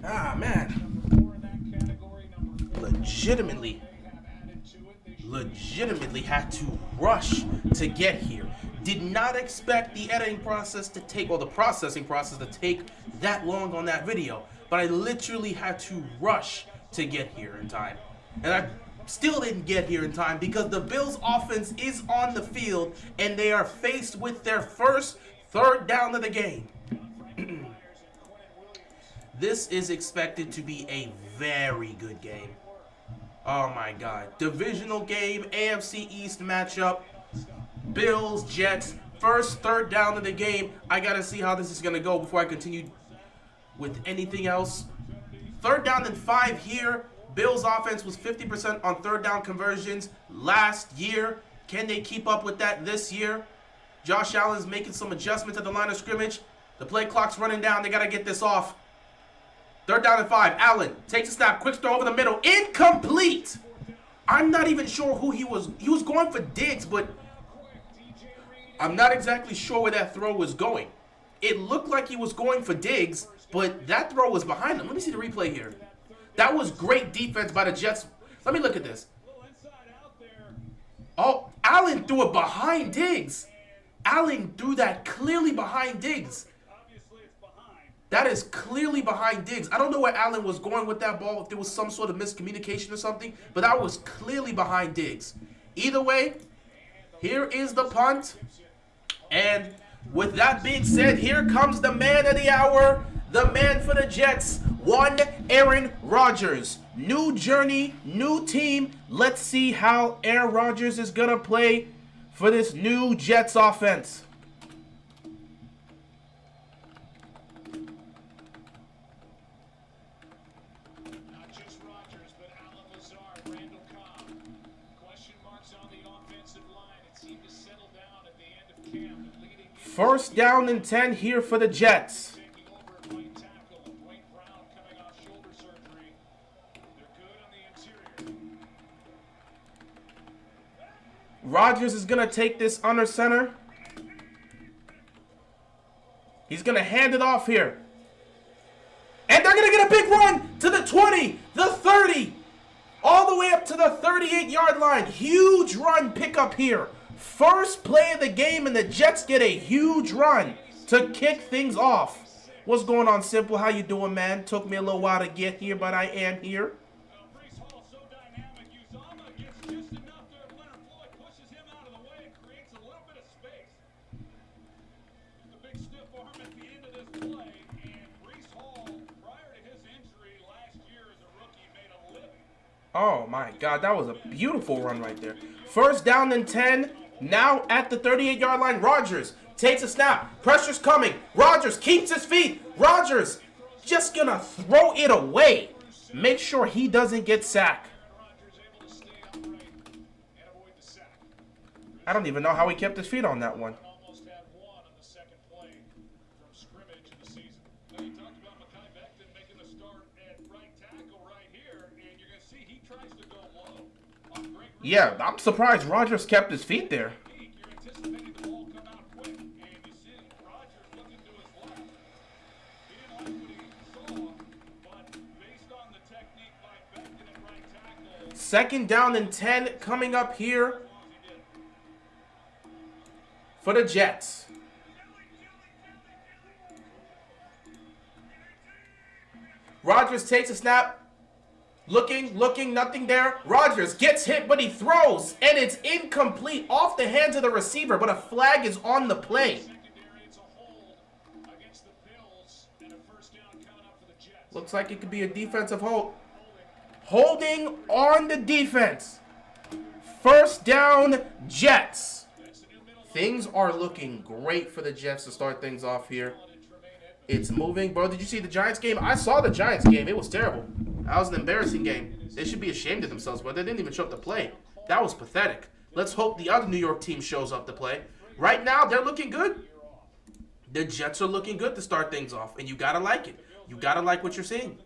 Ah, man. Legitimately had to rush to get here. Did not expect the editing process to take, or the processing process to take that long on that video. But I literally had to rush to get here in time. And I still didn't get here in time because the Bills offense is on the field and they are faced with their first third down of the game. This is expected to be a very good game. Oh my God. Divisional game, AFC East matchup. Bills, Jets, first third down of the game. I gotta see how this is gonna go before I continue with anything else. Third down and 5 here. Bills offense was 50% on third down conversions last year. Can they keep up with that this year? Josh Allen's making some adjustments at the line of scrimmage. The play clock's running down. They gotta get this off. Third down and 5. Allen takes a snap. Quick throw over the middle. Incomplete. I'm not even sure who he was. He was going for Diggs, but I'm not exactly sure where that throw was going. It looked like he was going for Diggs, but that throw was behind him. Let me see the replay here. That was great defense by the Jets. Let me look at this. Oh, Allen threw it behind Diggs. Allen threw that clearly behind Diggs. That is clearly behind Diggs. I don't know where Allen was going with that ball, if there was some sort of miscommunication or something, but that was clearly behind Diggs. Either way, here is the punt. And with that being said, here comes the man of the hour, the man for the Jets, one Aaron Rodgers. New journey, new team. Let's see how Aaron Rodgers is going to play for this new Jets offense. First down and 10 here for the Jets. Rodgers is going to take this under center. He's going to hand it off here. And they're going to get a big run to the 20, the 30, all the way up to the 38-yard line. Huge run pickup here. First play of the game, and the Jets get a huge run to kick things off. What's going on, Simple? How you doing, man? Took me a little while to get here, but I am here. Oh my God, that was a beautiful run right there. First down and 10. Now at the 38-yard line, Rodgers takes a snap. Pressure's coming. Rodgers keeps his feet. Rodgers just gonna throw it away. Make sure he doesn't get sacked. I don't even know how he kept his feet on that one. Yeah, I'm surprised Rodgers kept his feet there. Second down and 10 coming up here for the Jets. Rodgers takes a snap. Looking, nothing there. Rodgers gets hit, but he throws, and it's incomplete off the hands of the receiver, but a flag is on the play. Looks like it could be a defensive hold. Holding on the defense. First down, Jets. Things are looking great for the Jets to start things off here. It's moving. Bro, did you see the Giants game? I saw the Giants game. It was terrible. That was an embarrassing game. They should be ashamed of themselves, but they didn't even show up to play. That was pathetic. Let's hope the other New York team shows up to play. Right now, they're looking good. The Jets are looking good to start things off, and you got to like it. You got to like what you're seeing.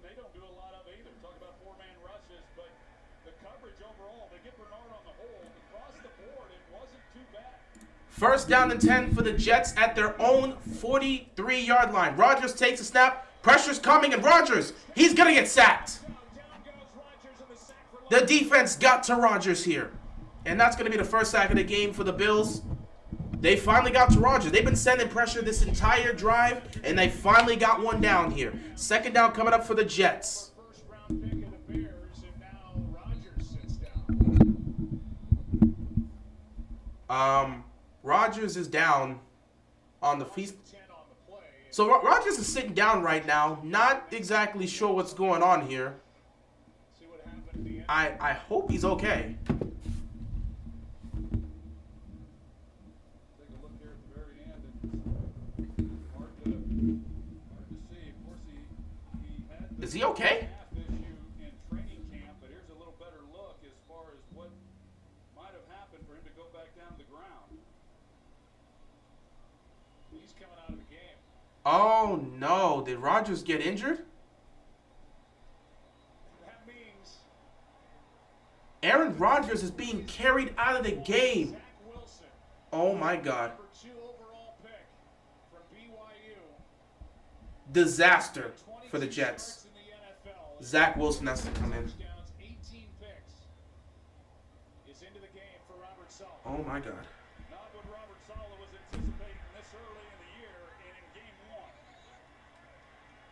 First down and 10 for the Jets at their own 43-yard line. Rodgers takes a snap. Pressure's coming, and Rodgers, he's going to get sacked. The defense got to Rodgers here. And that's going to be the first sack of the game for the Bills. They finally got to Rodgers. They've been sending pressure this entire drive, and they finally got one down here. Second down coming up for the Jets. Rodgers is down on the feast. So Rodgers is sitting down right now. Not exactly sure what's going on here. I hope he's okay. Is he okay? Oh no, did Rodgers get injured? Aaron Rodgers is being carried out of the game. Oh my God. Disaster for the Jets. Zach Wilson has to come in. Oh my God.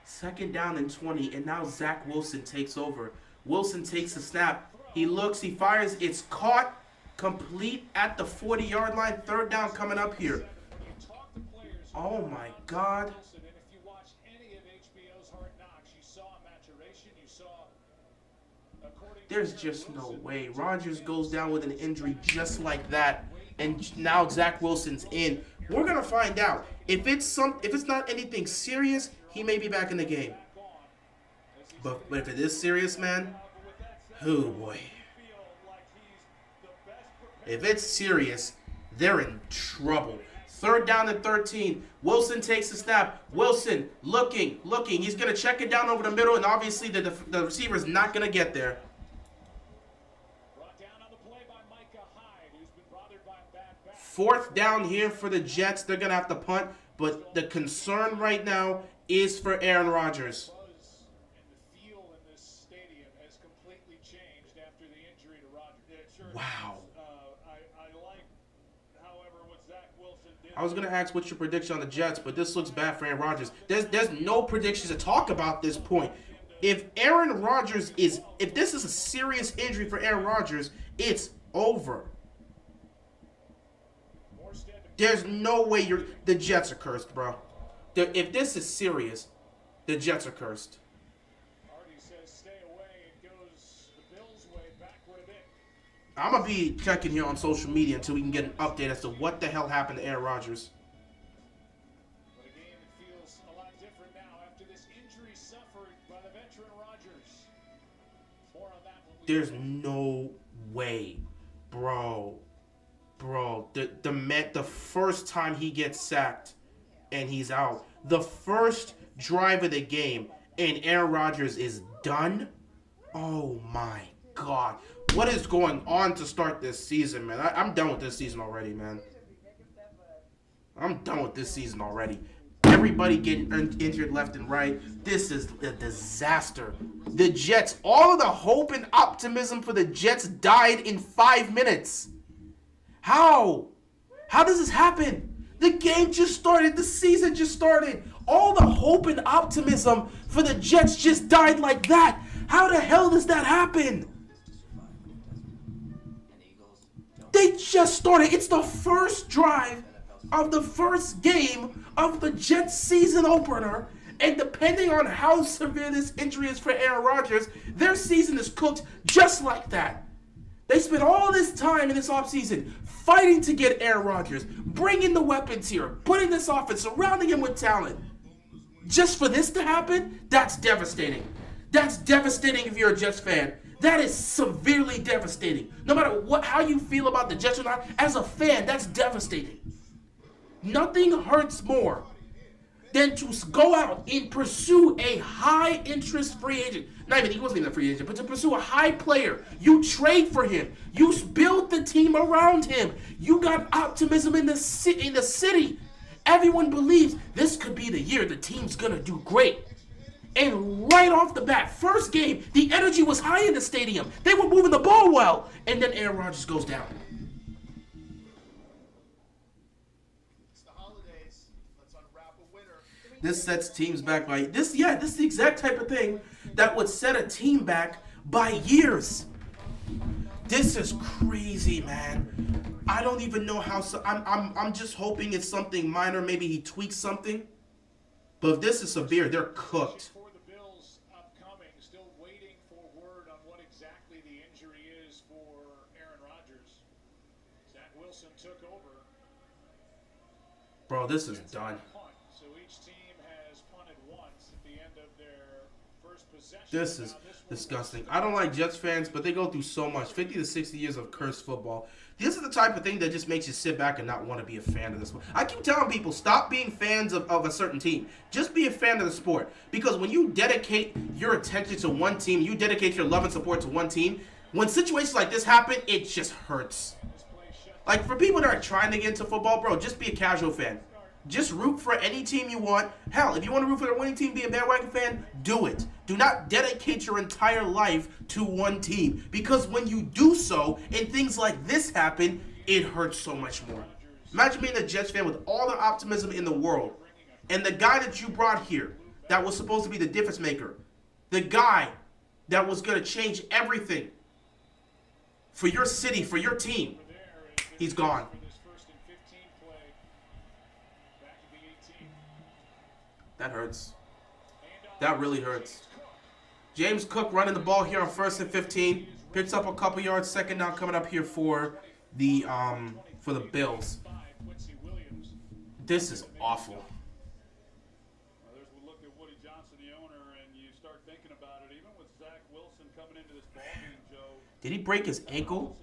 Second down and 20, and now Zach Wilson takes over. Wilson takes the snap. He looks, he fires. It's caught, complete at the 40-yard line. Third down coming up here. Oh my God. There's just no way. Rodgers goes down with an injury just like that, and now Zach Wilson's in. We're gonna find out if it's not anything serious. He may be back in the game. But if it is serious, man, oh boy. If it's serious, they're in trouble. Third down and 13. Wilson takes the snap. Wilson looking. He's going to check it down over the middle, and obviously the receiver's not going to get there. Fourth down here for the Jets. They're going to have to punt, but the concern right now is for Aaron Rodgers. Wow. I was going to ask what's your prediction on the Jets, but this looks bad for Aaron Rodgers. There's no predictions to talk about at this point. If this is a serious injury for Aaron Rodgers, it's over. There's no way the Jets are cursed, bro. If this is serious, the Jets are cursed. I'm going to be checking here on social media until we can get an update as to what the hell happened to Aaron Rodgers. But again, it feels a lot different now after this injury suffered by the veteran Rodgers. More on that when we There's no way, bro. The first time he gets sacked and he's out, the first drive of the game, and Aaron Rodgers is done. Oh my God. What is going on to start this season, man? I'm done with this season already, man. I'm done with this season already. Everybody getting injured left and right. This is a disaster. The Jets, all of the hope and optimism for the Jets died in 5 minutes. How? How does this happen? The game just started. The season just started. All the hope and optimism for the Jets just died like that. How the hell does that happen? They just started. It's the first drive of the first game of the Jets season opener. And depending on how severe this injury is for Aaron Rodgers, their season is cooked just like that. They spent all this time in this offseason fighting to get Aaron Rodgers, bringing the weapons here, putting this offense, surrounding him with talent. Just for this to happen, that's devastating. That's devastating if you're a Jets fan. That is severely devastating. No matter how you feel about the Jets or not, as a fan, that's devastating. Nothing hurts more than to go out and pursue a high-interest free agent. Not even, he wasn't even a free agent, but to pursue a high player. You trade for him. You build the team around him. You got optimism in the city. Everyone believes this could be the year the team's going to do great. And right off the bat, first game, the energy was high in the stadium. They were moving the ball well. And then Aaron Rodgers goes down. This sets teams back by this. Yeah, this is the exact type of thing that would set a team back by years. This is crazy, man. I don't even know how. I'm just hoping it's something minor. Maybe he tweaks something. But if this is severe, they're cooked. For the Bills upcoming, still waiting for word on what exactly the injury is for Aaron Rodgers. Zach Wilson took over. Bro, this is done. So each team has punted once at the end of their first possession. This is disgusting. I don't like Jets fans, but they go through so much. 50 to 60 years of cursed football. This is the type of thing that just makes you sit back and not want to be a fan of this one. I keep telling people, stop being fans of a certain team. Just be a fan of the sport. Because when you dedicate your attention to one team, you dedicate your love and support to one team, when situations like this happen, it just hurts. Like, for people that are trying to get into football, bro, just be a casual fan. Just root for any team you want. Hell, if you want to root for a winning team, be a bandwagon fan, do it. Do not dedicate your entire life to one team. Because when you do so, and things like this happen, it hurts so much more. Imagine being a Jets fan with all the optimism in the world. And the guy that you brought here, that was supposed to be the difference maker, the guy that was going to change everything for your city, for your team, he's gone. That hurts. That really hurts. James Cook running the ball here on 1st and 15. Picks up a couple yards. Second down coming up here for the Bills. This is awful. Well, there's a look at Woody Johnson, the owner, and you start thinking about it. Even with Zach Wilson coming into this ballgame, Joe. Did he break his ankle?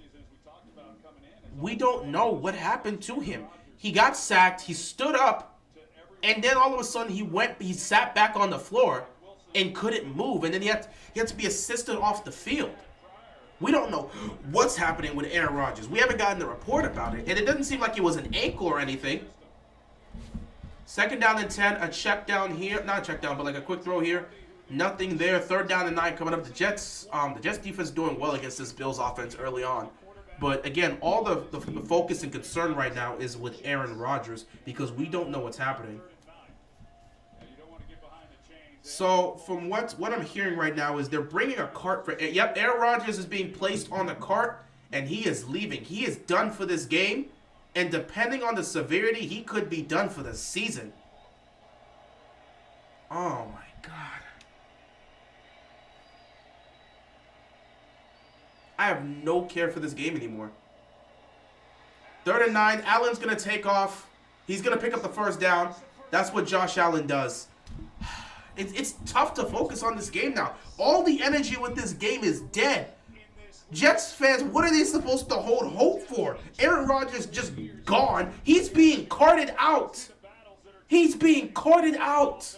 We don't know what happened to him. He got sacked. He stood up. And then all of a sudden he sat back on the floor and couldn't move. And then he had to be assisted off the field. We don't know what's happening with Aaron Rodgers. We haven't gotten the report about it. And it doesn't seem like it was an ankle or anything. Second down and 10, a check down here. Not a check down, but like a quick throw here. Nothing there. Third down and 9 coming up. The Jets defense doing well against this Bills offense early on. But again, all the focus and concern right now is with Aaron Rodgers because we don't know what's happening. So from what I'm hearing right now is they're bringing a cart for. Yep, Aaron Rodgers is being placed on the cart and he is leaving. He is done for this game, and depending on the severity, he could be done for the season. Oh my God. I have no care for this game anymore. 3rd and 9. Allen's going to take off. He's going to pick up the first down. That's what Josh Allen does. It's tough to focus on this game now. All the energy with this game is dead. Jets fans, what are they supposed to hold hope for? Aaron Rodgers just gone. He's being carted out. He's being carted out.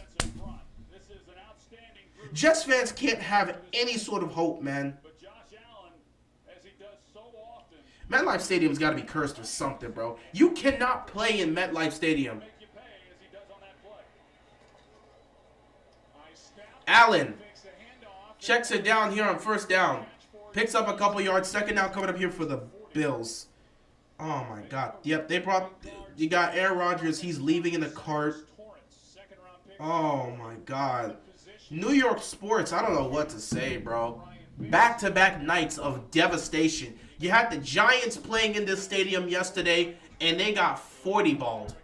Jets fans can't have any sort of hope, man. MetLife Stadium's got to be cursed or something, bro. You cannot play in MetLife Stadium. Allen checks it down here on 1st down. Picks up a couple yards. Second down coming up here for the Bills. Oh, my God. Yep, you got Aaron Rodgers. He's leaving in the cart. Oh, my God. New York sports, I don't know what to say, bro. Back-to-back nights of devastation. You had the Giants playing in this stadium yesterday, and they got 40-balled.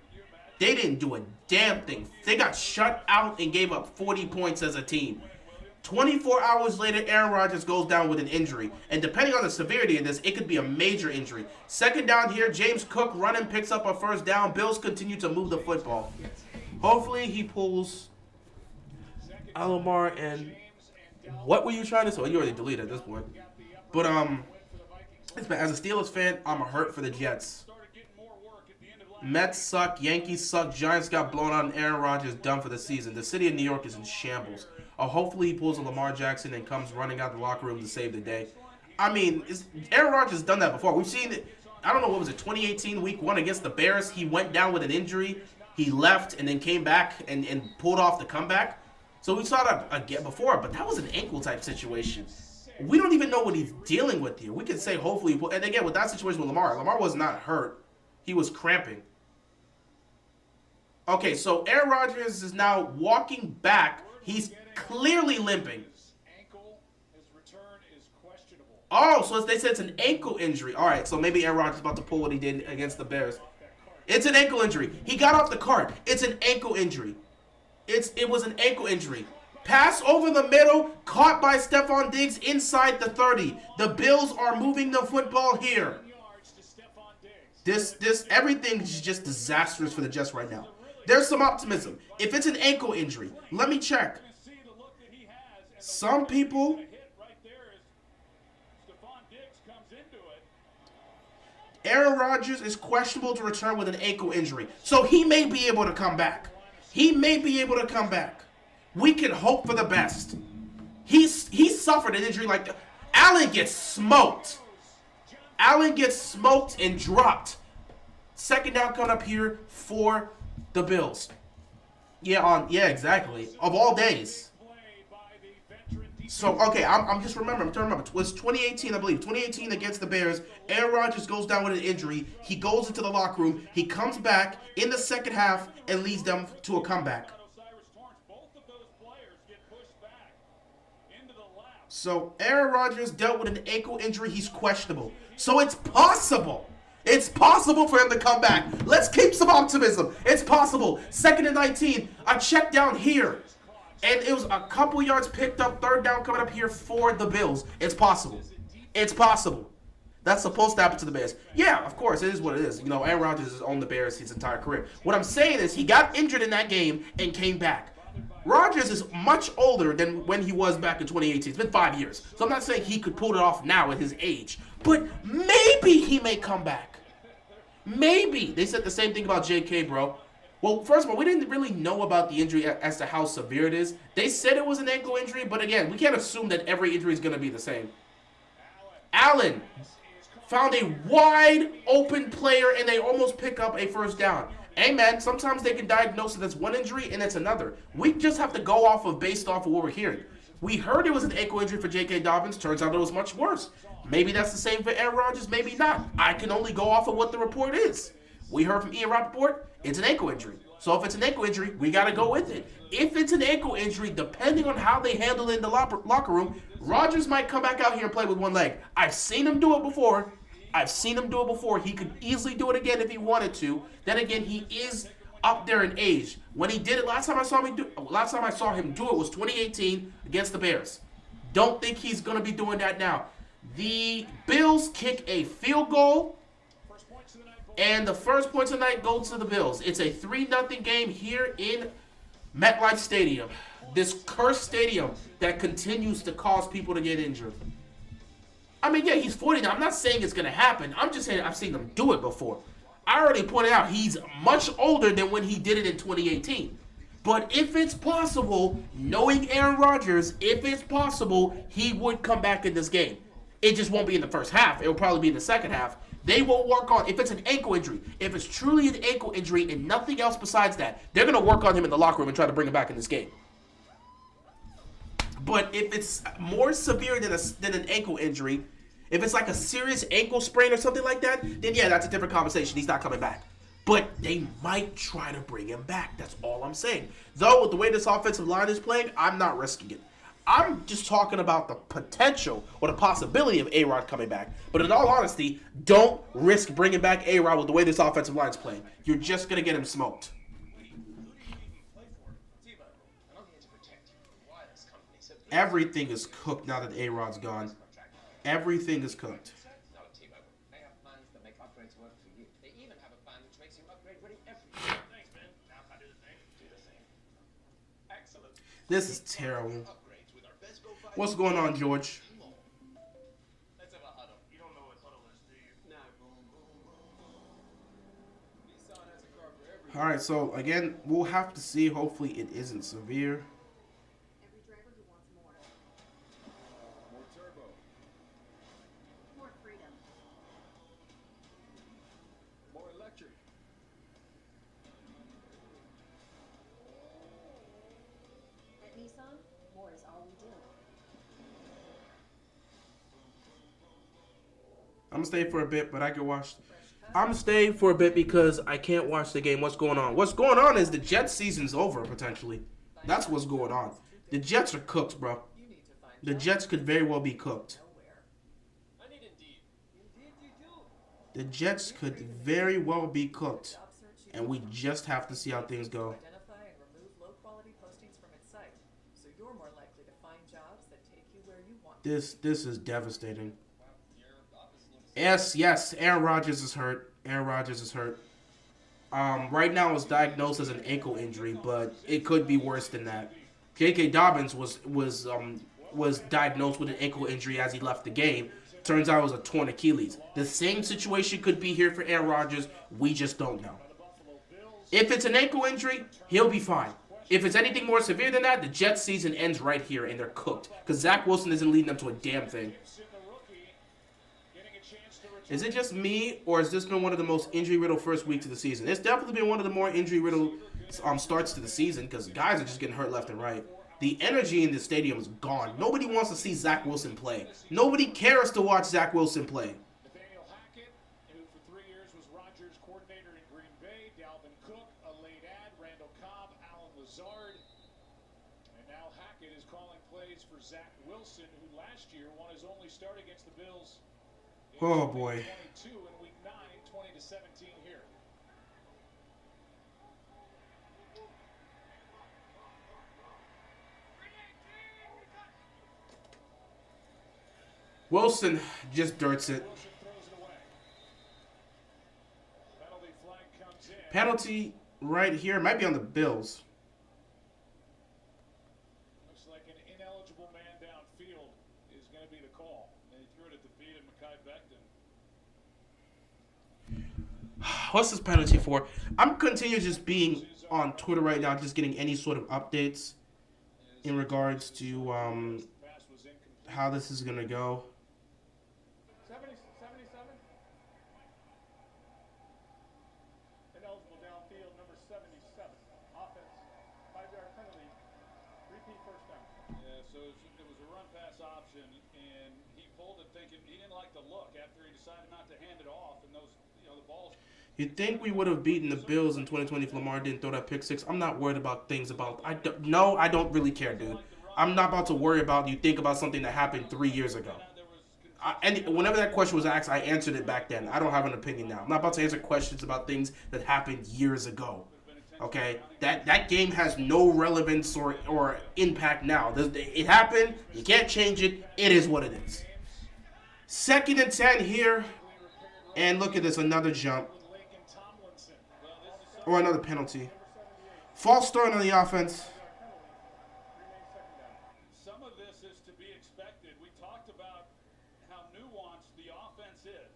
They didn't do a damn thing. They got shut out and gave up 40 points as a team. 24 hours later, Aaron Rodgers goes down with an injury. And depending on the severity of this, it could be a major injury. Second down here, James Cook running, picks up a first down. Bills continue to move the football. Hopefully he pulls Alomar and... What were you trying to say? Well, you already deleted at this point. But, as a Steelers fan, I'm hurt for the Jets. Mets suck, Yankees suck, Giants got blown out, and Aaron Rodgers done for the season. The city of New York is in shambles. Hopefully he pulls a Lamar Jackson and comes running out the locker room to save the day. I mean, Aaron Rodgers has done that before. We've seen it. I don't know, what was it, 2018 week 1 against the Bears? He went down with an injury. He left and then came back and pulled off the comeback. So we saw that again before, but that was an ankle type situation. We don't even know what he's dealing with here. We could say hopefully, and again, with that situation with Lamar was not hurt. He was cramping. Okay, so Aaron Rodgers is now walking back. He's clearly limping. Oh, so they said it's an ankle injury. All right, so maybe Aaron Rodgers is about to pull what he did against the Bears. It's an ankle injury. He got off the cart. It's an ankle injury. It was an ankle injury. Pass over the middle, caught by Stephon Diggs inside the 30. The Bills are moving the football here. Everything is just disastrous for the Jets right now. There's some optimism. If it's an ankle injury, let me check. Some people... Aaron Rodgers is questionable to return with an ankle injury. So he may be able to come back. He may be able to come back. We can hope for the best. He suffered an injury like that. Allen gets smoked. Allen gets smoked and dropped. Second down coming up here for the Bills. Yeah, exactly. Of all days. So, okay, I'm just remembering. I'm trying to remember. It was 2018, I believe. 2018 against the Bears. Aaron Rodgers goes down with an injury. He goes into the locker room. He comes back in the second half and leads them to a comeback. So, Aaron Rodgers dealt with an ankle injury. He's questionable. So, it's possible. It's possible for him to come back. Let's keep some optimism. It's possible. 2nd and 19. A check down here. And it was a couple yards picked up. Third down coming up here for the Bills. It's possible. It's possible. That's supposed to happen to the Bears. Yeah, of course. It is what it is. You know, Aaron Rodgers has owned the Bears his entire career. What I'm saying is he got injured in that game and came back. Rodgers is much older than when he was back in 2018. It's been 5 years. So I'm not saying he could pull it off now at his age. But maybe he may come back. Maybe. They said the same thing about JK, bro. Well, first of all, we didn't really know about the injury as to how severe it is. They said it was an ankle injury, but again, we can't assume that every injury is going to be the same. Allen found a wide open player, and they almost pick up a first down. Hey, man, sometimes they can diagnose it as one injury, and it's another. We just have to go based off of what we're hearing. We heard it was an ankle injury for J.K. Dobbins. Turns out it was much worse. Maybe that's the same for Aaron Rodgers, maybe not. I can only go off of what the report is. We heard from Ian Rappaport, it's an ankle injury. So if it's an ankle injury, we got to go with it. If it's an ankle injury, depending on how they handle it in the locker room, Rodgers might come back out here and play with one leg. I've seen him do it before. He could easily do it again if he wanted to. Then again, he is up there in age. When he did it, last time I saw him do it was 2018 against the Bears. Don't think he's going to be doing that now. The Bills kick a field goal. And the first points of the night go to the Bills. It's a 3-0 game here in MetLife Stadium. This cursed stadium that continues to cause people to get injured. I mean, yeah, he's 40 now. I'm not saying it's going to happen. I'm just saying I've seen him do it before. I already pointed out he's much older than when he did it in 2018. But if it's possible, knowing Aaron Rodgers, if it's possible, he would come back in this game. It just won't be in the first half. It will probably be in the second half. They will work on, if it's an ankle injury, if it's truly an ankle injury and nothing else besides that, they're going to work on him in the locker room and try to bring him back in this game. But if it's more severe than an ankle injury, if it's like a serious ankle sprain or something like that, then yeah, that's a different conversation. He's not coming back. But they might try to bring him back. That's all I'm saying. Though, with the way this offensive line is playing, I'm not risking it. I'm just talking about the potential or the possibility of A-Rod coming back. But in all honesty, don't risk bringing back A-Rod with the way this offensive line is playing. You're just going to get him smoked. Everything is cooked now that A-Rod's gone. Everything is cooked. This is terrible. What's going on, George? Let's have a huddle. You don't know what huddle is, do you? No. All right, so again, we'll have to see. Hopefully, it isn't severe. Every driver who wants more. More turbo. More freedom. More electric. At Nissan, more is all we do. I'm gonna stay for a bit, but I can watch. I'm staying for a bit because I can't watch the game. What's going on? What's going on is the Jets season's over potentially. That's what's going on. The Jets are cooked, bro. The Jets could very well be cooked. I need Indeed. Indeed you do. The Jets could very well be cooked, and we just have to see how things go. Identify and remove low-quality postings from its site, so you're more likely to find jobs that take you where you want. This is devastating. Your office looks Yes, Aaron Rodgers is hurt. Aaron Rodgers is hurt. Right now it's diagnosed as an ankle injury, but it could be worse than that. J.K. Dobbins was diagnosed with an ankle injury as he left the game. Turns out it was a torn Achilles. The same situation could be here for Aaron Rodgers. We just don't know. If it's an ankle injury, he'll be fine. If it's anything more severe than that, the Jets season ends right here and they're cooked. Because Zach Wilson isn't leading them to a damn thing. Is it just me, or has this been one of the most injury-riddled first weeks of the season? It's definitely been one of the more injury-riddled starts to the season because guys are just getting hurt left and right. The energy in the stadium is gone. Nobody wants to see Zach Wilson play. Nobody cares to watch Zach Wilson play. Nathaniel Hackett, who for 3 years was Rodgers' coordinator in Green Bay, Dalvin Cook, a late ad, Randall Cobb, Alan Lazard. And now Hackett is calling plays for Zach Wilson, who last year won his only start against the Bills. Oh, boy. 22 in week 9, 20-17 here. Wilson just dirts it. Wilson throws it away. Penalty flag comes in. Penalty right here. Might be on the Bills. Looks like an ineligible man downfield is going to be the call. And he threw it at the feet of Mekhi Becton. What's this penalty for? I'm continuing just being on Twitter right now, just getting any sort of updates in regards to Pass was incomplete. how this is going to go. 77. Ineligible downfield, number 77. Offense, 5-yard penalty, repeat first down. Yeah, so it was a run pass option, and he pulled it thinking he didn't like the look after he decided not to hand it off, and those, the balls. You'd think we would have beaten the Bills in 2020 if Lamar didn't throw that pick six. I'm not worried about things about... I don't really care, dude. I'm not about to worry about you think about something that happened 3 years ago. And whenever that question was asked, I answered it back then. I don't have an opinion now. I'm not about to answer questions about things that happened years ago. Okay? That game has no relevance or impact now. It happened. You can't change it. It is what it is. 2nd and 10 here. And look at this. Another jump. Or another penalty. False start on the offense. Some of this is to be expected. We talked about how nuanced the offense is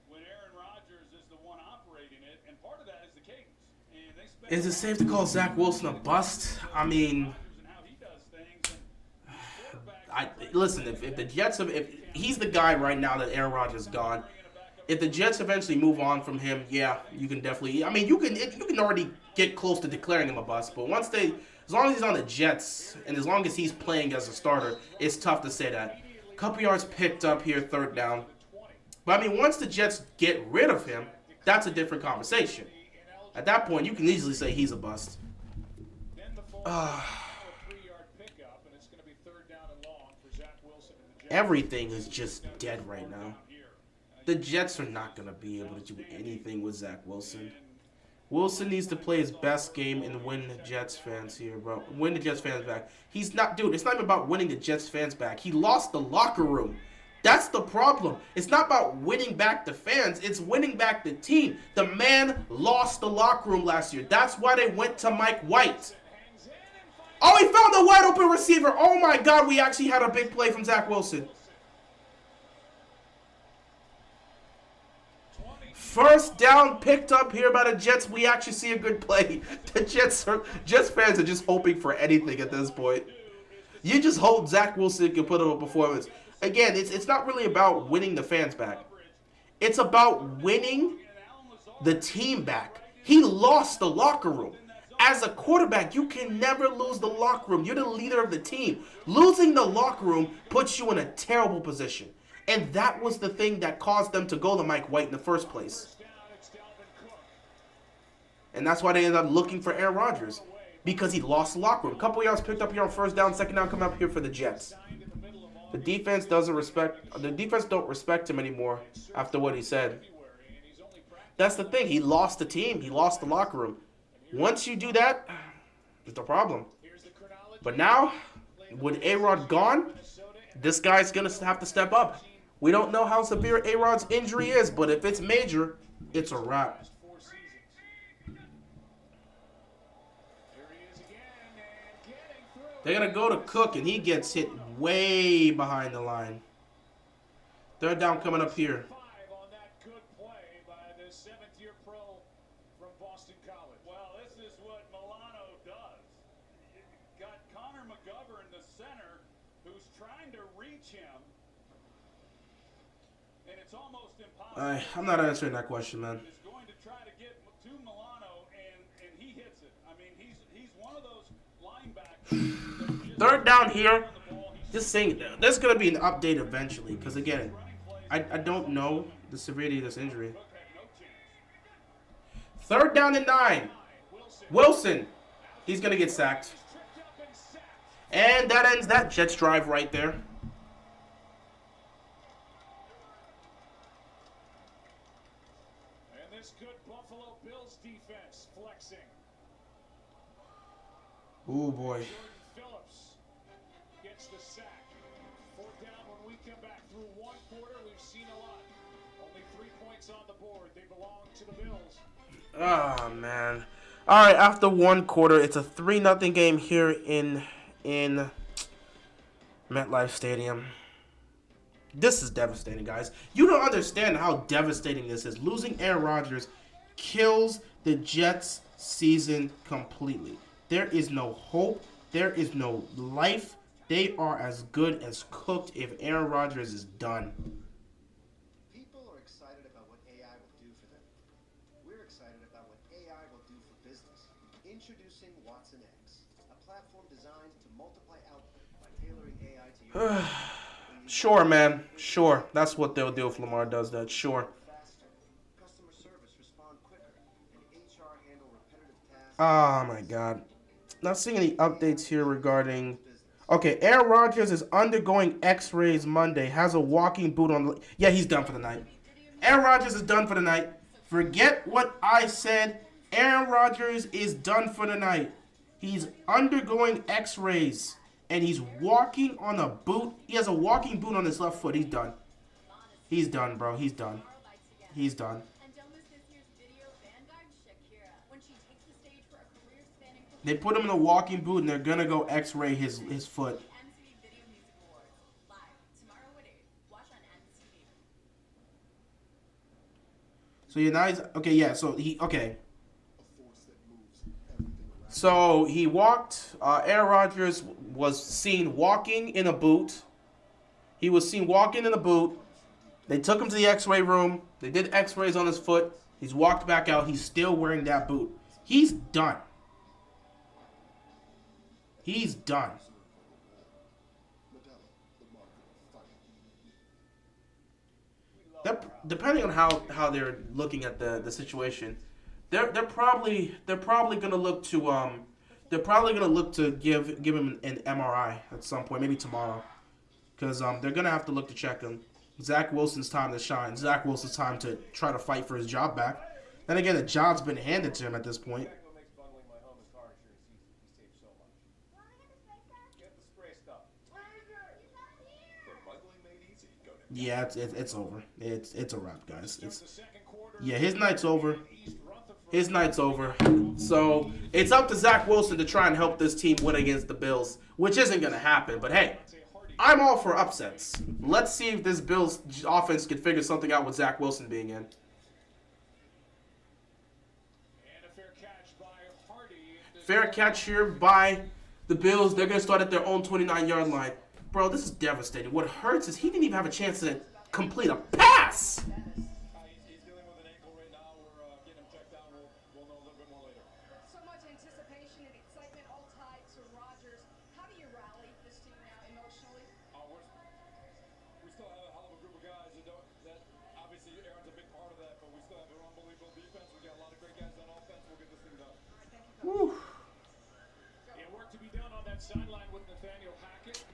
when Aaron Rodgers is the one operating it, and part of that is the cadence. And they spend Is it safe to call Zach Wilson a bust? I mean, and how he does things. listen. If the Jets if he's the guy right now that Aaron Rodgers is gone. If the Jets eventually move on from him, yeah, you can definitely. I mean, you can already get close to declaring him a bust. But as long as he's on the Jets and as long as he's playing as a starter, it's tough to say that. Couple yards picked up here, 3rd down. But I mean, once the Jets get rid of him, that's a different conversation. At that point, you can easily say he's a bust. Then the full 3-yard pickup, and it's going to be 3rd down and long for Zach Wilson and the Jets. Everything is just dead right now. The Jets are not going to be able to do anything with Zach Wilson. Wilson needs to play his best game and win the Jets fans here, bro. Win the Jets fans back. He's not, dude, it's not even about winning the Jets fans back. He lost the locker room. That's the problem. It's not about winning back the fans. It's winning back the team. The man lost the locker room last year. That's why they went to Mike White. Oh, he found a wide open receiver. Oh, my God. We actually had a big play from Zach Wilson. First down picked up here by the Jets. We actually see a good play. The Jets fans are just hoping for anything at this point. You just hope Zach Wilson can put up a performance. Again, it's not really about winning the fans back. It's about winning the team back. He lost the locker room. As a quarterback, you can never lose the locker room. You're the leader of the team. Losing the locker room puts you in a terrible position. And that was the thing that caused them to go to Mike White in the first place. And that's why they ended up looking for Aaron Rodgers. Because he lost the locker room. A couple yards picked up here on first down, second down coming up here for the Jets. The defense don't respect him anymore after what he said. That's the thing. He lost the team. He lost the locker room. Once you do that, it's a problem. But now, with A-Rod gone, this guy's going to have to step up. We don't know how severe A-Rod's injury is, but if it's major, it's a wrap. They're going to go to Cook, and he gets hit way behind the line. Third down coming up here. On that good play by the seventh-year pro from Boston College. Well, this is what Milano does. You've got Connor McGovern, the center, who's trying to reach him, and it's almost impossible. I'm not answering that question, man. Is going to try to get to Milano, and he hits it. I mean, he's one of those linebackers. Third down here. Just saying, there's going to be an update eventually. Because, again, I don't know the severity of this injury. Third down and 9. Wilson. He's going to get sacked. And that ends that Jets drive right there. And this good Buffalo Bills defense flexing. Oh, boy. The sack. Fourth down when we come back through one quarter. We've seen a lot. Only 3 points on the board. They belong to the Bills. Oh, man. All right, after one quarter, it's a 3-0 game here in MetLife Stadium. This is devastating, guys. You don't understand how devastating this is. Losing Aaron Rodgers kills the Jets' season completely. There is no hope. There is no life. They are as good as cooked if Aaron Rodgers is done. People are excited about what AI will do for them. We're excited about what AI will do for business. Introducing Watson X, a platform designed to multiply output by tailoring AI to your Sure, man. Sure. That's what they'll do if Lamar does that. Sure. faster, customer service respond quicker, and HR handle repetitive tasks. Oh, my God. Not seeing any updates here regarding... Okay, Aaron Rodgers is undergoing x-rays Monday. Has a walking boot on... Yeah, he's done for the night. Aaron Rodgers is done for the night. Forget what I said. Aaron Rodgers is done for the night. He's undergoing x-rays. And he's walking on a boot. He has a walking boot on his left foot. He's done. He's done, bro. He's done. He's done. They put him in a walking boot, and they're going to go x-ray his foot. So you're nice. Okay, yeah. So he okay. So he walked. Aaron Rodgers was seen walking in a boot. He was seen walking in a boot. They took him to the X-ray room. They did X-rays on his foot. He's walked back out. He's still wearing that boot. He's done. He's done. Depending on how they're looking at the situation, they're probably gonna look to give him an MRI at some point, maybe tomorrow, because they're gonna have to look to check him. Zach Wilson's time to shine. Zach Wilson's time to try to fight for his job back. Then again, the job's been handed to him at this point. Yeah, it's over. It's a wrap, guys. His night's over. His night's over. So it's up to Zach Wilson to try and help this team win against the Bills, which isn't gonna happen. But hey, I'm all for upsets. Let's see if this Bills offense can figure something out with Zach Wilson being in. Fair catch here by the Bills. They're going to start at their own 29-yard line. Bro, this is devastating. What hurts is he didn't even have a chance to complete a pass. He's dealing with an ankle right now. We're getting him checked out. We'll know a little bit more later. So much anticipation and excitement all tied to Rodgers. How do you rally this team now emotionally? We still have a hell of a group of guys that obviously Aaron's a big part of that, but we still have an unbelievable defense. We got a lot of great guys on offense. We'll get this thing done. Woo. Yeah, work to be done on that sideline with Nathaniel Hackett.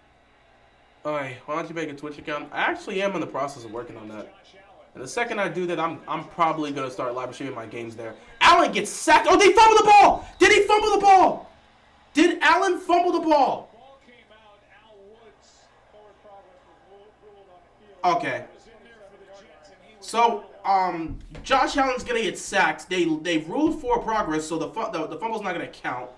Alright, why don't you make a Twitch account? I actually am in the process of working on that. And the second I do that, I'm probably going to start live streaming my games there. Allen gets sacked. Oh, they fumbled the ball! Did he fumble the ball? Did Allen fumble the ball? Ball came out. Al Woods Forward progress was ruled on the field. Okay. was in there for the Jets, and he was So, Josh Allen's going to get sacked. They ruled for progress, so the fumble's not going to count.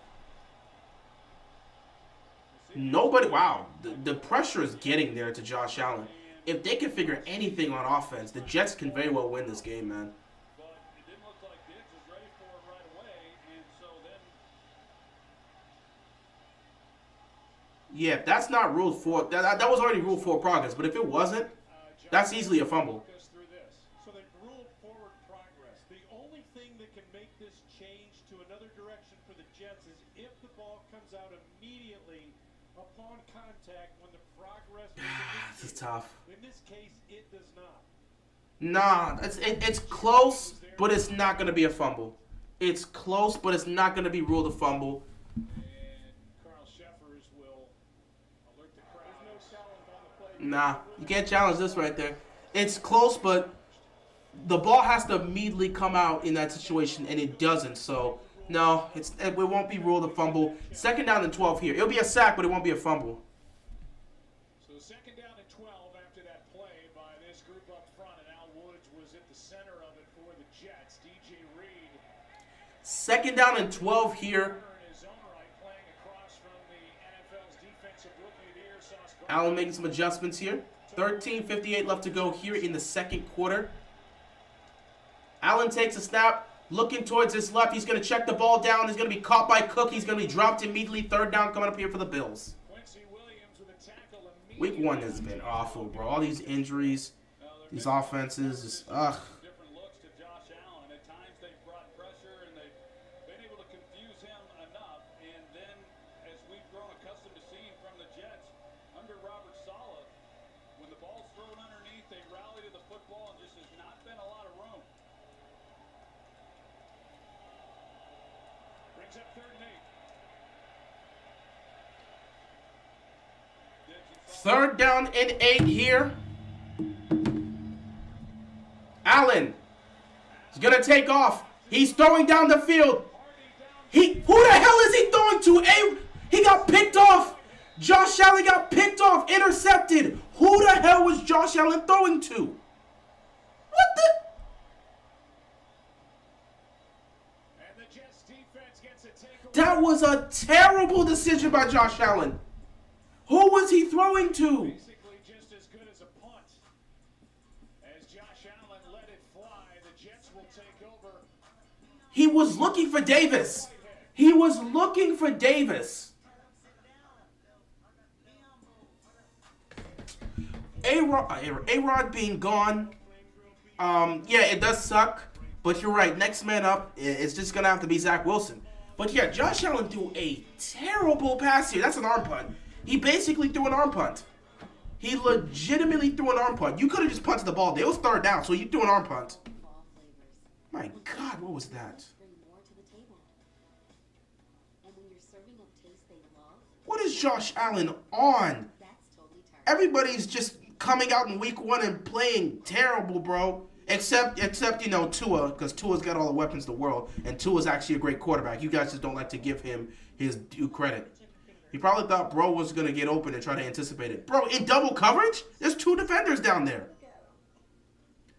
Nobody, wow, the pressure is getting there to Josh Allen. If they can figure anything on offense, the Jets can very well win this game, man. But it didn't look like Diggs was ready for it right away, and so then Yeah, that's not ruled for, that was already ruled for progress, but if it wasn't, that's easily a fumble. us through this. so they ruled forward progress. The only thing that can make this change to another direction for the Jets is if the ball comes out immediately upon contact when the progress is This is tough. in this case, it does not. Nah, it's close, but it's not going to be a fumble. It's close, but it's not going to be ruled a fumble. And Carl Sheffers will alert the crowd. There's no challenge on the play. Nah, you can't challenge this right there. It's close, but the ball has to immediately come out in that situation, and it doesn't. So, no, it won't be ruled a fumble. Second down and 12 here. It'll be a sack, but it won't be a fumble. So second down and 12 after that play by this group up front, and Al Woods was at the center of it for the Jets. DJ Reed Second down and 12 here. in his own right, playing across from the NFL's defensive rookie of the year, Sauce Gardner. Allen making some adjustments here. 13:58 left to go here in the second quarter. Allen takes a snap, looking towards his left. He's going to check the ball down. He's going to be caught by Cook. He's going to be dropped immediately. Third down coming up here for the Bills. Quincy Williams with a tackle Week 1 has been awful, bro. All these injuries, these offenses, just, ugh. Different looks to Josh Allen. At times they've brought pressure and they've been able to confuse him enough. And then, as we've grown accustomed to seeing from the Jets under Robert Saleh, when the ball's thrown underneath, they rally to the football and just has not been a lot of room. brings up 3rd and 8. Third down and 8 here. Allen is going to take off. He's throwing down the field. Who the hell is he throwing to? He got picked off. Josh Allen got picked off, intercepted. Who the hell was Josh Allen throwing to? What the? And the Jets defense gets a takeaway. That was a terrible decision by Josh Allen. Who was he throwing to? Basically just as good as a punt. As Josh Allen let it fly, the Jets will take over. He was looking for Davis. He was looking for Davis. A-Rod being gone, yeah, it does suck. But you're right. Next man up is just going to have to be Zach Wilson. But yeah, Josh Allen threw a terrible pass here. That's an arm punt. He basically threw an arm punt. He legitimately threw an arm punt. You could have just punted the ball there. It was third down, so you threw an arm punt. My God, what was that? Bring more to the table. And when you're serving up taste they love, What is Josh Allen on? that's totally terrible. Everybody's just coming out in week 1 and playing terrible, bro. Except you know, Tua, because Tua's got all the weapons in the world, and Tua's actually a great quarterback. You guys just don't like to give him his due credit. He probably thought bro was going to get open and try to anticipate it. Bro, in double coverage? There's 2 defenders down there.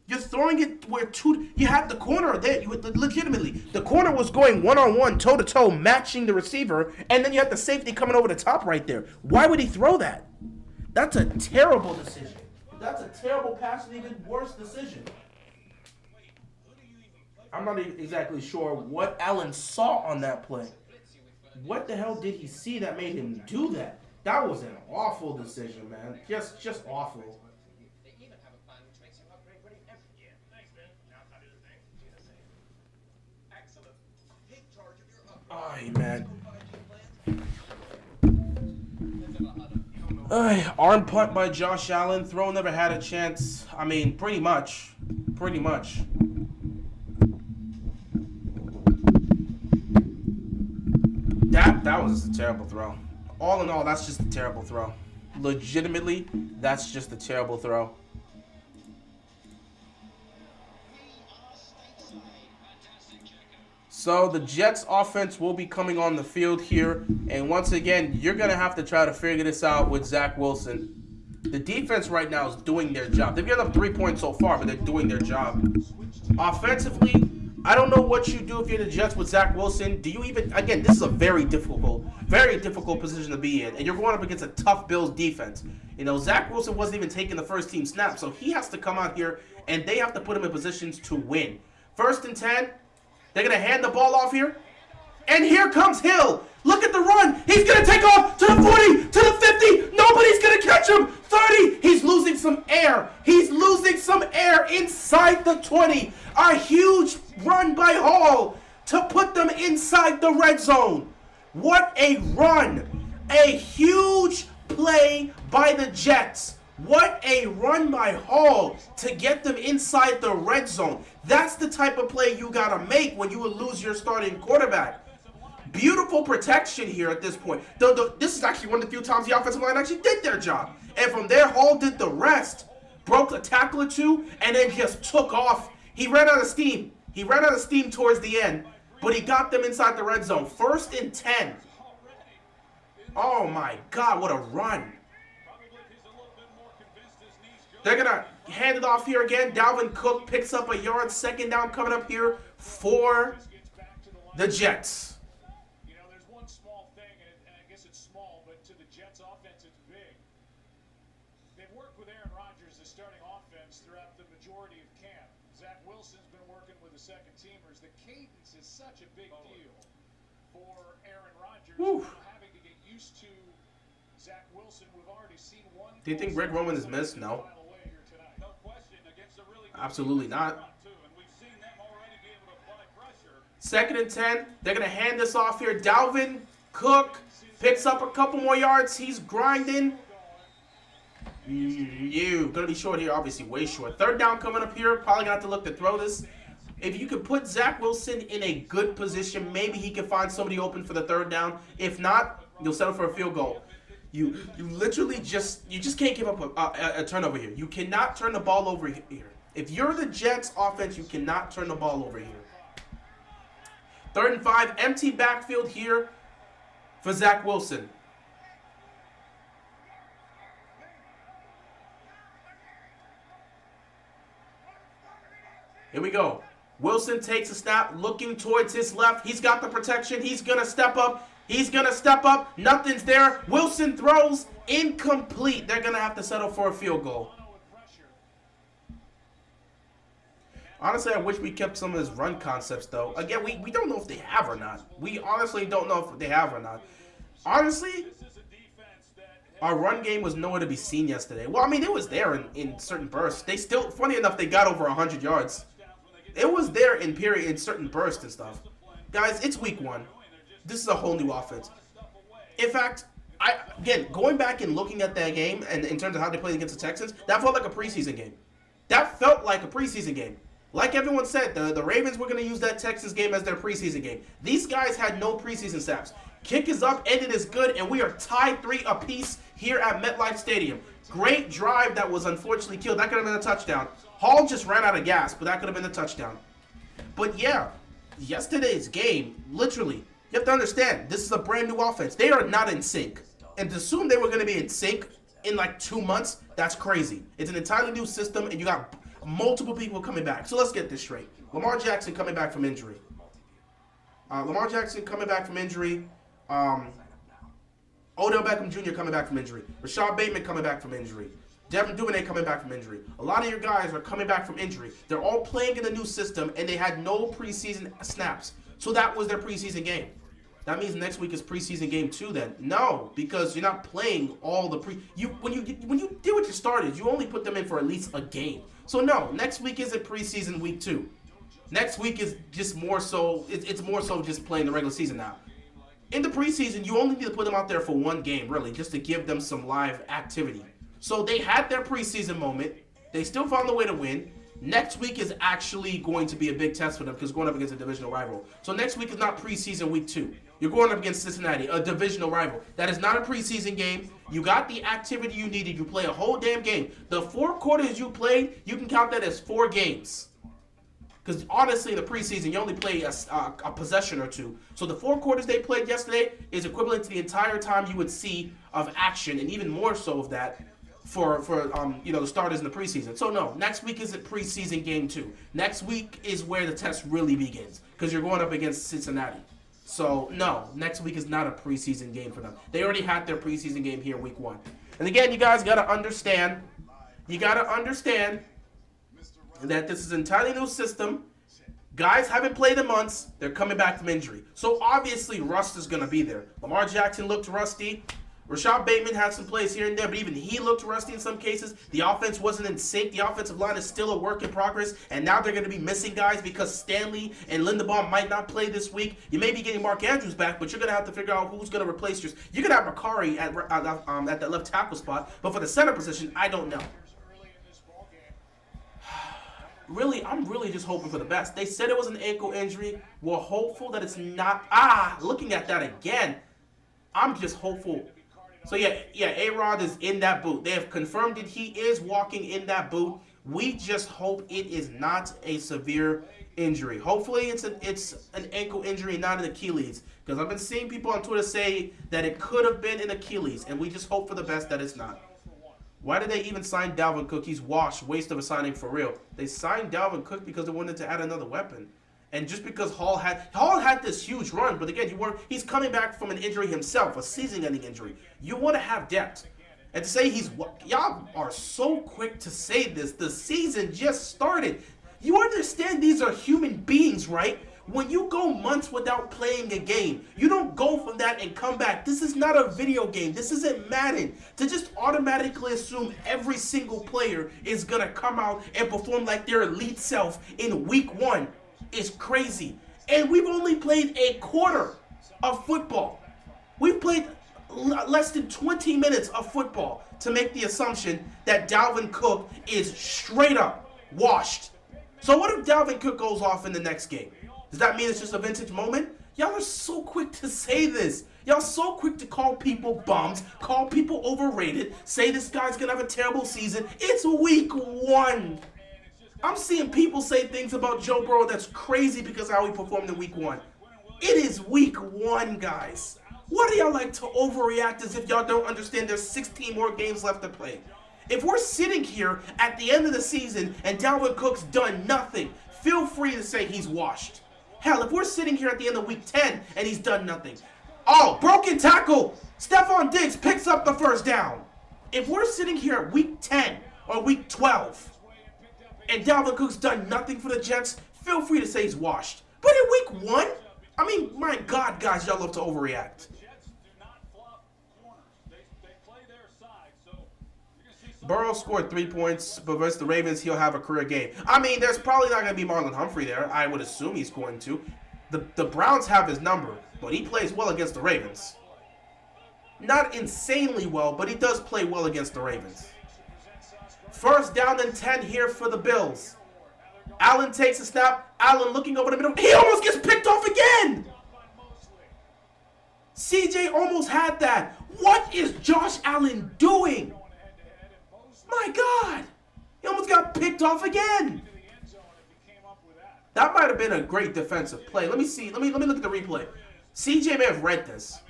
You're throwing it where you had the corner there. Legitimately, the corner was going one-on-one, toe-to-toe, matching the receiver, and then you had the safety coming over the top right there. Why would he throw that? That's a terrible decision. That's a terrible pass and even worse decision. I'm not exactly sure what Allen saw on that play. What the hell did he see that made him do that? That was an awful decision, man. Just awful. They even have a plan which makes you upgrade ready every year. Thanks, man. Now time to do the thing. Excellent. Take charge of your upgrade. Aye, man. Arm punt by Josh Allen. Throw never had a chance. I mean, pretty much. Pretty much. That was just a terrible throw. All in all, that's just a terrible throw. Legitimately, that's just a terrible throw. So the Jets offense will be coming on the field here. And once again, you're going to have to try to figure this out with Zach Wilson. The defense right now is doing their job. They've given up 3 points so far, but they're doing their job. Offensively, I don't know what you do if you're the Jets with Zach Wilson. Do you even, again, this is a very difficult position to be in. And you're going up against a tough Bills defense. You know, Zach Wilson wasn't even taking the first team snap, so he has to come out here and they have to put him in positions to win. 1st and 10, they're going to hand the ball off here. And here comes Hill. Look at the run. He's going to take off to the 40, to the 50. Nobody's going to catch him. 30. He's losing some air. He's losing some air inside the 20. A huge run by Hall to put them inside the red zone. What a run. A huge play by the Jets. What a run by Hall to get them inside the red zone. That's the type of play you got to make when you would lose your starting quarterback. Beautiful protection here at this point. This is actually one of the few times the offensive line actually did their job. And from there, Hall did the rest. Broke a tackle or two, and then just took off. He ran out of steam. He ran out of steam towards the end, but he got them inside the red zone. 1st and 10. Oh my God, what a run. They're going to hand it off here again. Dalvin Cook picks up a yard. 2nd down coming up here for the Jets. Rodgers, the starting offense, throughout the majority of camp. Zach Wilson's been working with the second teamers. The cadence is such a big deal for Aaron Rodgers. Having to get used to Zach Wilson. We've already seen one. Do you think Greg Roman is missed? No. Absolutely not. 2nd and 10. They're going to hand this off here. Dalvin Cook picks up a couple more yards. He's grinding. Going to be short here, obviously, way short. 3rd down coming up here. Probably going to have to look to throw this. If you could put Zach Wilson in a good position, maybe he can find somebody open for the 3rd down. If not, you'll settle for a field goal. You literally just can't give up a turnover here. You cannot turn the ball over here. If you're the Jets offense, you cannot turn the ball over here. 3rd and 5, empty backfield here for Zach Wilson. Here we go. Wilson takes a snap, looking towards his left. He's got the protection. He's going to step up. He's going to step up. Nothing's there. Wilson throws incomplete. They're going to have to settle for a field goal. Honestly, I wish we kept some of his run concepts, though. Again, we don't know if they have or not. We honestly don't know if they have or not. Honestly, our run game was nowhere to be seen yesterday. Well, I mean, it was there in certain bursts. They still, funny enough, they got over 100 yards. It was there in certain bursts and stuff. Guys, it's week 1. This is a whole new offense. In fact, again, going back and looking at that game and in terms of how they played against the Texans, that felt like a preseason game. That felt like a preseason game. Like everyone said, the Ravens were going to use that Texans game as their preseason game. These guys had no preseason snaps. Kick is up, ended is good, and we are tied 3 apiece here at MetLife Stadium. Great drive that was unfortunately killed. That could have been a touchdown. Hall just ran out of gas, but that could have been a touchdown. But yeah, yesterday's game, literally, you have to understand, this is a brand new offense. They are not in sync. And to assume they were going to be in sync in like 2 months, that's crazy. It's an entirely new system, and you got multiple people coming back. So let's get this straight. Lamar Jackson coming back from injury. Odell Beckham Jr. coming back from injury. Rashad Bateman coming back from injury. Devin Duvernay coming back from injury. A lot of your guys are coming back from injury. They're all playing in the new system, and they had no preseason snaps. So that was their preseason game. That means next week is preseason game 2 then. No, because you're not playing all the when you did what you started, you only put them in for at least a game. So no, next week isn't preseason week 2. Next week is just more so, it's more so just playing the regular season now. In the preseason, you only need to put them out there for one game, really, just to give them some live activity. So they had their preseason moment. They still found a way to win. Next week is actually going to be a big test for them because going up against a divisional rival. So next week is not preseason week 2. You're going up against Cincinnati, a divisional rival. That is not a preseason game. You got the activity you needed. You play a whole damn game. The 4 quarters you played, you can count that as 4 games. Because honestly, in the preseason, you only play a possession or 2. So the 4 quarters they played yesterday is equivalent to the entire time you would see of action, and even more so of that for the starters in the preseason. So no, next week isn't preseason game 2. Next week is where the test really begins because you're going up against Cincinnati. So no, next week is not a preseason game for them. They already had their preseason game here week 1. And again, you guys gotta understand. That this is an entirely new system. Guys haven't played in months. They're coming back from injury. So obviously rust is going to be there. Lamar Jackson looked rusty. Rashad Bateman had some plays here and there, but even he looked rusty in some cases. The offense wasn't in sync. The offensive line is still a work in progress, and now they're going to be missing guys because Stanley and Linderbaum might not play this week. You may be getting Mark Andrews back, but you're going to have to figure out who's going to replace yours. You're going to have Makari at that left tackle spot, but for the center position, I don't know. Really, I'm really just hoping for the best. They said it was an ankle injury. We're hopeful that it's not. Looking at that again, I'm just hopeful. So yeah, A-Rod is in that boot. They have confirmed that he is walking in that boot. We just hope it is not a severe injury. Hopefully it's an ankle injury, not an Achilles. Because I've been seeing people on Twitter say that it could have been an Achilles, and we just hope for the best that it's not. Why did they even sign Dalvin Cook? He's washed. Waste of a signing for real. They signed Dalvin Cook because they wanted to add another weapon. And just because Hall had this huge run, but again, he's coming back from an injury himself, a season-ending injury. You want to have depth. And to say y'all are so quick to say this. The season just started. You understand these are human beings, right? When you go months without playing a game, you don't go from that and come back. This is not a video game. This isn't Madden. To just automatically assume every single player is going to come out and perform like their elite self in week 1 is crazy. And we've only played a quarter of football. We've played less than 20 minutes of football to make the assumption that Dalvin Cook is straight up washed. So what if Dalvin Cook goes off in the next game? Does that mean it's just a vintage moment? Y'all are so quick to say this. Y'all so quick to call people bums, call people overrated, say this guy's going to have a terrible season. It's week 1. I'm seeing people say things about Joe Burrow that's crazy because of how he performed in week 1. It is week 1, guys. What do y'all like to overreact as if y'all don't understand there's 16 more games left to play? If we're sitting here at the end of the season and Dalvin Cook's done nothing, feel free to say he's washed. Hell, if we're sitting here at the end of week 10 and he's done nothing. Oh, broken tackle. Stephon Diggs picks up the first down. If we're sitting here at week 10 or week 12 and Dalvin Cook's done nothing for the Jets, feel free to say he's washed. But in week 1, I mean, my God, guys, y'all love to overreact. Burrow scored 3 points, but versus the Ravens, he'll have a career game. I mean, there's probably not going to be Marlon Humphrey there. I would assume he's going to. The Browns have his number, but he plays well against the Ravens. Not insanely well, but he does play well against the Ravens. First down and 10 here for the Bills. Allen takes a snap. Allen looking over the middle. He almost gets picked off again. CJ almost had that. What is Josh Allen doing? My God. He almost got picked off again. That might have been a great defensive play. Let me see. Let me look at the replay. CJ may have read this.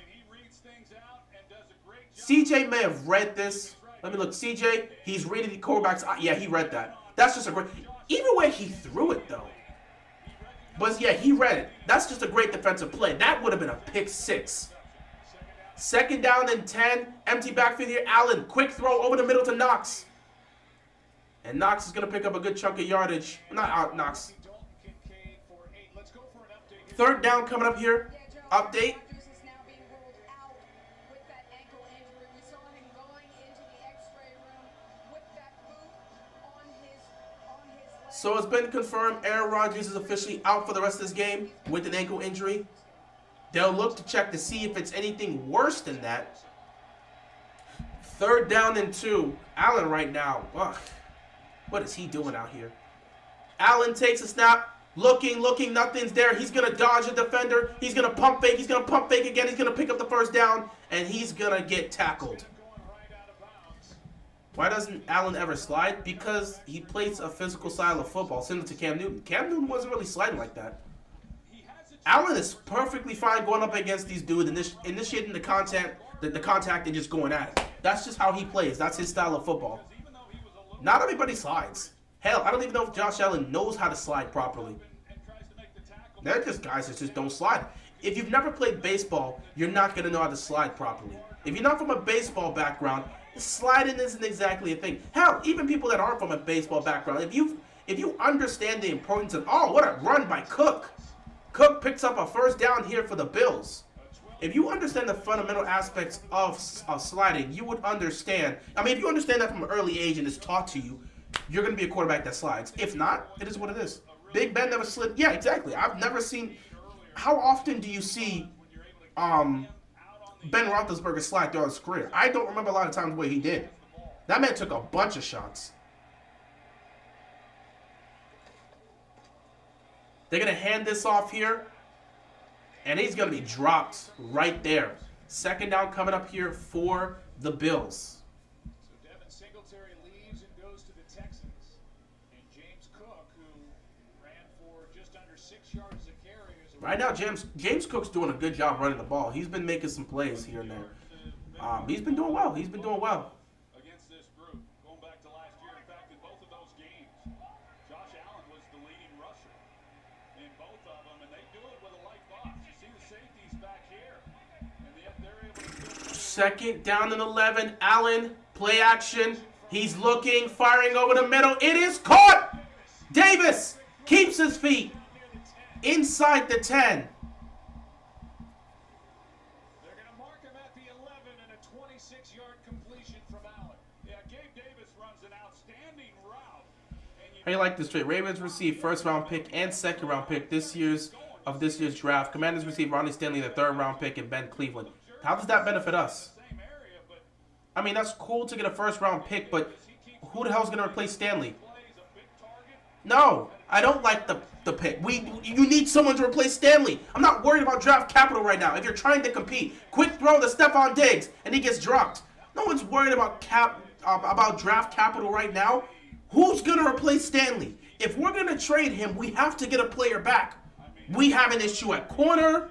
CJ may have read this. Let me look. CJ, he's reading the quarterback's. Yeah, he read that. That's just a great. Either way, he threw it though. But yeah, he read it. That's just a great defensive play. That would have been a pick 6. Second down and 10. Empty backfield here. Allen, quick throw over the middle to Knox. And Knox is going to pick up a good chunk of yardage. Not Knox. Third down coming up here. Update. So it's been confirmed Aaron Rodgers is officially out for the rest of this game with an ankle injury. They'll look to check to see if it's anything worse than that. 3rd down and 2. Allen right now. Ugh. What is he doing out here? Allen takes a snap. Looking, nothing's there. He's going to dodge a defender. He's going to pump fake. He's going to pump fake again. He's going to pick up the 1st down. And he's going to get tackled. Why doesn't Allen ever slide? Because he plays a physical style of football, similar to Cam Newton. Cam Newton wasn't really sliding like that. Allen is perfectly fine going up against these dudes, initiating the contact and just going at it. That's just how he plays. That's his style of football. Not everybody slides. Hell, I don't even know if Josh Allen knows how to slide properly. They're just guys that just don't slide. If you've never played baseball, you're not going to know how to slide properly. If you're not from a baseball background, sliding isn't exactly a thing. Hell, even people that aren't from a baseball background, if you understand the importance of, oh, what a run by Cook. Cook picks up a 1st down here for the Bills. If you understand the fundamental aspects of sliding, you would understand. I mean, if you understand that from an early age and it's taught to you, you're going to be a quarterback that slides. If not, it is what it is. Big Ben never slid. Yeah, exactly. I've never seen. How often do you see Ben Roethlisberger slide throughout his career? I don't remember a lot of times where he did. That man took a bunch of shots. They're going to hand this off here. And he's going to be dropped right there. 2nd down coming up here for the Bills. So Devin Singletary leaves and goes to the Texans. And James Cook, who ran for just under 6 yards a carry. Right now, James Cook's doing a good job running the ball. He's been making some plays here and there. He's been doing well. He's been doing well. Against this group, going back to last year, in fact, in both of those games, Josh Allen was the leading rusher in both of them, and they do it with a light box. You see the safeties back here, and yet they're able to... 2nd down and 11. Allen, play action. He's looking, firing over the middle. It is caught! Davis keeps his feet inside the 10. They're going to mark him at the 11 and a 26-yard completion from Allen. Yeah, Gabe Davis runs an outstanding route. How you like this trade? Ravens received 1st-round pick and 2nd-round pick this year's draft. Commanders received Ronnie Stanley, the 3rd-round pick, and Ben Cleveland. How does that benefit us? I mean, that's cool to get a 1st-round pick, but who the hell is going to replace Stanley? No, I don't like the pick. You need someone to replace Stanley. I'm not worried about draft capital right now. If you're trying to compete, quick throw to Stephon Diggs, and he gets dropped. No one's worried about draft capital right now. Who's going to replace Stanley? If we're going to trade him, we have to get a player back. We have an issue at corner.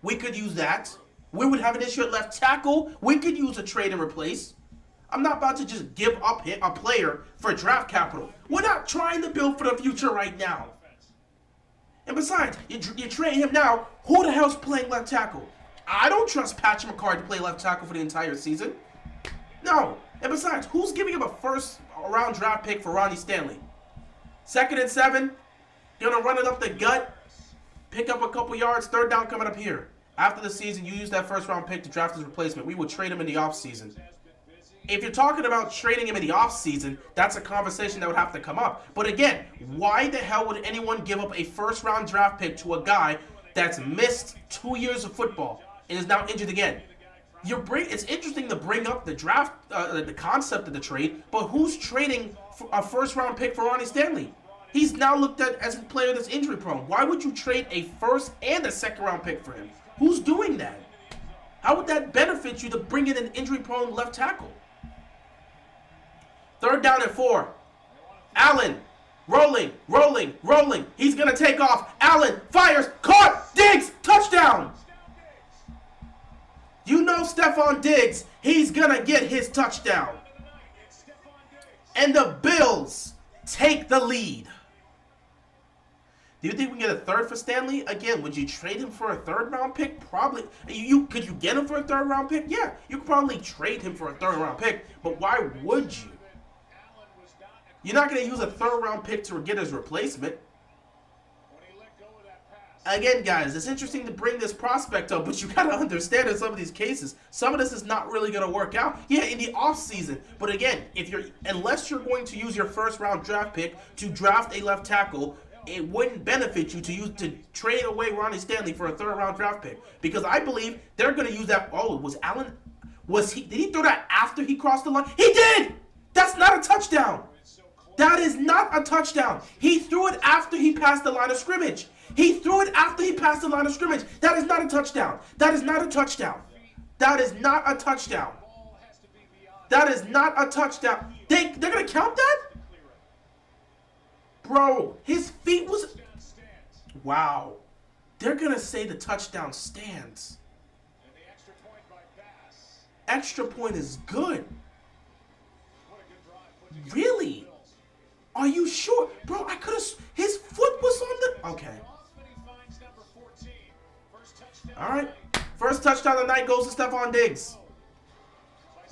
We could use that. We would have an issue at left tackle. We could use a trade and replace. I'm not about to just give up a player for draft capital. We're not trying to build for the future right now. And besides, you trade him now, who the hell's playing left tackle? I don't trust Patrick McCarr to play left tackle for the entire season. No. And besides, who's giving up a 1st-round draft pick for Ronnie Stanley? 2nd and 7. Gonna run it up the gut. Pick up a couple yards. 3rd down coming up here. After the season, you use that 1st-round pick to draft his replacement. We would trade him in the offseason. If you're talking about trading him in the offseason, that's a conversation that would have to come up. But again, why the hell would anyone give up a 1st-round draft pick to a guy that's missed 2 years of football and is now injured again? It's interesting to bring up the draft, the concept of the trade, but who's trading for a 1st-round pick for Ronnie Stanley? He's now looked at as a player that's injury prone. Why would you trade a 1st and a 2nd-round pick for him? Who's doing that? How would that benefit you to bring in an injury-prone left tackle? 3rd down and 4. Allen, rolling. He's going to take off. Allen fires, caught, Diggs, touchdown. You know Stephon Diggs, he's going to get his touchdown. And the Bills take the lead. Do you think we can get a 3rd for Stanley? Again, would you trade him for a 3rd-round pick? Probably. Could you get him for a 3rd-round pick? Yeah, you could probably trade him for a 3rd-round pick, but why would you? You're not going to use a 3rd-round pick to get his replacement. again, guys, it's interesting to bring this prospect up, but you got to understand in some of these cases, some of this is not really going to work out. Yeah, in the offseason. But again, unless you're going to use your first-round draft pick to draft a left tackle, it wouldn't benefit you to trade away Ronnie Stanley for a third-round draft pick. Because I believe they're going to use that. Oh, did he throw that after he crossed the line? He did! That's not a touchdown. That is not a touchdown. He threw it after he passed the line of scrimmage. He threw it after he passed the line of scrimmage. That is not a touchdown. That is not a touchdown. That is not a touchdown. That is not a touchdown. They're going to count that? Bro, his feet was... Wow. They're going to say the touchdown stands. Extra point is good. Really? Are you sure? Bro, I could have... His foot was on the... Okay. All right. First touchdown of the night goes to Stephon Diggs.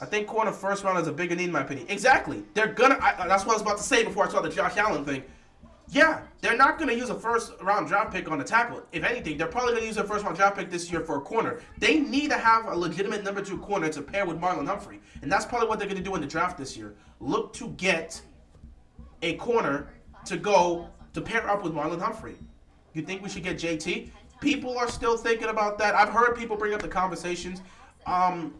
I think corner first round is a bigger need in my opinion. Exactly. They're going to... That's what I was about to say before I saw the Josh Allen thing. Yeah, they're not going to use a first-round draft pick on the tackle. If anything, they're probably going to use a first-round draft pick this year for a corner. They need to have a legitimate number 2 corner to pair with Marlon Humphrey. And that's probably what they're going to do in the draft this year. Look to get a corner to go to pair up with Marlon Humphrey. You think we should get JT? People are still thinking about that. I've heard people bring up the conversations. At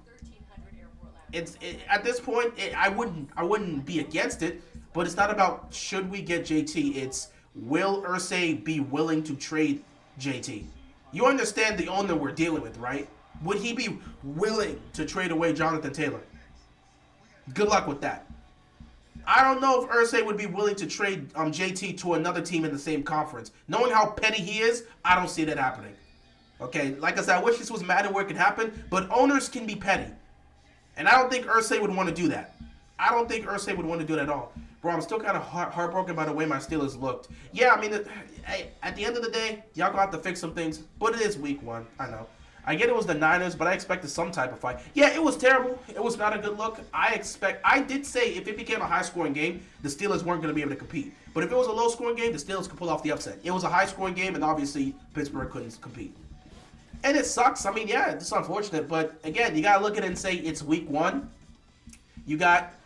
this point, I wouldn't be against it. But it's not about should we get JT. It's will Irsay be willing to trade JT? You understand the owner we're dealing with, right? Would he be willing to trade away Jonathan Taylor? Good luck with that. I don't know if Irsay would be willing to trade JT to another team in the same conference. Knowing how petty he is, I don't see that happening. Okay, like I said, I wish this was Madden where it could happen, but owners can be petty. And I don't think Irsay would want to do that. I don't think Irsay would want to do it at all. Bro, I'm still kind of heartbroken by the way my Steelers looked. Yeah, I mean, at the end of the day, y'all gonna have to fix some things. But it is week 1. I know. I get it was the Niners, but I expected some type of fight. Yeah, it was terrible. It was not a good look. I did say if it became a high-scoring game, the Steelers weren't going to be able to compete. But if it was a low-scoring game, the Steelers could pull off the upset. It was a high-scoring game, and obviously Pittsburgh couldn't compete. And it sucks. I mean, yeah, it's unfortunate. But, again, you got to look at it and say it's week 1.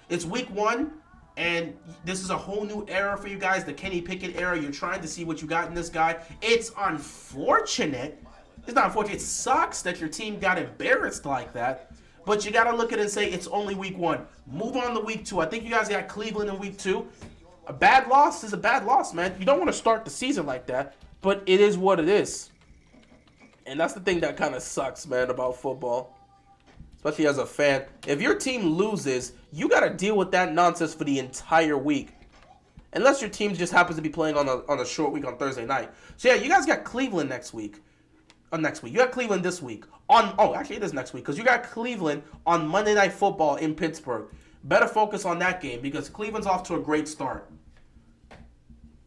It's week 1. And this is a whole new era for you guys, the Kenny Pickett era. You're trying to see what you got in this guy. It's unfortunate. It's not unfortunate. It sucks that your team got embarrassed like that. But you got to look at it and say it's only week 1. Move on to week 2. I think you guys got Cleveland in week 2. A bad loss is a bad loss, man. You don't want to start the season like that. But it is what it is. And that's the thing that kind of sucks, man, about football. Especially as a fan. If your team loses, you got to deal with that nonsense for the entire week. Unless your team just happens to be playing on a short week on Thursday night. So, yeah, you guys got Cleveland next week. You got Cleveland this week. Actually, it is next week. Because you got Cleveland on Monday Night Football in Pittsburgh. Better focus on that game because Cleveland's off to a great start.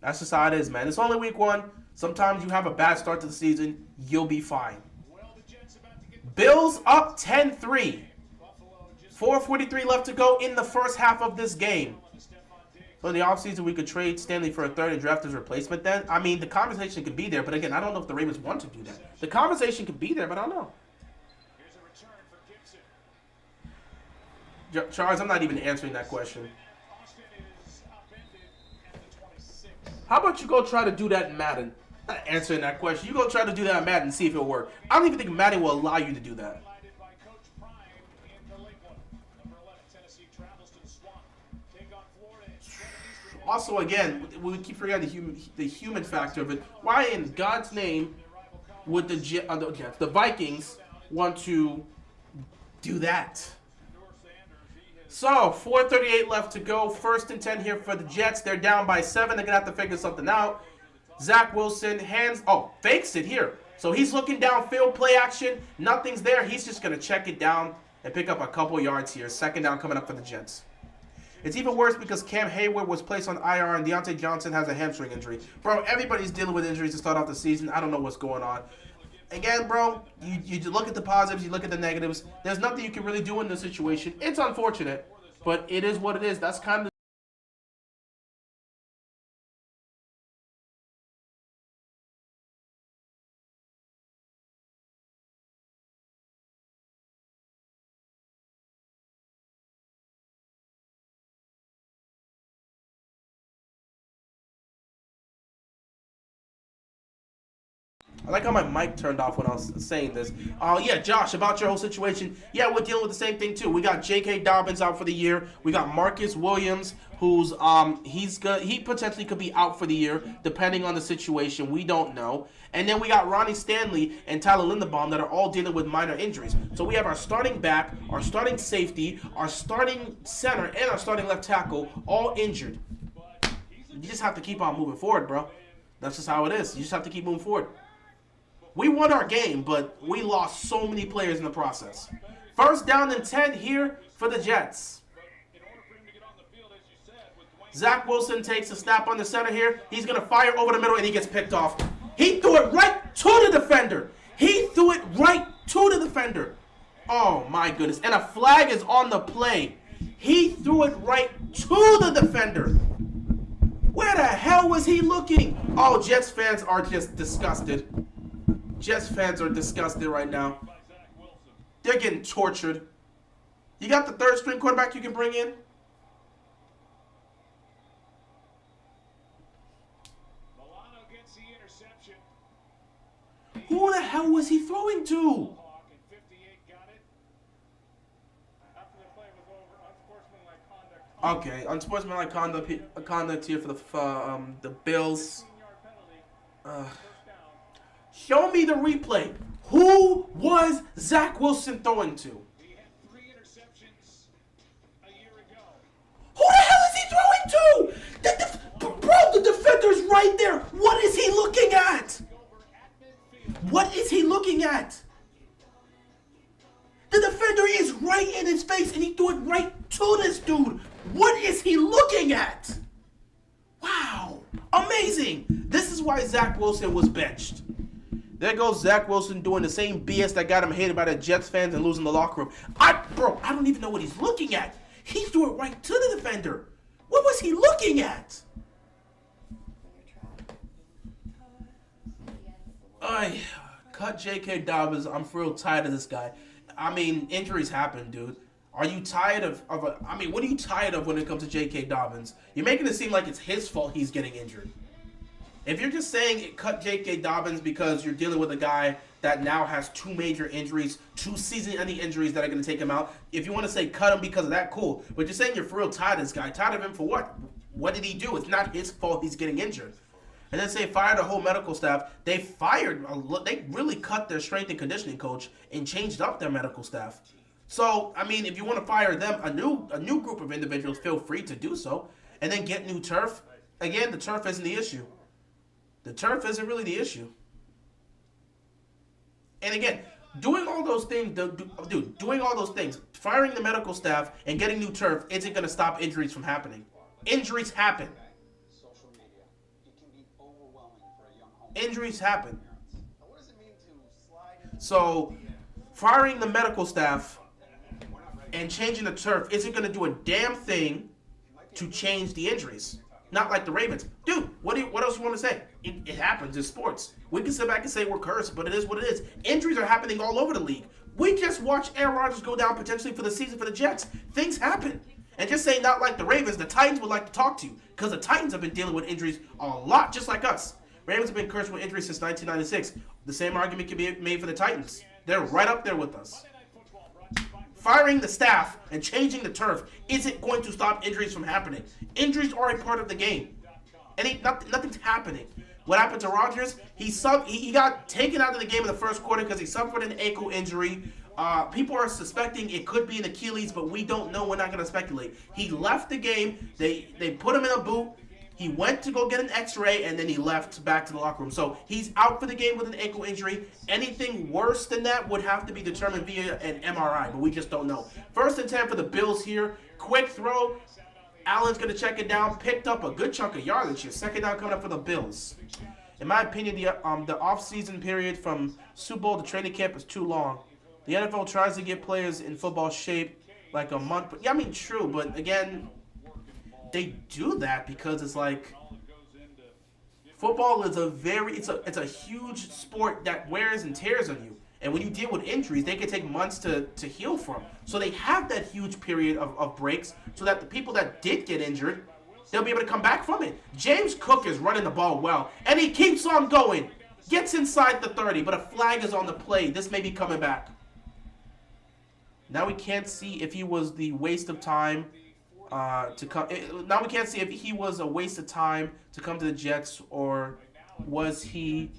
That's just how it is, man. It's only week 1. Sometimes you have a bad start to the season. You'll be fine. Bills up 10-3. 4:43 left to go in the first half of this game. So in the offseason, we could trade Stanley for a third and draft his replacement then. I mean, the conversation could be there, but again, I don't know if the Ravens want to do that. The conversation could be there, but I don't know. Charles, I'm not even answering that question. How about you go try to do that in Madden? Not answering that question. You go try to do that in Madden and see if it'll work. I don't even think Madden will allow you to do that. Also, again, we keep forgetting the human factor of it. Why in God's name would the Vikings want to do that? So, 4:38 left to go. 1st and 10 here for the Jets. They're down by 7. They're going to have to figure something out. Zach Wilson fakes it here. So he's looking downfield, play action. Nothing's there. He's just going to check it down and pick up a couple yards here. 2nd down coming up for the Jets. It's even worse because Cam Hayward was placed on IR and Deontay Johnson has a hamstring injury. Bro, everybody's dealing with injuries to start off the season. I don't know what's going on. Again, bro, you look at the positives, you look at the negatives. There's nothing you can really do in this situation. It's unfortunate, but it is what it is. That's kind of I like how my mic turned off when I was saying this. Yeah, Josh, about your whole situation. Yeah, we're dealing with the same thing too. We got J.K. Dobbins out for the year. We got Marcus Williams, who's he potentially could be out for the year depending on the situation. We don't know. And then we got Ronnie Stanley and Tyler Linderbaum that are all dealing with minor injuries. So we have our starting back, our starting safety, our starting center, and our starting left tackle all injured. You just have to keep on moving forward, bro. That's just how it is. You just have to keep moving forward. We won our game, but we lost so many players in the process. First down and 10 here for the Jets. Zach Wilson takes a snap on the center here. He's going to fire over the middle, and he gets picked off. He threw it right to the defender. He threw it right to the defender. Oh, my goodness. And a flag is on the play. He threw it right to the defender. Where the hell was he looking? Oh, Jets fans are just disgusted. Jets fans are disgusted right now. They're getting tortured. You got the third string quarterback you can bring in? Who the hell was he throwing to? Okay, unsportsmanlike conduct here for the Bills. Show me the replay. Who was Zach Wilson throwing to? He had 3 interceptions a year ago. Who the hell is he throwing to? Bro, the defender's right there. What is he looking at? What is he looking at? The defender is right in his face, and he threw it right to this dude. What is he looking at? Wow. Amazing. This is why Zach Wilson was benched. There goes Zach Wilson doing the same BS that got him hated by the Jets fans and losing the locker room. Bro, I don't even know what he's looking at. He threw it right to the defender. What was he looking at? Cut J.K. Dobbins. I'm real tired of this guy. I mean, injuries happen, dude. Are you tired of what are you tired of when it comes to J.K. Dobbins? You're making it seem like it's his fault he's getting injured. If you're just saying it cut J.K. Dobbins because you're dealing with a guy that now has 2 major injuries, 2 season-ending injuries that are going to take him out, if you want to say cut him because of that, cool. But you're saying you're for real tired of this guy. Tired of him for what? What did he do? It's not his fault he's getting injured. And then say fire the whole medical staff. They really cut their strength and conditioning coach and changed up their medical staff. So, I mean, if you want to fire them, a new group of individuals, feel free to do so. And then get new turf. Again, the turf isn't the issue. The turf isn't really the issue. And again, doing all those things, doing all those things, firing the medical staff and getting new turf isn't going to stop injuries from happening. Injuries happen. Injuries happen. So, firing the medical staff and changing the turf isn't going to do a damn thing to change the injuries. Not like the Ravens. Dude, what else you want to say? It happens. It's sports. We can sit back and say we're cursed, but it is what it is. Injuries are happening all over the league. We just watched Aaron Rodgers go down potentially for the season for the Jets. Things happen. And just say not like the Ravens, the Titans would like to talk to you because the Titans have been dealing with injuries a lot, just like us. Ravens have been cursed with injuries since 1996. The same argument can be made for the Titans. They're right up there with us. Firing the staff and changing the turf isn't going to stop injuries from happening. Injuries are a part of the game. And nothing's happening. What happened to Rodgers? He got taken out of the game in the first quarter because he suffered an ankle injury. People are suspecting it could be an Achilles, but we don't know. We're not going to speculate. He left the game. They put him in a boot. He went to go get an x-ray, and then he left back to the locker room. So he's out for the game with an ankle injury. Anything worse than that would have to be determined via an MRI, but we just don't know. First and 10 for the Bills here. Quick throw. Allen's going to check it down. Picked up a good chunk of yardage here. Second down coming up for the Bills. In my opinion, the off-season period from Super Bowl to training camp is too long. The NFL tries to get players in football shape like a month. Yeah, I mean, true, but again, they do that because it's like football is it's a huge sport that wears and tears on you. And when you deal with injuries, they can take months to heal from. So they have that huge period of breaks so that the people that did get injured, they'll be able to come back from it. James Cook is running the ball well, and he keeps on going. Gets inside the 30, but a flag is on the play. This may be coming back. Now we can't see if he was the waste of time to come. Now we can't see if he was a waste of time to come to the Jets, or was he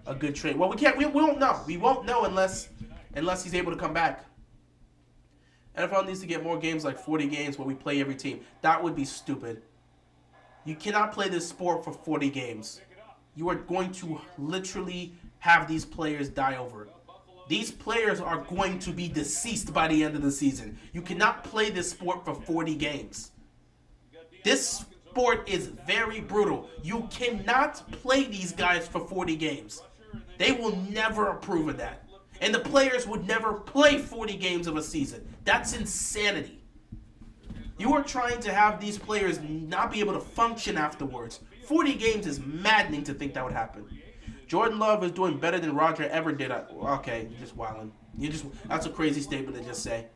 a good trade. Well, we can't. We won't know. We won't know unless he's able to come back. NFL needs to get more games, like 40 games, where we play every team. That would be stupid. You cannot play this sport for 40 games. You are going to literally have these players die over. These players are going to be deceased by the end of the season. You cannot play this sport for 40 games. This sport is very brutal. You cannot play these guys for 40 games. They will never approve of that. And the players would never play 40 games of a season. That's insanity. You are trying to have these players not be able to function afterwards. 40 games is maddening to think that would happen. Jordan Love is doing better than Rodgers ever did. Okay, you're just wilding. That's a crazy statement to just say.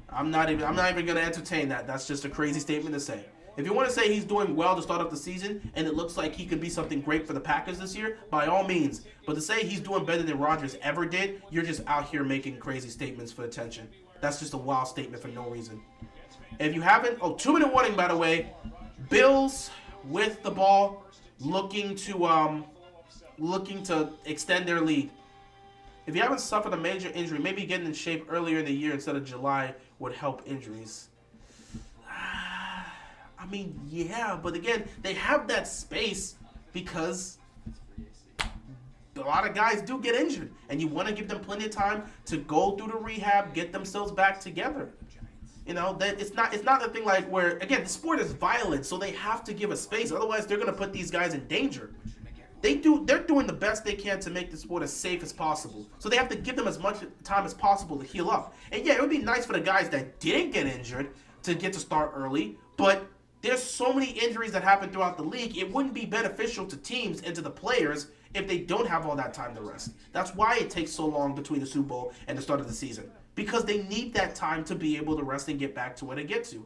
I'm not even gonna entertain that. That's just a crazy statement to say. If you want to say he's doing well to start off the season and it looks like he could be something great for the Packers this year, by all means. But to say he's doing better than Rodgers ever did, you're just out here making crazy statements for attention. That's just a wild statement for no reason. If you haven't, 2-minute warning, by the way. Bills with the ball, looking to extend their lead. If you haven't suffered a major injury, maybe getting in shape earlier in the year instead of July would help injuries. I mean, yeah, but again, they have that space because a lot of guys do get injured, and you want to give them plenty of time to go through the rehab, get themselves back together. You know, that it's not a thing like where, again, the sport is violent, so they have to give a space. Otherwise, they're going to put these guys in danger. They're doing the best they can to make the sport as safe as possible. So they have to give them as much time as possible to heal up. And yeah, it would be nice for the guys that didn't get injured to get to start early, but there's so many injuries that happen throughout the league, it wouldn't be beneficial to teams and to the players if they don't have all that time to rest. That's why it takes so long between the Super Bowl and the start of the season. Because they need that time to be able to rest and get back to where they get to.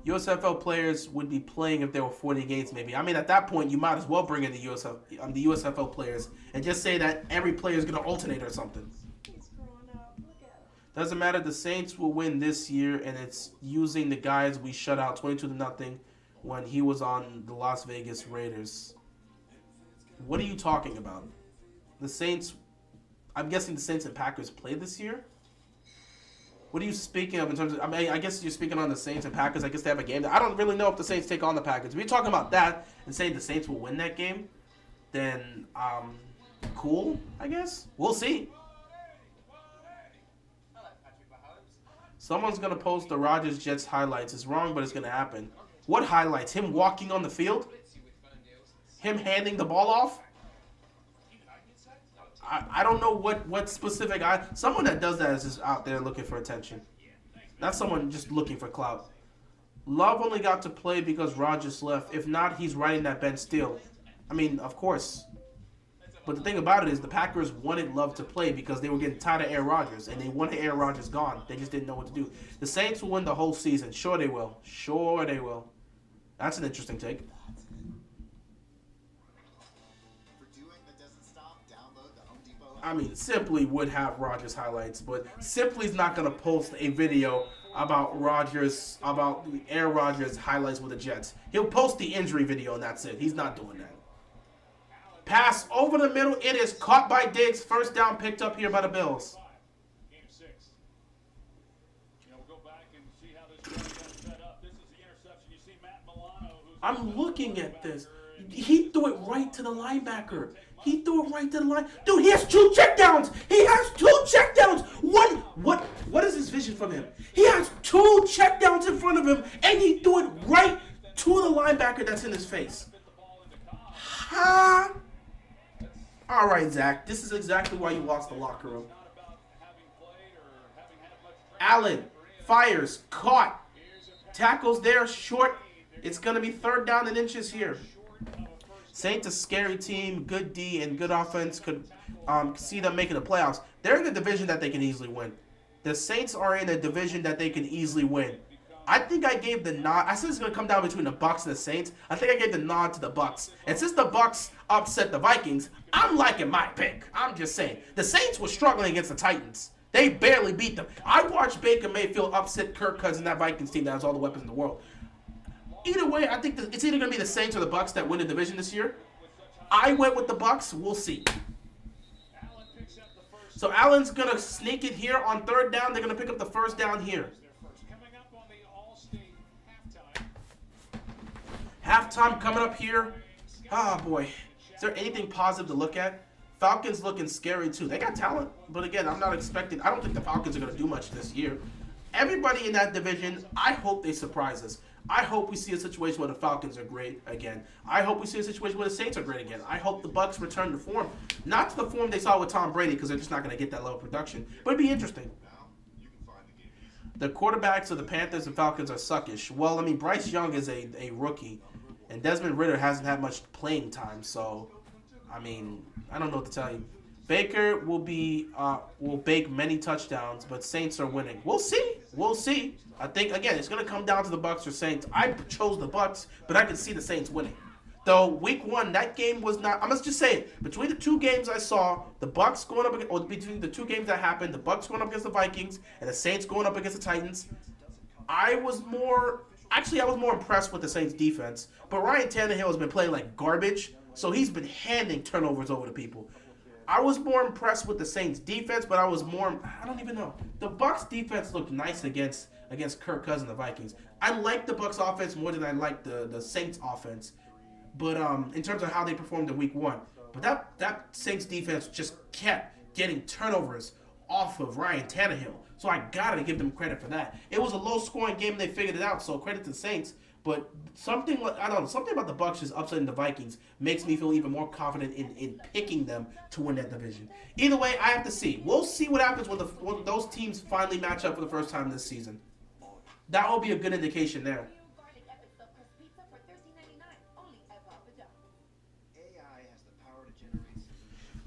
USFL players would be playing if there were 40 games, maybe. I mean, at that point, you might as well bring in the USFL players and just say that every player is going to alternate or something. Doesn't matter. The Saints will win this year, and it's using the guys we shut out 22-0 when he was on the Las Vegas Raiders. What are you talking about? The Saints, I'm guessing the Saints and Packers played this year? What are you speaking of in terms of, I mean, I guess you're speaking on the Saints and Packers. I guess they have a game. I don't really know if the Saints take on the Packers. If you're talking about that and saying the Saints will win that game, then cool, I guess. We'll see. Someone's going to post the Rodgers Jets highlights. It's wrong, but it's going to happen. What highlights? Him walking on the field? Him handing the ball off? I don't know what specific. Someone that does that is just out there looking for attention. Not someone just looking for clout. Love only got to play because Rodgers left. If not, he's riding that bench still. I mean, of course. But the thing about it is the Packers wanted Love to play because they were getting tired of Aaron Rodgers, and they wanted Aaron Rodgers gone. They just didn't know what to do. The Saints will win the whole season. Sure they will. Sure they will. That's an interesting take. I mean, Simply would have Rodgers highlights, but Simply's not going to post a video about Aaron Rodgers highlights with the Jets. He'll post the injury video, and that's it. He's not doing that. Pass over the middle. It is caught by Diggs. First down picked up here by the Bills. Game 6. We'll go back and see how this game got set up. This is the interception. You see Matt Milano. I'm looking at this. He threw it right to the linebacker. He threw it right to the line. Dude, he has 2 checkdowns. He has 2 checkdowns. What is his vision from him? He has 2 checkdowns in front of him, and he threw it right to the linebacker that's in his face. Ha! All right, Zach. This is exactly why you lost the locker room. Allen fires, caught. Tackles there, short. It's going to be 3rd down and inches here. Saints a scary team, good D and good offense. Could see them making the playoffs. They're in a division that they can easily win. The Saints are in a division that they can easily win. I think I gave the nod. I said it's going to come down between the Bucks and the Saints. I think I gave the nod to the Bucks. And since the Bucks upset the Vikings, I'm liking my pick. I'm just saying. The Saints were struggling against the Titans. They barely beat them. I watched Baker Mayfield upset Kirk Cousins, that Vikings team that has all the weapons in the world. Either way, I think it's either going to be the Saints or the Bucks that win the division this year. I went with the Bucks. We'll see. So Allen's going to sneak it here on third down. They're going to pick up the first down here. Halftime coming up here. Oh, boy. Is there anything positive to look at? Falcons looking scary, too. They got talent. But, again, I don't think the Falcons are going to do much this year. Everybody in that division, I hope they surprise us. I hope we see a situation where the Falcons are great again. I hope we see a situation where the Saints are great again. I hope the Bucks return to form. Not to the form they saw with Tom Brady, because they're just not going to get that level of production. But it'd be interesting. The quarterbacks of the Panthers and Falcons are suckish. Well, I mean, Bryce Young is a rookie. And Desmond Ridder hasn't had much playing time. So, I mean, I don't know what to tell you. Baker will bake many touchdowns, but Saints are winning. We'll see. We'll see. I think, again, it's going to come down to the Bucks or Saints. I chose the Bucks, but I can see the Saints winning. Though, week one, that game was not... I must just say it. Between the two games I saw, the Bucks going up... Or between the two games that happened, the Bucks going up against the Vikings and the Saints going up against the Titans, I was more impressed with the Saints' defense. But Ryan Tannehill has been playing like garbage, so he's been handing turnovers over to people. I was more impressed with the Saints' defense, but I don't even know. The Bucks' defense looked nice against Kirk Cousins and the Vikings. I like the Bucks' offense more than I like the Saints' offense. But in terms of how they performed in week one. But that Saints defense just kept getting turnovers off of Ryan Tannehill. So I gotta give them credit for that. It was a low-scoring game and they figured it out, so credit to the Saints. But something about the Bucks just upsetting the Vikings makes me feel even more confident in picking them to win that division. Either way, I have to see. We'll see what happens when those teams finally match up for the first time this season. That will be a good indication there.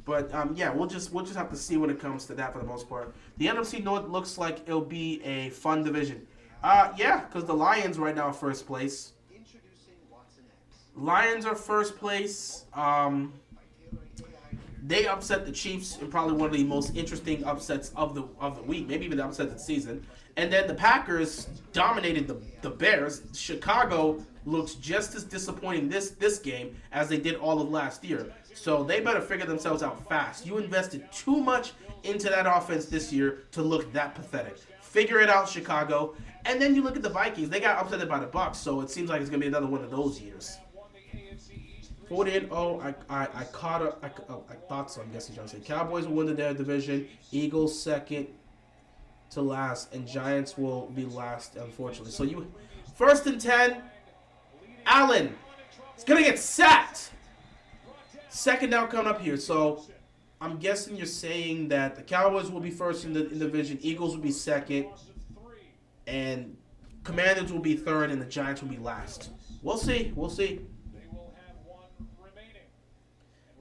But yeah, we'll just have to see when it comes to that for the most part. The NFC North looks like it'll be a fun division. Yeah, because the Lions right now are first place. Lions are first place. They upset the Chiefs in probably one of the most interesting upsets of the week, maybe even the upset of the season. And then the Packers dominated the Bears. Chicago looks just as disappointing this game as they did all of last year. So they better figure themselves out fast. You invested too much into that offense this year to look that pathetic. Figure it out, Chicago. And then you look at the Vikings. They got upset by the Bucks, so it seems like it's going to be another one of those years. 40-0. I thought so. I'm guessing you're trying to say Cowboys will win their division. Eagles second to last, and Giants will be last, unfortunately. So you, 1st and 10. Allen is going to get sacked. Second down coming up here. So I'm guessing you're saying that the Cowboys will be first in the division, Eagles will be second, and Commanders will be third, and the Giants will be last. We'll see. We'll see.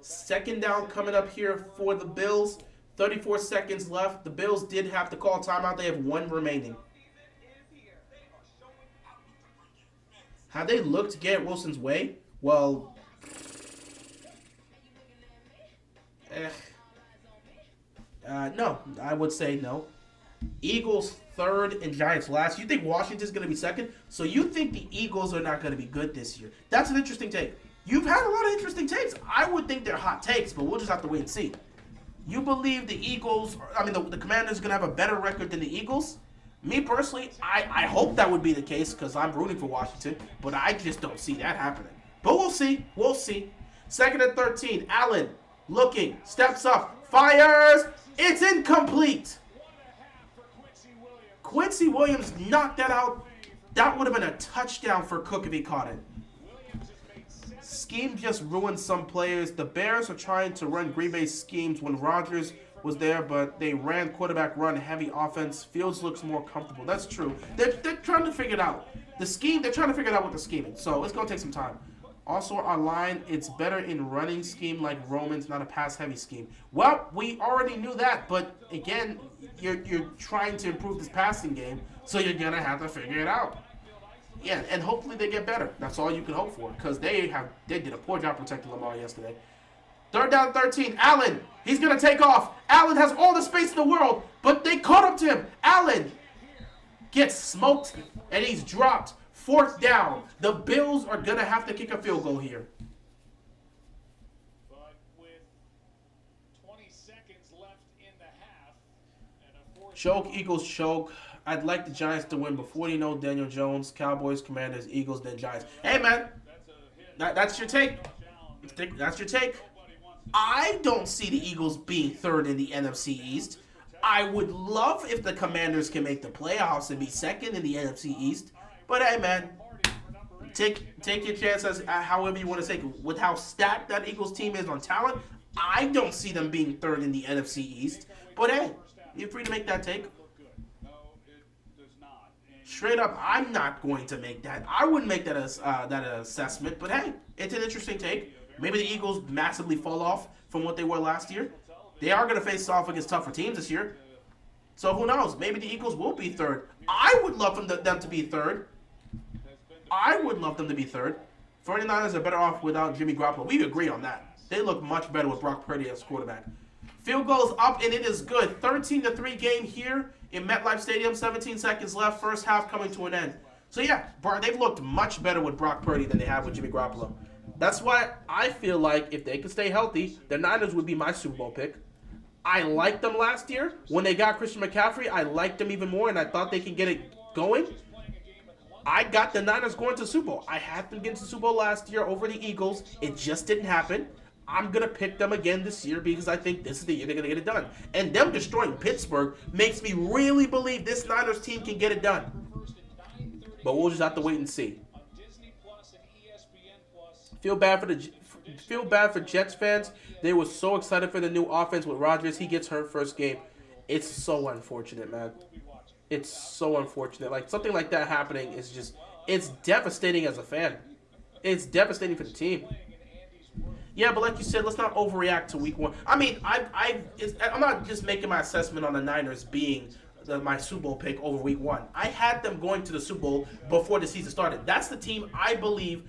Second down coming up here for the Bills. 34 seconds left. The Bills did have to call timeout. They have one remaining. Have they looked Garrett Wilson's way? Well, no. I would say no. Eagles third and Giants last. You think Washington's going to be second? So you think the Eagles are not going to be good this year? That's an interesting take. You've had a lot of interesting takes. I would think they're hot takes, but we'll just have to wait and see. You believe the Eagles, the Commanders are going to have a better record than the Eagles? Me personally, I hope that would be the case because I'm rooting for Washington, but I just don't see that happening. But we'll see. We'll see. 2nd and 13. Allen looking, steps up, fires. It's incomplete. Quincy Williams knocked that out. That would have been a touchdown for Cook if he caught it. Scheme just ruined some players. The Bears are trying to run Green Bay schemes when Rodgers was there, but they ran quarterback run heavy offense. Fields looks more comfortable. That's true. They're trying to figure it out. The scheme, they're trying to figure it out with the scheming. So it's going to take some time. Also, our line, it's better in running scheme like Romans, not a pass-heavy scheme. Well, we already knew that, but again, you're trying to improve this passing game, so you're going to have to figure it out. Yeah, and hopefully they get better. That's all you can hope for, because they did a poor job protecting Lamar yesterday. 3rd down 13. Allen, he's going to take off. Allen has all the space in the world, but they caught up to him. Allen gets smoked, and he's dropped. 4th down. The Bills are going to have to kick a field goal here. But with 20 seconds left in the half and a fourth Choke, Eagles choke. I'd like the Giants to win, but 40-0 Daniel Jones, Cowboys, Commanders, Eagles, then Giants. Hey, man, that's your take. That's your take. I don't see the Eagles being 3rd in the NFC East. I would love if the Commanders can make the playoffs and be 2nd in the NFC East. But hey, man, take your chances however you want to take it. With how stacked that Eagles team is on talent, I don't see them being 3rd in the NFC East. But hey, you're free to make that take. Straight up, I'm not going to make that. I wouldn't make that as that assessment. But hey, it's an interesting take. Maybe the Eagles massively fall off from what they were last year. They are going to face off against tougher teams this year. So who knows? Maybe the Eagles will be 3rd. I would love them to be 3rd. I would love them to be 3rd. 49ers are better off without Jimmy Garoppolo. We agree on that. They look much better with Brock Purdy as quarterback. Field goal is up, and it is good. 13-3 game here in MetLife Stadium. 17 seconds left. First half coming to an end. So, yeah, they've looked much better with Brock Purdy than they have with Jimmy Garoppolo. That's why I feel like if they can stay healthy, the Niners would be my Super Bowl pick. I liked them last year. When they got Christian McCaffrey, I liked them even more, and I thought they could get it going. I got the Niners going to the Super Bowl. I had them get to the Super Bowl last year over the Eagles. It just didn't happen. I'm going to pick them again this year because I think this is the year they're going to get it done. And them destroying Pittsburgh makes me really believe this Niners team can get it done. But we'll just have to wait and see. Feel bad for Jets fans. They were so excited for the new offense with Rodgers. He gets hurt first game. It's so unfortunate, man. It's so unfortunate. Like, something like that happening is just, it's devastating as a fan. It's devastating for the team. Yeah, but like you said, let's not overreact to week 1. I mean, I'm not just making my assessment on the Niners being my Super Bowl pick over week 1. I had them going to the Super Bowl before the season started. That's the team I believe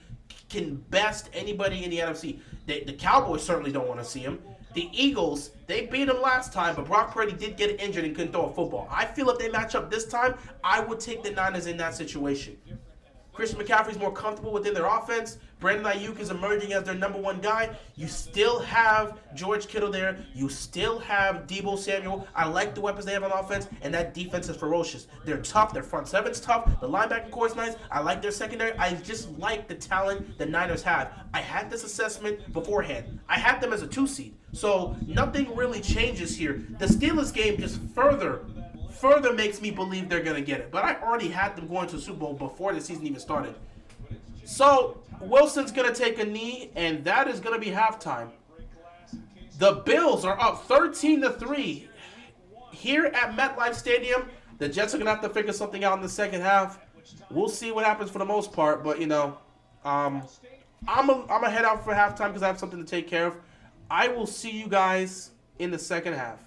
can best anybody in the NFC. The Cowboys certainly don't want to see him. The Eagles, they beat them last time, but Brock Purdy did get injured and couldn't throw a football. I feel if they match up this time, I would take the Niners in that situation. Christian McCaffrey's more comfortable within their offense. Brandon Ayuk is emerging as their number 1 guy. You still have George Kittle there. You still have Deebo Samuel. I like the weapons they have on offense, and that defense is ferocious. They're tough. Their front seven's tough. The linebacking core is nice. I like their secondary. I just like the talent the Niners have. I had this assessment beforehand. I had them as a 2 seed. So nothing really changes here. The Steelers game just further makes me believe they're going to get it. But I already had them going to the Super Bowl before the season even started. So Wilson's going to take a knee, and that is going to be halftime. The Bills are up 13-3 here at MetLife Stadium. The Jets are going to have to figure something out in the second half. We'll see what happens for the most part, but, you know, I'm gonna head out for halftime because I have something to take care of. I will see you guys in the second half.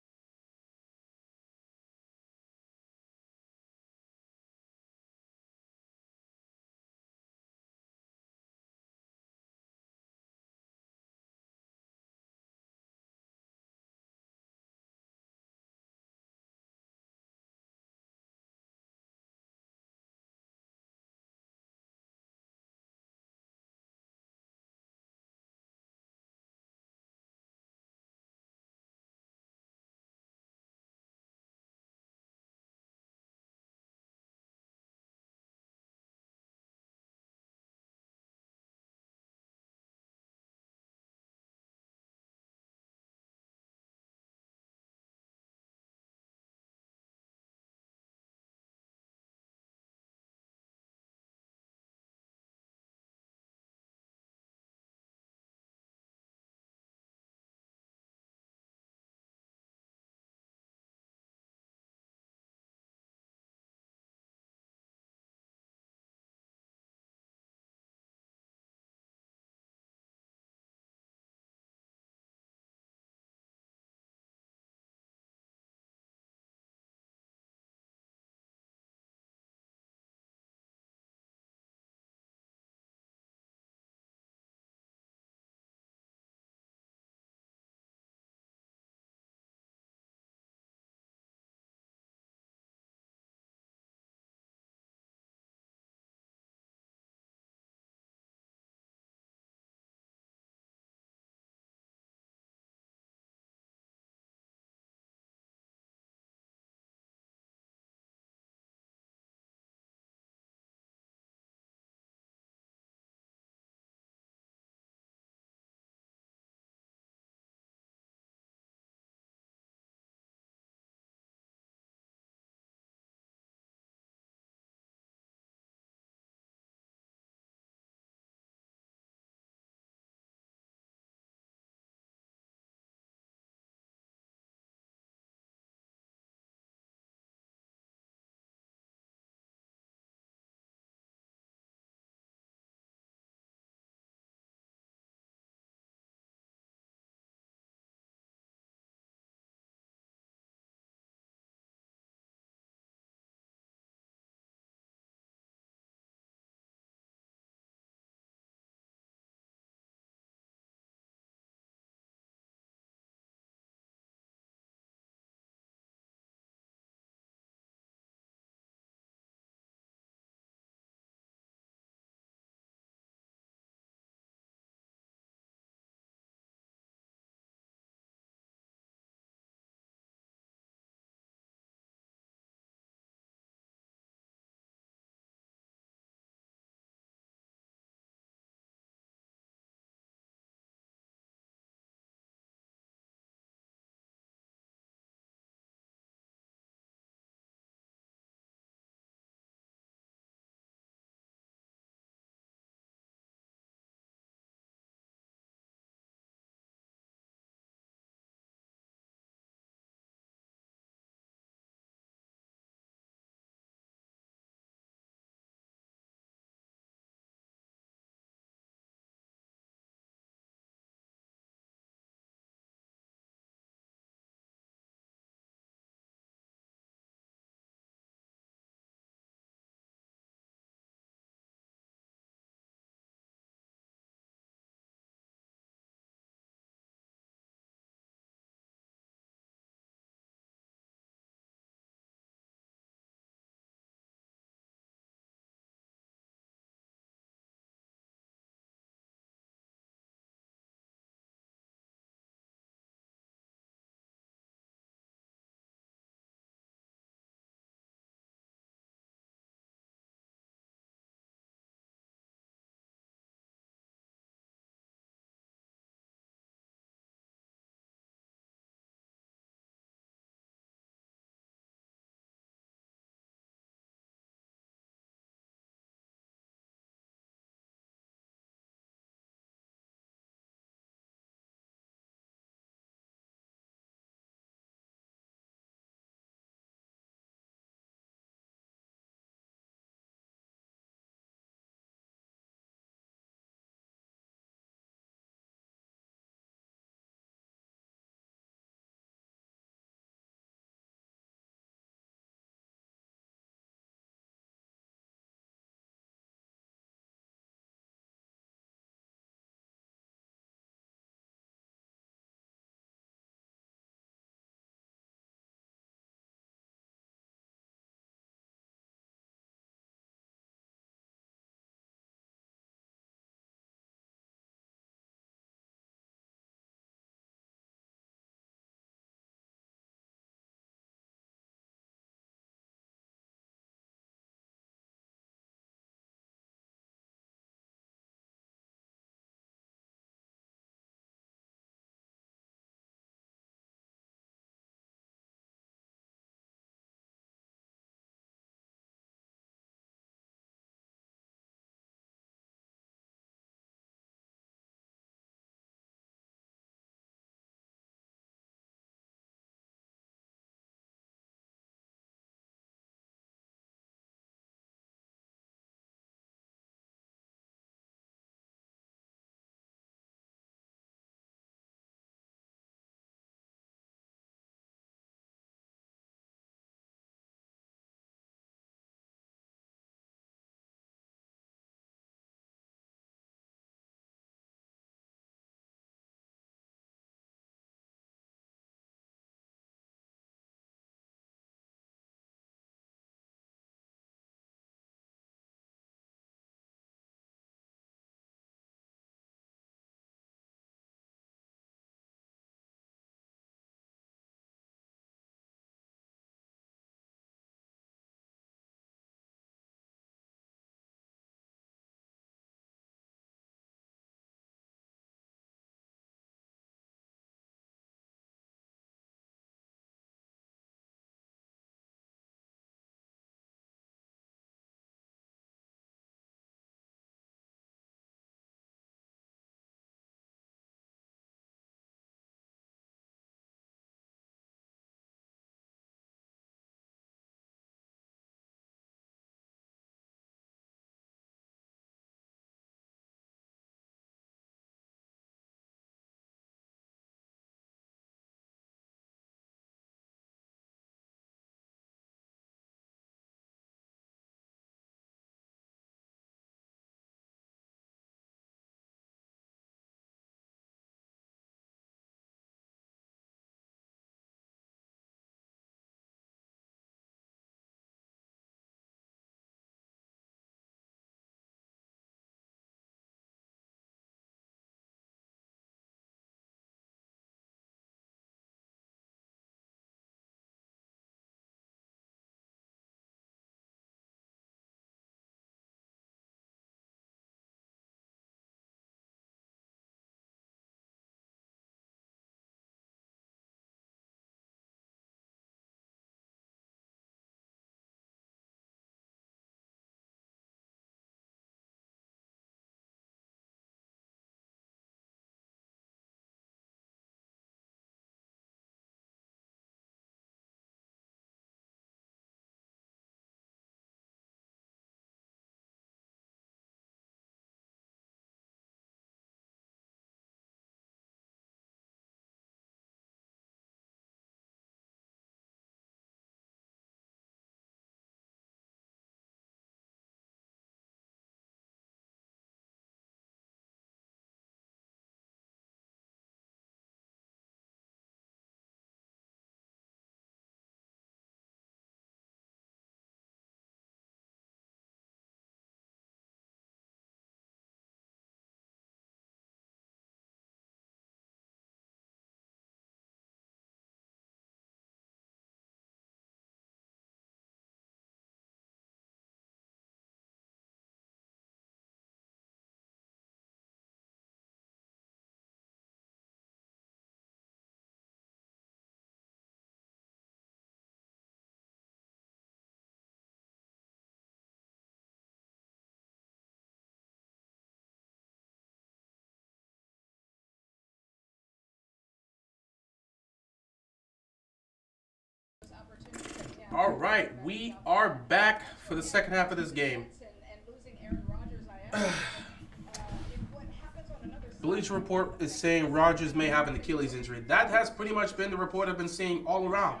All right, we are back for the second half of this game. And losing Aaron Rodgers, I am. If what happens on another Bleacher Report is saying Rodgers may have an Achilles injury. That has pretty much been the report I've been seeing all around.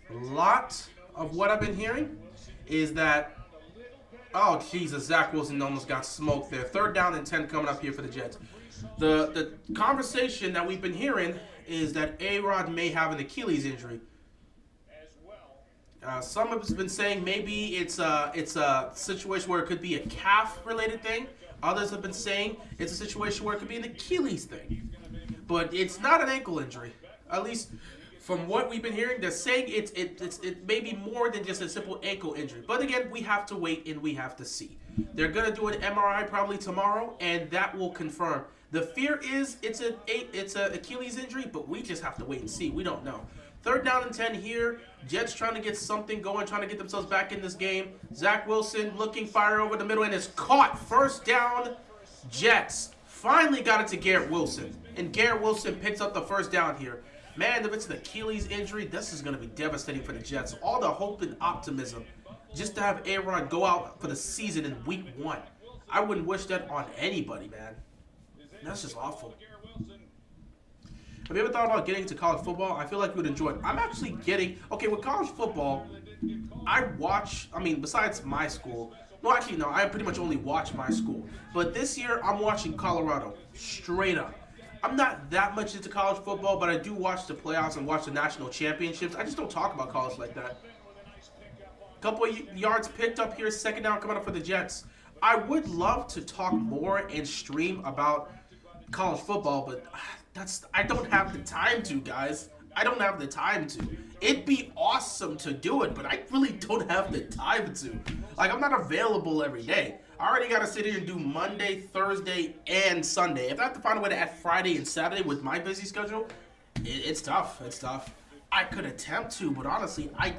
A lot of what I've been hearing is that, oh Jesus, Zach Wilson almost got smoked there. 3rd down and 10 coming up here for the Jets. The conversation that we've been hearing is that A-Rod may have an Achilles injury. Some have been saying maybe it's a situation where it could be a calf-related thing. Others have been saying it's a situation where it could be an Achilles thing. But it's not an ankle injury. At least from what we've been hearing, they're saying it may be more than just a simple ankle injury. But again, we have to wait and we have to see. They're going to do an MRI probably tomorrow, and that will confirm. The fear is it's an Achilles injury, but we just have to wait and see. We don't know. 3rd down and 10 here. Jets trying to get something going, trying to get themselves back in this game. Zach Wilson looking fire over the middle and is caught. 1st down, Jets. Finally got it to Garrett Wilson. And Garrett Wilson picks up the 1st down here. Man, if it's an Achilles injury, this is going to be devastating for the Jets. All the hope and optimism just to have A-Rod go out for the season in week 1. I wouldn't wish that on anybody, man. That's just awful. Have you ever thought about getting into college football? I feel like you would enjoy it. I'm actually getting... Okay, with college football, I watch... I mean, besides my school... No, actually, no. I pretty much only watch my school. But this year, I'm watching Colorado. Straight up. I'm not that much into college football, but I do watch the playoffs and watch the national championships. I just don't talk about college like that. Couple of yards picked up here. 2nd down coming up for the Jets. I would love to talk more and stream about college football, but... I don't have the time to, guys. I don't have the time to. It'd be awesome to do it, but I really don't have the time to. Like, I'm not available every day. I already got to sit here and do Monday, Thursday, and Sunday. If I have to find a way to add Friday and Saturday with my busy schedule, it's tough. It's tough. I could attempt to, but honestly, I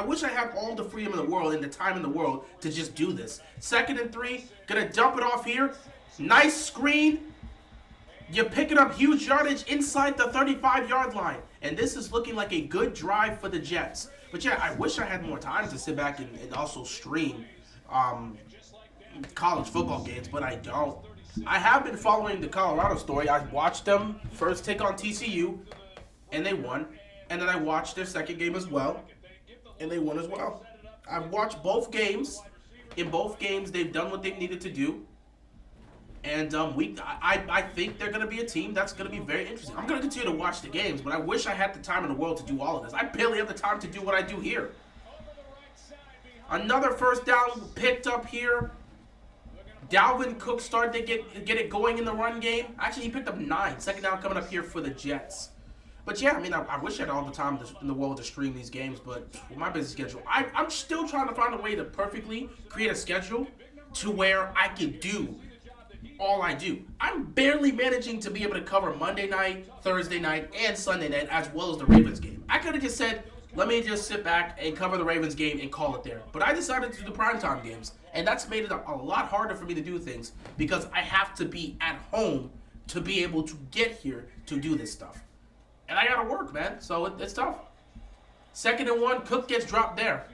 wish I had all the freedom in the world and the time in the world to just do this. 2nd and 3, gonna dump it off here. Nice screen. You're picking up huge yardage inside the 35-yard line. And this is looking like a good drive for the Jets. But yeah, I wish I had more time to sit back and also stream college football games, but I don't. I have been following the Colorado story. I watched them first take on TCU, and they won. And then I watched their 2nd game as well, and they won as well. I've watched both games. In both games, they've done what they needed to do. And I think they're going to be a team that's going to be very interesting. I'm going to continue to watch the games, but I wish I had the time in the world to do all of this. I barely have the time to do what I do here. Another 1st down picked up here. Dalvin Cook started to get it going in the run game. Actually, he picked up 9. 2nd down coming up here for the Jets. But yeah, I mean, I wish I had all the time in the world to stream these games, but with my busy schedule, I'm still trying to find a way to perfectly create a schedule to where I can do all I do. I'm barely managing to be able to cover Monday night, Thursday night, and Sunday night, as well as the Ravens game. I could have just said, let me just sit back and cover the Ravens game and call it there. But I decided to do the primetime games, and that's made it a lot harder for me to do things because I have to be at home to be able to get here to do this stuff. And I gotta work, man, so it's tough. 2nd and 1, Cook gets dropped there.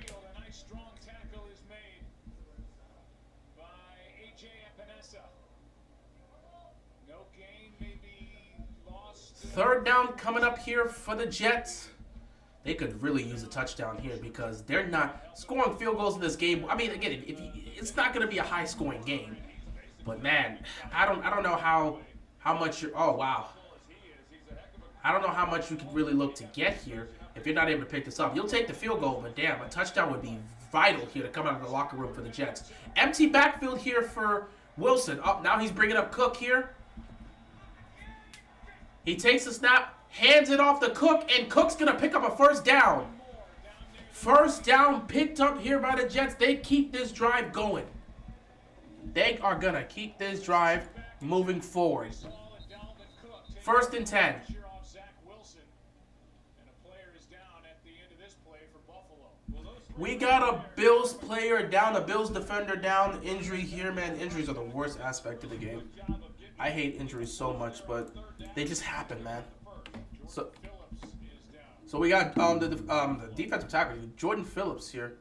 3rd down coming up here for the Jets. They could really use a touchdown here because they're not scoring field goals in this game. I mean, again, it's not going to be a high-scoring game. But man, I don't know how much you're. Oh wow, I don't know how much you could really look to get here if you're not able to pick this up. You'll take the field goal, but damn, a touchdown would be vital here to come out of the locker room for the Jets. Empty backfield here for Wilson. Oh, now he's bringing up Cook here. He takes the snap, hands it off to Cook, and Cook's going to pick up a 1st down. 1st down picked up here by the Jets. They keep this drive going. They are going to keep this drive moving forward. 1st and 10. We got a Bills player down, a Bills defender down. Injury here, man. Injuries are the worst aspect of the game. I hate injuries so much, but they just happen, man. So we got the defensive tackle, Jordan Phillips here.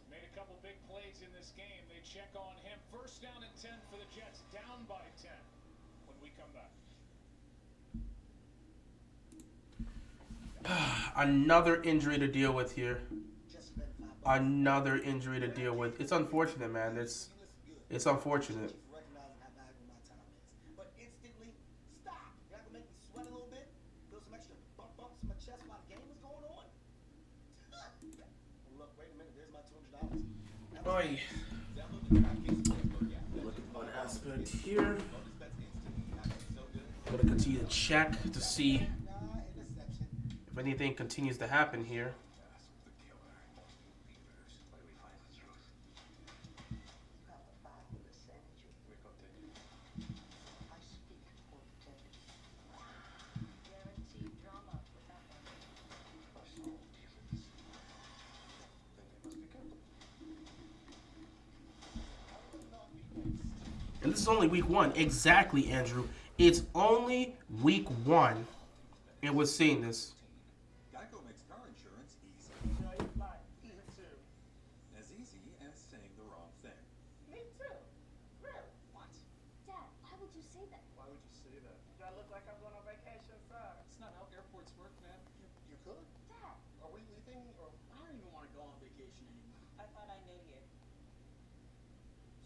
Made a couple big plays in this game. They check on him. First down and 10 for the Jets, down by 10 when we come back. Another injury to deal with here. Another injury to deal with. It's unfortunate, man. It's unfortunate. But instantly, stop. You're not gonna make me sweat a little bit? Feel some extra bumps in my chest while the game is going on? Look, wait a minute. There's my $200. Boy. Look at one aspect here. I'm gonna continue to check to see if anything continues to happen here. And this is only week 1. Exactly, Andrew. It's only week 1. And we're seeing this. Geico makes car insurance easy. Me too. As easy as saying the wrong thing. Me too. Really? What? Dad, why would you say that? Why would you say that? Do I look like I'm going on vacation, sir? That's not how airports work, man. You could? Dad. Are we leaving? Or I don't even want to go on vacation anymore. I thought I knew you.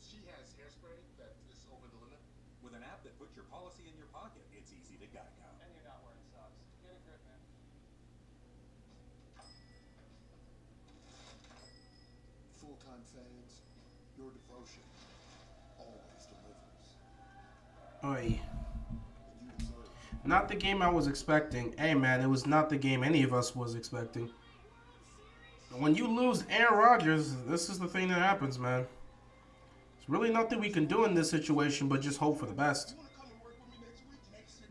She has hairspray that is over the limit. With an app that puts your policy in your pocket, it's easy to Geico. And you're not wearing socks. Get a grip, man. Full-time fans, your devotion always delivers. Oy. And you deserve it. Not the game I was expecting. Hey, man, it was not the game any of us was expecting. When you lose Aaron Rodgers, this is the thing that happens, man. There's really nothing we can do in this situation but just hope for the best.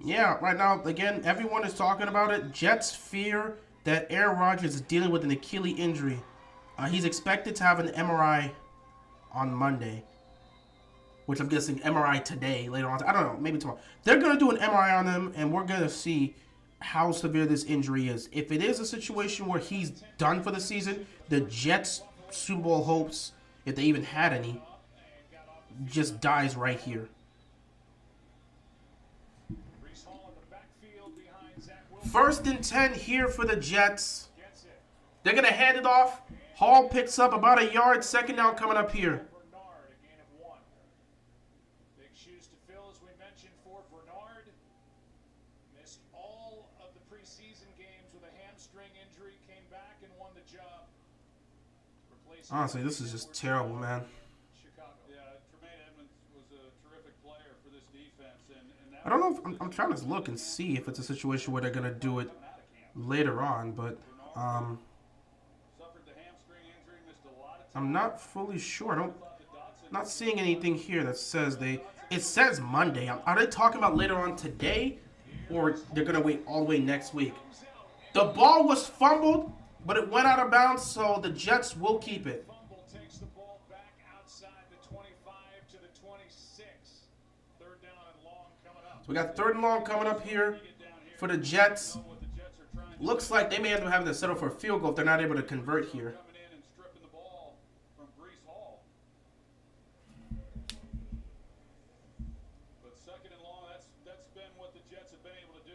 Yeah, right now, again, everyone is talking about it. Jets fear that Aaron Rodgers is dealing with an Achilles injury. He's expected to have an MRI on Monday, which I'm guessing MRI today, later on. I don't know, maybe tomorrow. They're going to do an MRI on him, and we're going to see how severe this injury is. If it is a situation where he's done for the season, the Jets' Super Bowl hopes, if they even had any, just dies right here. First and 10 here for the Jets. They're going to hand it off. Hall picks up about a yard. Second down coming up here. Big shoes to fill, as we mentioned, for Bernard. Missed all of the preseason games with a hamstring injury. Came back and won the job. Honestly, this is just terrible, man. I don't know if I'm trying to look and see if it's a situation where they're gonna do it later on, but I'm not fully sure. I'm not seeing anything here that says it says Monday. Are they talking about later on today, or they're gonna wait all the way next week? The ball was fumbled, but it went out of bounds, so the Jets will keep it. Takes the ball back outside the 25 to the 26. Third down and long coming up. So we got third and long coming up here for the Jets. Looks like they may end up having to settle for a field goal if they're not able to convert here. Coming in and stripping the ball from Breece Hall. But second and long, that's been what the Jets have been able to do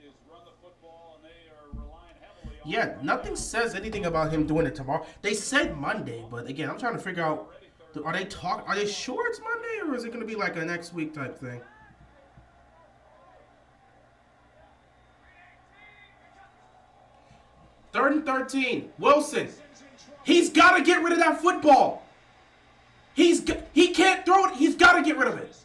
is run the football, and they are relying heavily on. Yeah, nothing says anything about him doing it tomorrow. They said Monday, but again, I'm trying to figure out, are they sure it's Monday, or is it going to be like a next week type thing? Third and 13. Wilson. He's got to get rid of that football. He can't throw it. He's got to get rid of it.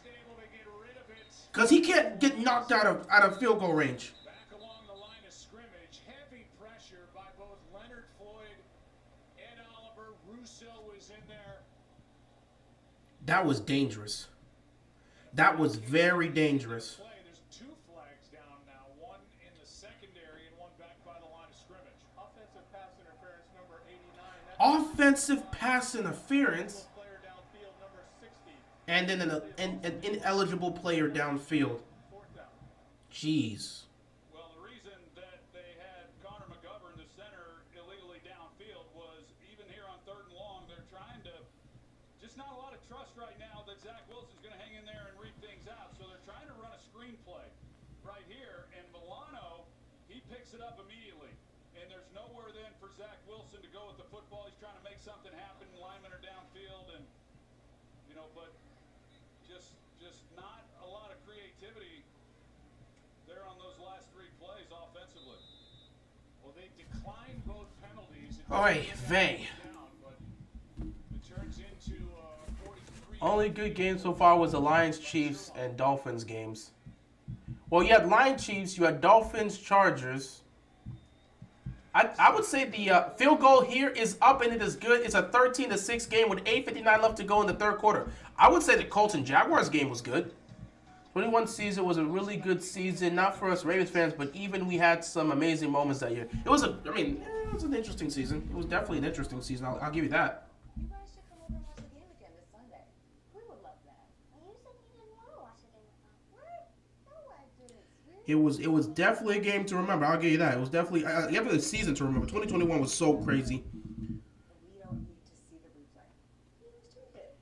Because he can't get knocked out of field goal range. Back along the line of scrimmage, heavy pressure by both Leonard Floyd, Ed Oliver, Russo was in there. That was dangerous. That was very dangerous. There's two flags down now, one in the secondary and one back by the line of scrimmage. Offensive pass interference number 89. Offensive pass interference. Player downfield number 60. And then an ineligible player downfield. Fourth down. Jeez. Well, the reason picks it up immediately. And there's nowhere then for Zach Wilson to go with the football. He's trying to make something happen. Linemen are downfield, and but just not a lot of creativity there on those last 3 plays offensively. Well, they declined both penalties. Oy vey. It turns into 43. Only good game so far was the Lions, Chiefs, and Dolphins games. Well, you had Lions, Chiefs, you had Dolphins, Chargers. I would say the field goal here is up and it is good. It's a 13-6 game with 8:59 left to go in the third quarter. I would say the Colts and Jaguars game was good. 21 season was a really good season, not for us Ravens fans, but even we had some amazing moments that year. It was it was an interesting season. It was definitely an interesting season. I'll give you that. You guys should come over and watch the game again this Sunday. We would love that. You said you didn't want to watch the game with us. What? No, I didn't. It was definitely a game to remember. I'll give you that. It was definitely a season to remember. 2021 was so crazy. We don't need to see the replay. He was too good.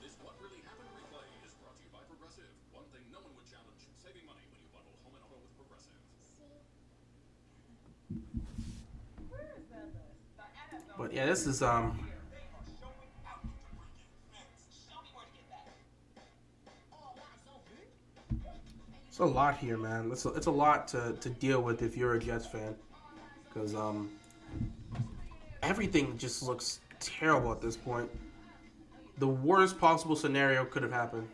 This What Really Happened replay is brought to you by Progressive. One thing no one would challenge, saving money when you bundle home and auto with Progressive. Where is that list? But yeah, this is it's a lot here, man. It's a lot to deal with if you're a Jets fan, because everything just looks terrible at this point. The worst possible scenario could have happened.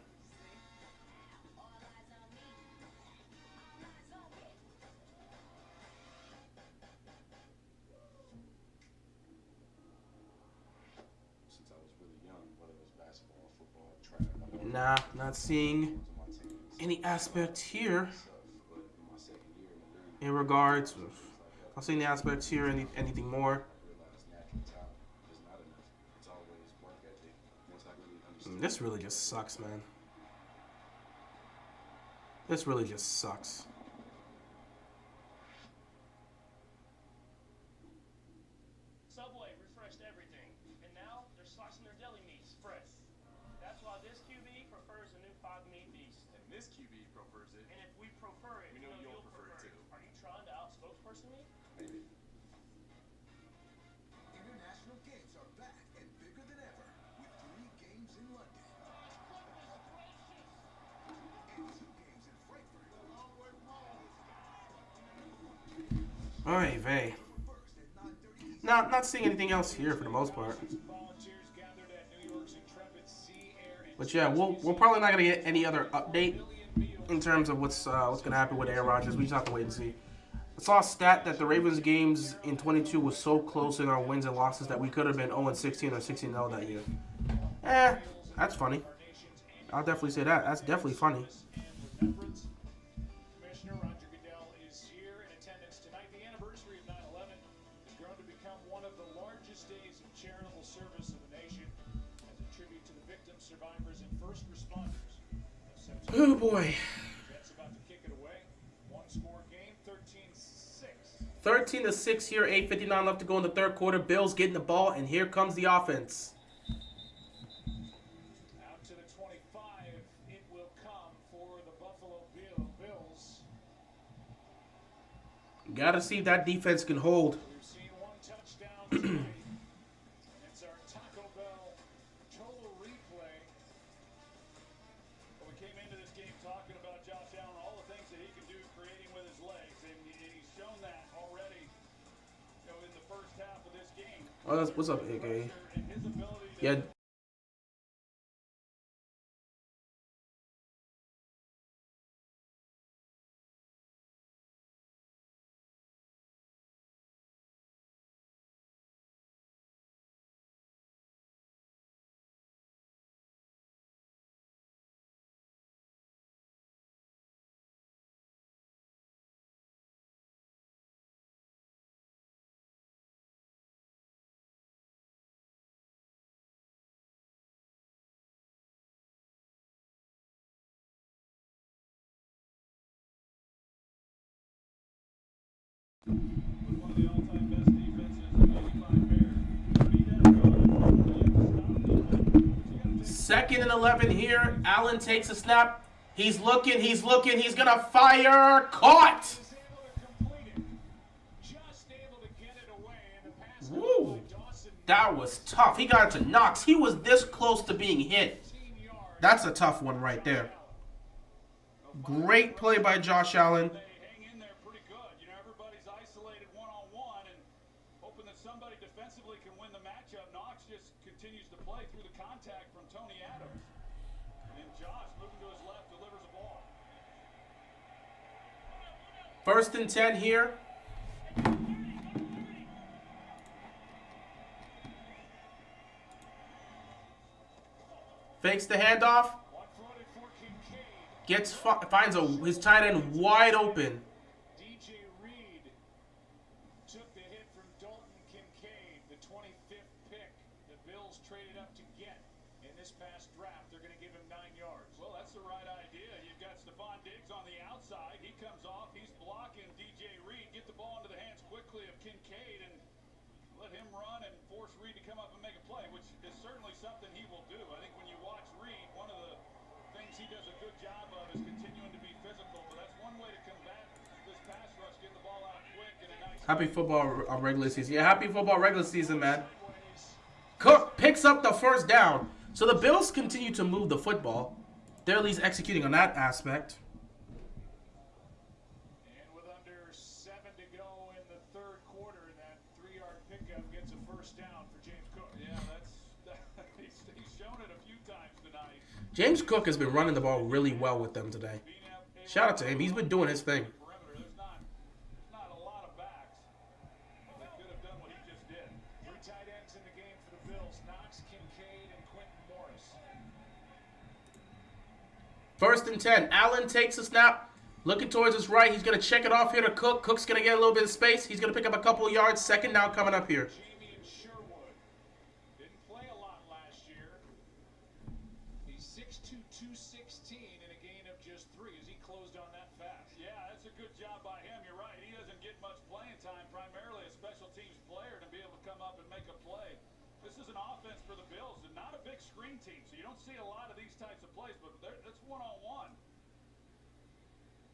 Since I was really young, whether it was basketball, football, track. Nah, not seeing any aspect here in regards. Not seeing the aspects here. Anything more? This really just sucks, man. This really just sucks. Subway refreshed everything, and now they're slicing their deli meats fresh. That's why this QB prefers a new 5-meat beast. And this QB prefers it. And if we prefer it, We know you'll prefer it too. Are you trying to out-spokesperson me? Maybe. International games are back and bigger than ever with 3 games in London and 2 games in Frankfurt. Oy vey. Not seeing anything else here for the most part. But yeah, we're probably not gonna get any other update in terms of what's gonna happen with Aaron Rodgers. We just have to wait and see. I saw a stat that the Ravens games in 22 was so close in our wins and losses that we could have been 0-16 or 16-0 that year. That's funny. I'll definitely say that. That's definitely funny. Commissioner Roger Goodell is here in attendance tonight. The anniversary of 9/11 has grown to become one of the largest days of charitable service in the nation as a tribute to the victims, survivors, and first responders. Oh boy. Jets about to kick it away. One-score game, 13-6. 13-6 here, 8:59 left to go in the third quarter. Bills getting the ball, and here comes the offense. Out to the 25, it will come for the Buffalo Bills. Gotta see if that defense can hold. We've seen one touchdown today. It's our Taco Bell total replay. Well, we came into this game talking about Josh Allen, all the things that he can do creating with his legs, and he's shown that already in the first half of this game. Oh, what's up, AK? And his ability to Yeah. One of the all-time best defenses in the 85 Bears. Second and 11 here. Allen takes a snap. He's looking. He's gonna fire. Caught. was able to complete it. That was tough. He got it to Knox. He was this close to being hit. That's a tough one right there. Great play by Josh Allen. They hang in there pretty good. You know, everybody's isolated one-on-one and hoping that somebody defensively can win the matchup. Knox just continues to play through the contact from Tony Adams. And Josh, moving to his left, delivers a ball. 1st and 10 here. Fakes the handoff. Finds his tight end wide open. DJ Reed took the hit from Dalton Kincaid, the 25th pick the Bills traded up to get in this past draft. They're going to give him 9 yards. Well, that's the right idea. You've got Stephon Diggs on the outside. He comes off. He's blocking DJ Reed. Get the ball into the hands quickly of Kincaid and let him run and force Reed to come up and make a play, which is certainly something he will do. I think when you watch Reed, one of the things he does a good job of is continuing to be physical, but that's one way to combat this pass rush, getting the ball out quick and a nice... Happy football regular season. Yeah, happy football regular season, man. Cook picks up the 1st down. So the Bills continue to move the football. They're at least executing on that aspect. And with under 7 to go in the 3rd quarter, that 3-yard pickup gets a 1st down for James Cook. Yeah, he's shown it a few times tonight. James Cook has been running the ball really well with them today. Shout out to him. He's been doing his thing. There's not a lot of backs that could have done what he just did. 3 tight ends in the game for the Bills: Knox, Kincaid, and Quentin Morris. 1st and 10. Allen takes a snap. Looking towards his right. He's going to check it off here to Cook. Cook's going to get a little bit of space. He's going to pick up a couple of yards. 2nd down coming up here. Jamie and Sherwood didn't play a lot last year. He's 6'2", 216 in a gain of just 3 as he closed on that fast. Yeah, that's a good job by him. You're right. He doesn't get much playing time, primarily a special teams player, to be able to come up and make a play. This is an offense for the Bills and not a big screen team, so you don't see a lot of these types of plays, but it's one-on-one.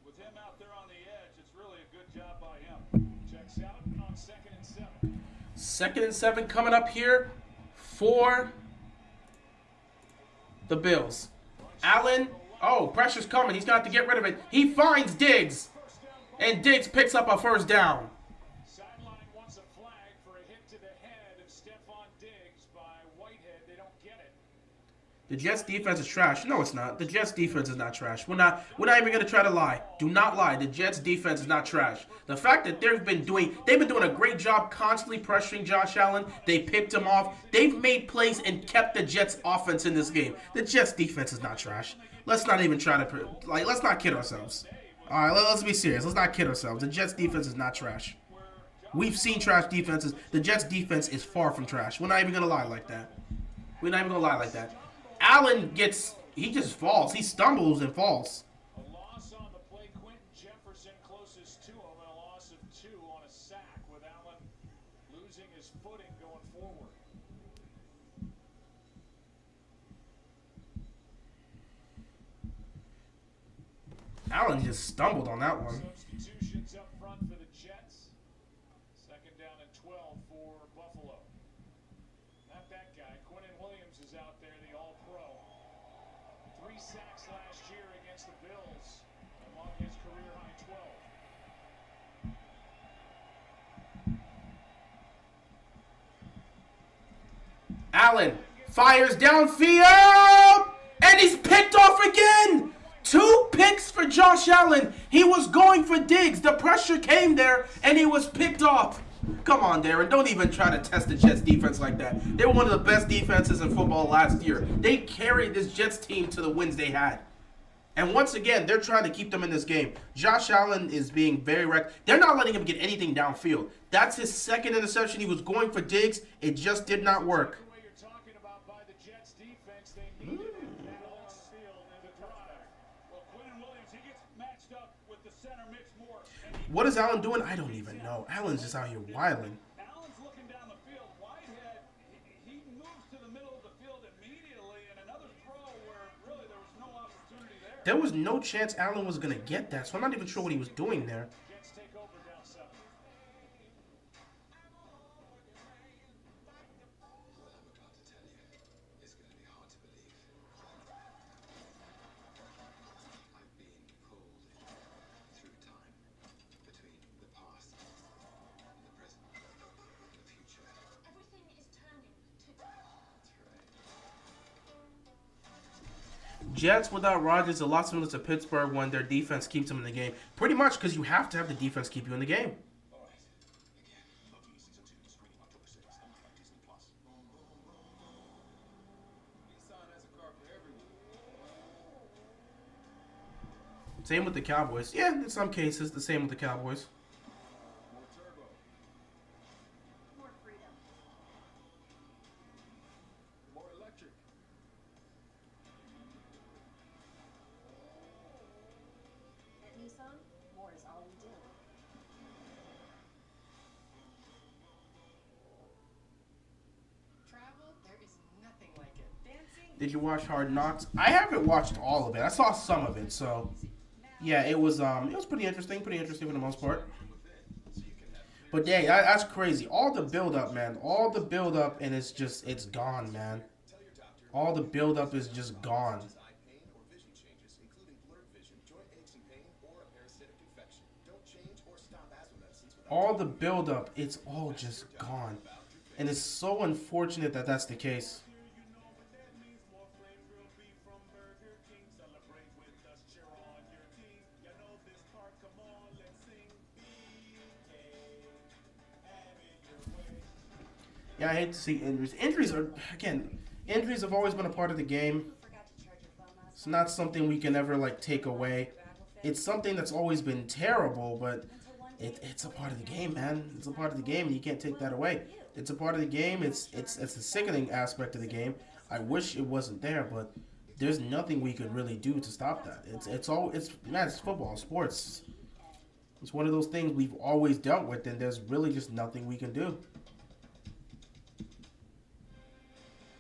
With him out there on the edge, it's really a good job by him. Checks out on 2nd and 7. 2nd and 7 coming up here for the Bills. Allen, pressure's coming. He's got to get rid of it. He finds Diggs, and Diggs picks up a 1st down. Sideline wants a flag for a hit to the head of Stephon Diggs by Whitehead. They don't get it. The Jets defense is trash. No, it's not. The Jets defense is not trash. We're not even gonna try to lie. Do not lie. The Jets defense is not trash. The fact that they've been doing a great job constantly pressuring Josh Allen. They picked him off. They've made plays and kept the Jets offense in this game. The Jets defense is not trash. Let's not even try to let's not kid ourselves. All right, let's be serious. Let's not kid ourselves. The Jets defense is not trash. We've seen trash defenses. The Jets defense is far from trash. We're not even gonna lie like that. We're not even gonna lie like that. Allen he just falls. He stumbles and falls. A loss on the play. Quentin Jefferson closest to him, and a loss of 2 on a sack, with Allen losing his footing going forward. Allen just stumbled on that one. Substitutions up front for the Jets. 2nd down and 12 for Buffalo. Not that guy. Quentin Williams is out there, the All-Pro. 3 sacks last year against the Bills, among his career-high 12. Allen fires downfield, and he's picked off again. 2 picks for Josh Allen. He was going for Diggs. The pressure came there, and he was picked off. Come on, Darren. Don't even try to test the Jets defense like that. They were one of the best defenses in football last year. They carried this Jets team to the wins they had. And once again, they're trying to keep them in this game. Josh Allen is being very wrecked. They're not letting him get anything downfield. That's his 2nd interception. He was going for Diggs. It just did not work. The way you're talking about by the Jets defense, they needed it that on field in the drive. Well, Quentin Williams, he gets matched up with the center, Mitch Morse. What is Allen doing? I don't even know. Allen's just out here wilding. Allen's looking down the field. Whitehead, he moves to the middle of the field immediately, and another throw where really there was no opportunity there. There was no chance Allen was going to get that, so I'm not even sure what he was doing there. Jets take over down 7. Jets without Rodgers a lot similar to Pittsburgh when their defense keeps them in the game. Pretty much because you have to have the defense keep you in the game. Same with the Cowboys. Yeah, in some cases, the same with the Cowboys. More freedom. More electric. At Nissan, more is all we do. Travel, there is nothing like it. Dancing. Did you watch Hard Knocks? I haven't watched all of it. I saw some of it, so yeah, it was pretty interesting for the most part. But yeah, that's crazy. All the build up, man. All the build up, and it's gone, man. All the build up is just gone. All the build up, it's all just gone. And it's so unfortunate that that's the case. Yeah, I hate to see injuries. Injuries have always been a part of the game. It's not something we can ever like take away. It's something that's always been terrible, but it's a part of the game, man. It's a part of the game, and you can't take that away. It's a part of the game. It's a sickening aspect of the game. I wish it wasn't there, but there's nothing we could really do to stop that. It's football, sports. It's one of those things we've always dealt with, and there's really just nothing we can do.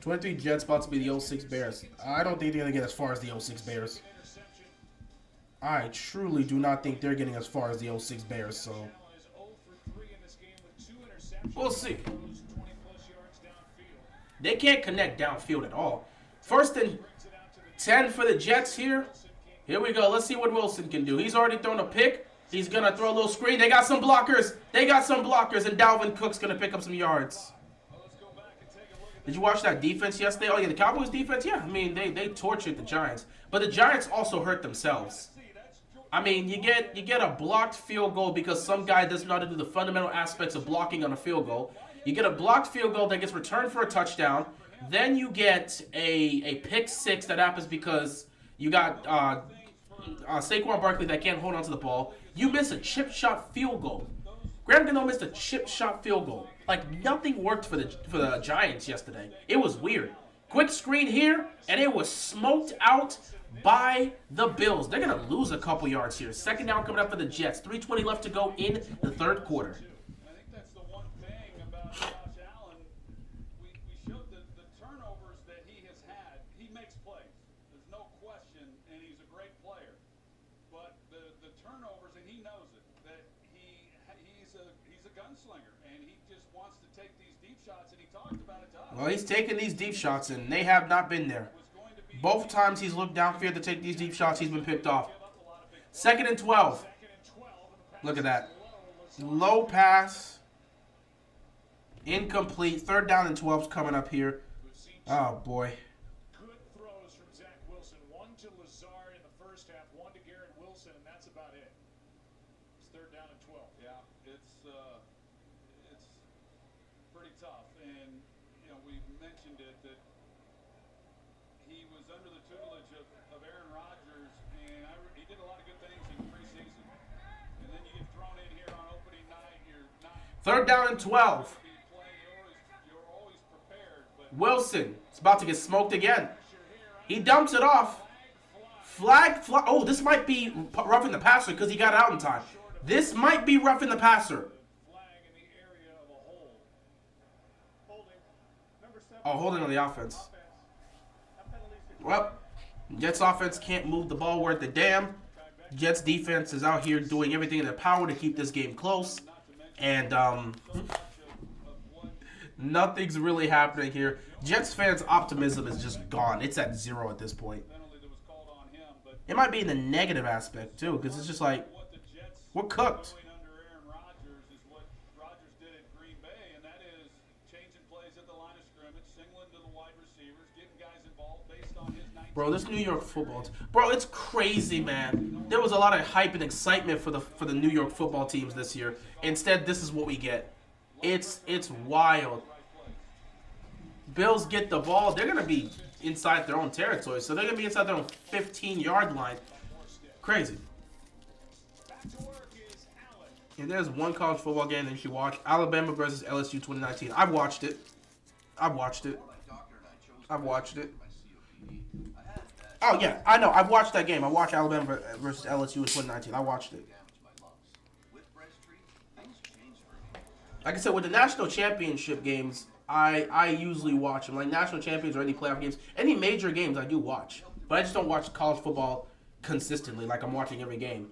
23 Jets about to be the 06 Bears. I don't think they're going to get as far as the 06 Bears. I truly do not think they're getting as far as the 06 Bears, so we'll see. They can't connect downfield at all. 1st and 10 for the Jets here. Here we go. Let's see what Wilson can do. He's already thrown a pick. He's going to throw a little screen. They got some blockers. And Dalvin Cook's going to pick up some yards. Did you watch that defense yesterday? Oh, yeah, the Cowboys defense? Yeah, I mean, they tortured the Giants. But the Giants also hurt themselves. I mean, you get a blocked field goal because some guy doesn't know how to do the fundamental aspects of blocking on a field goal. You get a blocked field goal that gets returned for a touchdown. Then you get a pick six that happens because you got Saquon Barkley that can't hold on to the ball. You miss a chip shot field goal. Graham Gano missed a chip shot field goal. Like, nothing worked for the Giants yesterday. It was weird. Quick screen here, and it was smoked out by the Bills. They're going to lose a couple yards here. 2nd down coming up for the Jets. 3:20 left to go in the 3rd quarter. I think that's the one thing about Josh Allen. We showed the turnovers that he has had. He makes plays. There's no question, and he's a great player. But the turnovers, and he knows it, that he's a gunslinger, and he just wants to take these deep shots, and he talked about it to us. Well, he's taking these deep shots, and they have not been there. Both times he's looked downfield to take these deep shots, he's been picked off. 2nd and 12. Look at that. Low pass. Incomplete. 3rd down and 12's coming up here. Oh, boy. Good throws from Zach Wilson. One to Lazard in the first half, one to Garrett Wilson, and that's about it. It's 3rd down and 12. Yeah, it's pretty tough. And, you know, we mentioned it that he was under the tutelage of Aaron Rodgers, and he did a lot of good things in preseason. And then you get thrown in here on opening night. You're not 3rd down and 12. You're always prepared. But Wilson is about to get smoked again. He dumps it off. Flag. Oh, this might be roughing the passer because he got out in time. This might be roughing the passer. Flag in the area of a hole. holding. Number 7. Oh, holding on the offense. Well, Jets offense can't move the ball worth a damn. Jets defense is out here doing everything in their power to keep this game close. And nothing's really happening here. Jets fans' optimism is just gone. It's at 0 at this point. It might be in the negative aspect, too, because it's just like, we're cooked. Rodgers is what Rodgers did at Green Bay, and that is changing plays at the line of scrimmage, singling to the wide receivers, getting guys involved based on his 19 Bro, this New York football team. Bro, it's crazy, man. There was a lot of hype and excitement for the New York football teams this year. Instead, this is what we get. It's wild. Bills get the ball. They're going to be inside their own territory. So they're going to be inside their own 15-yard line. Crazy. If there's one college football game that you should watch, Alabama versus LSU 2019. I've watched it. I've watched it. I've watched it. Oh, yeah. I know. I've watched that game. I watched Alabama versus LSU in 2019. I watched it. Like I said, with the national championship games, I usually watch them. Like national champions or any playoff games. Any major games I do watch. But I just don't watch college football consistently like I'm watching every game.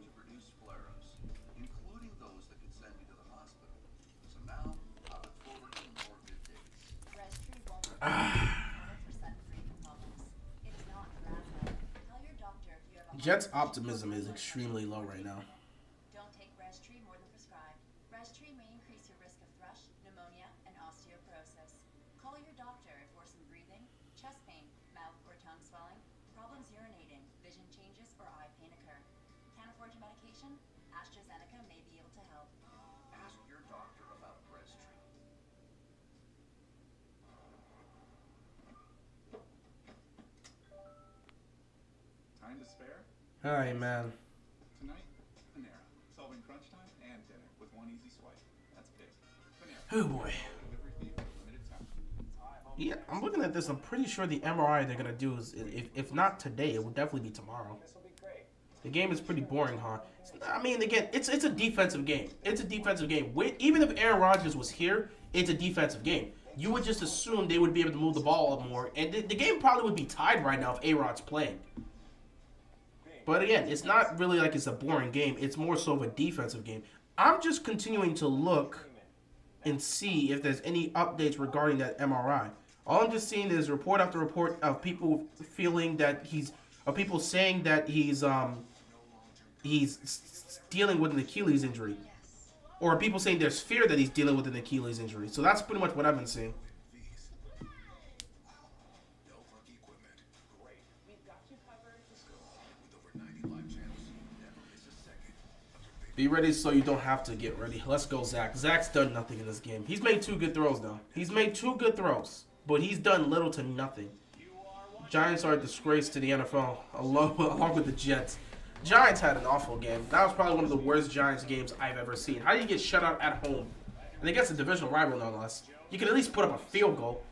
Jets' optimism is extremely low right now. Don't take Restream more than prescribed. Restream may increase your risk of thrush, pneumonia, and osteoporosis. Call your doctor if worsened breathing, chest pain, mouth or tongue swelling, problems urinating, vision changes, or eye pain occur. Can't afford your medication? AstraZeneca may be able to help. Ask your doctor about Restream. Time to spare? Hi, man. Tonight, Panera. Solving crunch time and dinner with one easy swipe. That's big. Panera. Oh, boy. Delivery fee for limited time. Yeah, I'm looking at this. I'm pretty sure the MRI they're going to do is, if not today, it will definitely be tomorrow. The game is pretty boring, huh? I mean, again, it's a defensive game. It's a defensive game. Even if Aaron Rodgers was here, it's a defensive game. You would just assume they would be able to move the ball up more. And the game probably would be tied right now if A-Rod's playing. But again, it's not really like it's a boring game. It's more so of a defensive game. I'm just continuing to look and see if there's any updates regarding that MRI. All I'm just seeing is report after report of people feeling that people saying that he's dealing with an Achilles injury. Or people saying there's fear that he's dealing with an Achilles injury. So that's pretty much what I've been seeing. Be ready so you don't have to get ready. Let's go, Zach. Zach's done nothing in this game. He's made 2 good throws, though. He's made 2 good throws, but he's done little to nothing. Giants are a disgrace to the NFL, along with the Jets. Giants had an awful game. That was probably one of the worst Giants games I've ever seen. How do you get shut out at home? And against a divisional rival, nonetheless. You can at least put up a field goal.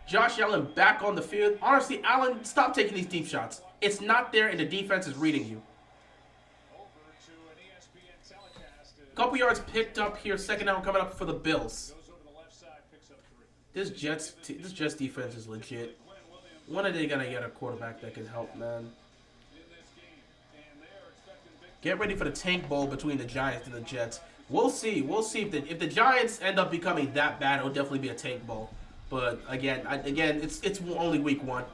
Josh Allen back on the field. Honestly, Allen, stop taking these deep shots. It's not there, and the defense is reading you. Couple yards picked up here. Second down coming up for the Bills. This Jets defense is legit. When are they gonna get a quarterback that can help, man? Get ready for the tank bowl between the Giants and the Jets. We'll see. We'll see if the Giants end up becoming that bad. It'll definitely be a tank bowl. But again, it's only week 1.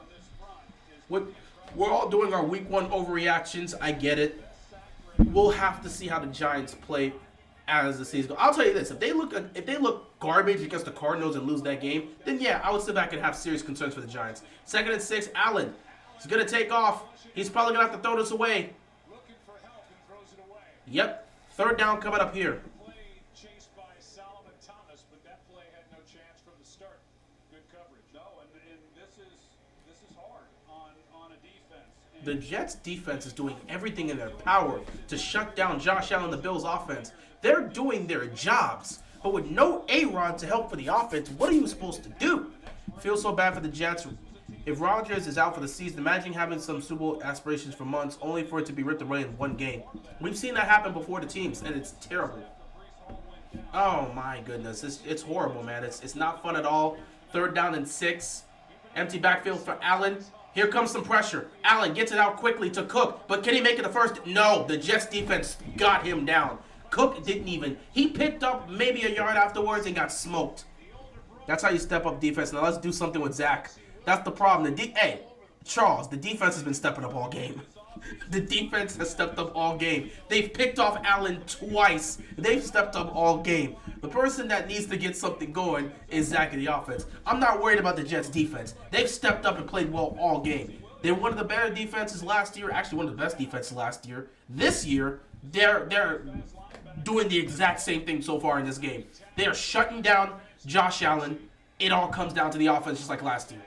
We're all doing our week 1 overreactions. I get it. We'll have to see how the Giants play as the season goes. I'll tell you this: if they look garbage against the Cardinals and lose that game, then yeah, I would sit back and have serious concerns for the Giants. 2nd and 6, Allen. He's gonna take off. He's probably gonna have to throw this away. Yep. 3rd down coming up here. Chased by Solomon Thomas, but that play had no chance from the start. Good coverage. No, and this is hard on a defense. The Jets defense is doing everything in their power to shut down Josh Allen, the Bills offense. They're doing their jobs, but with no A-Rod to help for the offense, what are you supposed to do? Feels so bad for the Jets. If Rodgers is out for the season, imagine having some Super Bowl aspirations for months only for it to be ripped away in 1 game. We've seen that happen before the teams, and it's terrible. Oh my goodness, it's horrible, man. It's not fun at all. 3rd down and 6. Empty backfield for Allen. Here comes some pressure. Allen gets it out quickly to Cook, but can he make it the first? No, the Jets defense got him down. Cook didn't even. He picked up maybe a yard afterwards and got smoked. That's how you step up defense. Now let's do something with Zach. That's the problem. Hey, Charles, the defense has been stepping up all game. The defense has stepped up all game. They've picked off Allen twice. They've stepped up all game. The person that needs to get something going is Zach in the offense. I'm not worried about the Jets defense. They've stepped up and played well all game. They're one of the better defenses last year. Actually, one of the best defenses last year. This year, they're doing the exact same thing so far in this game. They are shutting down Josh Allen. It all comes down to the offense, just like last year.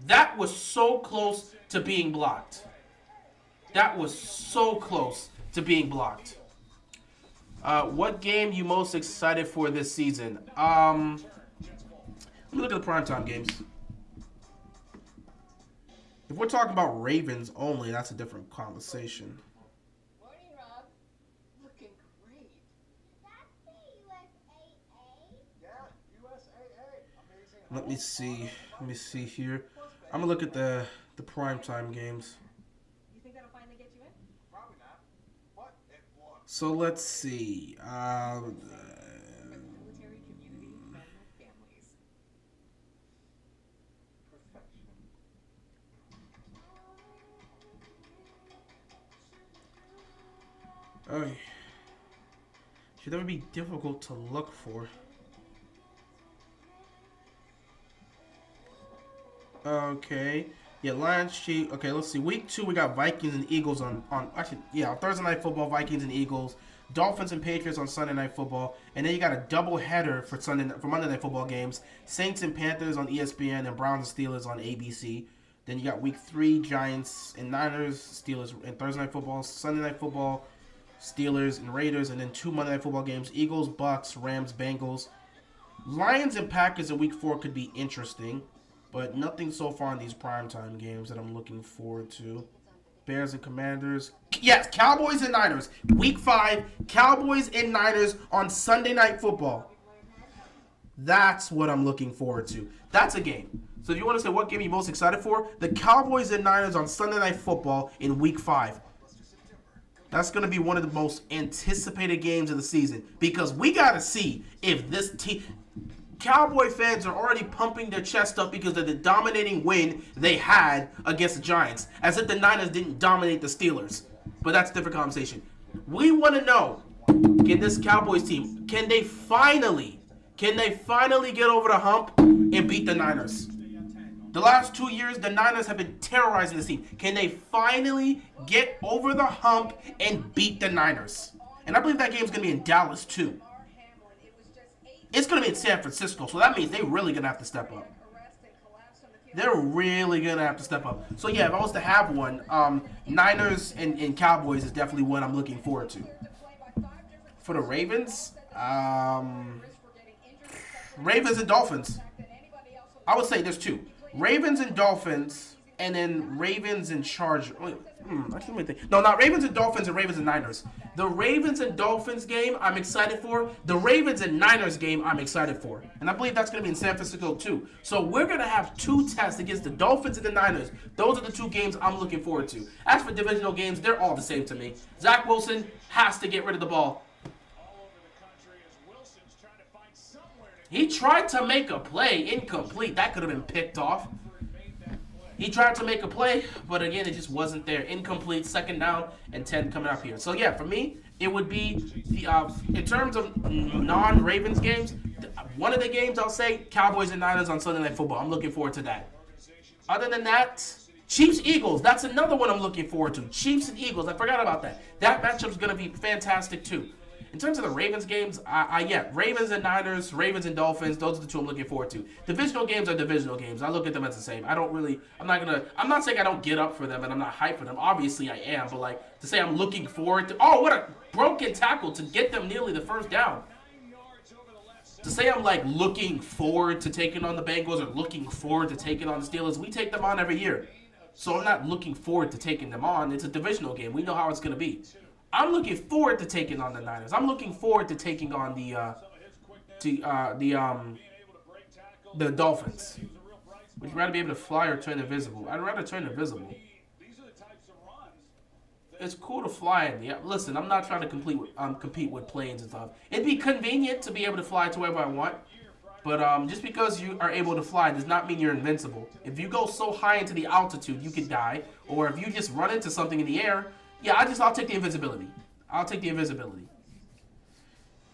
That was so close to being blocked. That was so close to being blocked. What game you most excited for this season? Let me look at the primetime games. If we're talking about Ravens only, that's a different conversation. Morning, Rob. Looking great. Yeah, USAA. Amazing. Let me see. Let me see here. I'm gonna look at the primetime games. You think that'll finally get you in? Probably not. But it won. So let's see. Military community friendly families. Perfection. Oh, should never be difficult to look for. Okay. Yeah, Lions, Chiefs. Okay, let's see. Week 2, we got Vikings and Eagles on actually, yeah, on Thursday Night Football, Vikings and Eagles. Dolphins and Patriots on Sunday Night Football. And then you got a double header for Monday Night Football games. Saints and Panthers on ESPN and Browns and Steelers on ABC. Then you got Week 3, Giants and Niners, Steelers and Thursday Night Football, Sunday Night Football, Steelers and Raiders, and then 2 Monday Night Football games, Eagles, Bucks, Rams, Bengals. Lions and Packers in Week 4 could be interesting, but nothing so far in these primetime games that I'm looking forward to. Bears and Commanders. Yes, Cowboys and Niners. Week 5, Cowboys and Niners on Sunday Night Football. That's what I'm looking forward to. That's a game. So if you want to say what game you're most excited for, the Cowboys and Niners on Sunday Night Football in Week 5. That's going to be one of the most anticipated games of the season because we got to see if this team... Cowboy fans are already pumping their chest up because of the dominating win they had against the Giants, as if the Niners didn't dominate the Steelers. But that's a different conversation. We want to know, can this Cowboys team, can they finally get over the hump and beat the Niners? The last 2 years, the Niners have been terrorizing this team. Can they finally get over the hump and beat the Niners? And I believe that game's going to be in Dallas, too. It's going to be in San Francisco, so that means they're really going to have to step up. They're really going to have to step up. So, yeah, if I was to have one, Niners and Cowboys is definitely one I'm looking forward to. For the Ravens, Ravens and Dolphins. I would say there's 2. Ravens and Dolphins, and then Ravens and Chargers. No, not Ravens and Dolphins and Ravens and Niners. The Ravens and Dolphins game I'm excited for. The Ravens and Niners game I'm excited for. And I believe that's going to be in San Francisco too. So we're going to have 2 tests against the Dolphins and the Niners. Those are the 2 games I'm looking forward to. As for divisional games, they're all the same to me. Zach Wilson has to get rid of the ball. He tried to make a play, incomplete. That could have been picked off. He tried to make a play, but again, it just wasn't there. Incomplete, 2nd down, and 10 coming up here. So yeah, for me, it would be the in terms of non-Ravens games, one of the games I'll say Cowboys and Niners on Sunday Night Football. I'm looking forward to that. Other than that, Chiefs Eagles. That's another one I'm looking forward to. Chiefs and Eagles. I forgot about that. That matchup's gonna be fantastic too. In terms of the Ravens games, yeah, Ravens and Niners, Ravens and Dolphins, those are the 2 I'm looking forward to. Divisional games are divisional games. I look at them as the same. I'm not saying I don't get up for them and I'm not hyped for them. Obviously I am, but like to say I'm looking forward to, oh, what a broken tackle to get them nearly the 1st down. To say I'm like looking forward to taking on the Bengals or looking forward to taking on the Steelers, we take them on every year. So I'm not looking forward to taking them on. It's a divisional game. We know how it's going to be. I'm looking forward to taking on the Niners. I'm looking forward to taking on the Dolphins. Would you rather be able to fly or turn invisible? I'd rather turn invisible. It's cool to fly in. Yeah, listen, I'm not trying to compete with planes and stuff. It'd be convenient to be able to fly to wherever I want. But just because you are able to fly does not mean you're invincible. If you go so high into the altitude, you could die. Or if you just run into something in the air, yeah, I'll take the invisibility. I'll take the invisibility.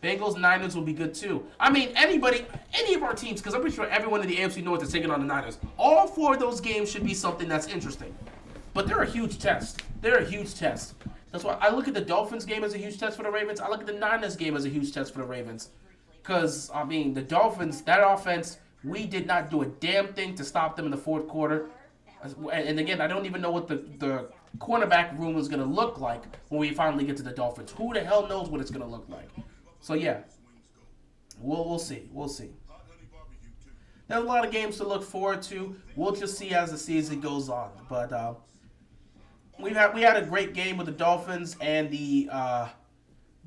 Bengals, Niners will be good too. I mean, anybody, any of our teams, because I'm pretty sure everyone in the AFC North is taking on the Niners. All 4 of those games should be something that's interesting. But they're a huge test. They're a huge test. That's why I look at the Dolphins game as a huge test for the Ravens. I look at the Niners game as a huge test for the Ravens. Because, I mean, the Dolphins, that offense, we did not do a damn thing to stop them in the fourth quarter. And again, I don't even know what the cornerback room is going to look like when we finally get to the Dolphins. Who the hell knows what it's going to look like? So, yeah. We'll see. We'll see. There's a lot of games to look forward to. We'll just see as the season goes on. But we had a great game with the Dolphins and the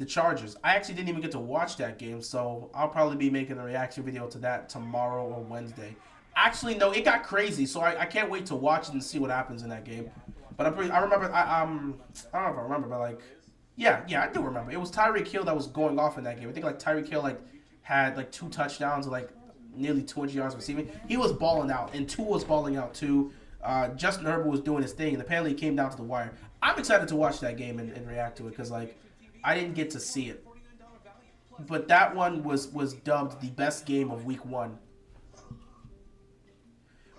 Chargers. I actually didn't even get to watch that game, so I'll probably be making a reaction video to that tomorrow or Wednesday. Actually, no, it got crazy, so I can't wait to watch it and see what happens in that game. But I don't know if I remember, but like, yeah, I do remember. It was Tyreek Hill that was going off in that game. I think like Tyreek Hill had 2 touchdowns, nearly 200 yards receiving. He was balling out, and Tua was balling out too. Justin Herbert was doing his thing, and apparently it came down to the wire. I'm excited to watch that game and react to it because I didn't get to see it. But that one was dubbed the best game of week 1.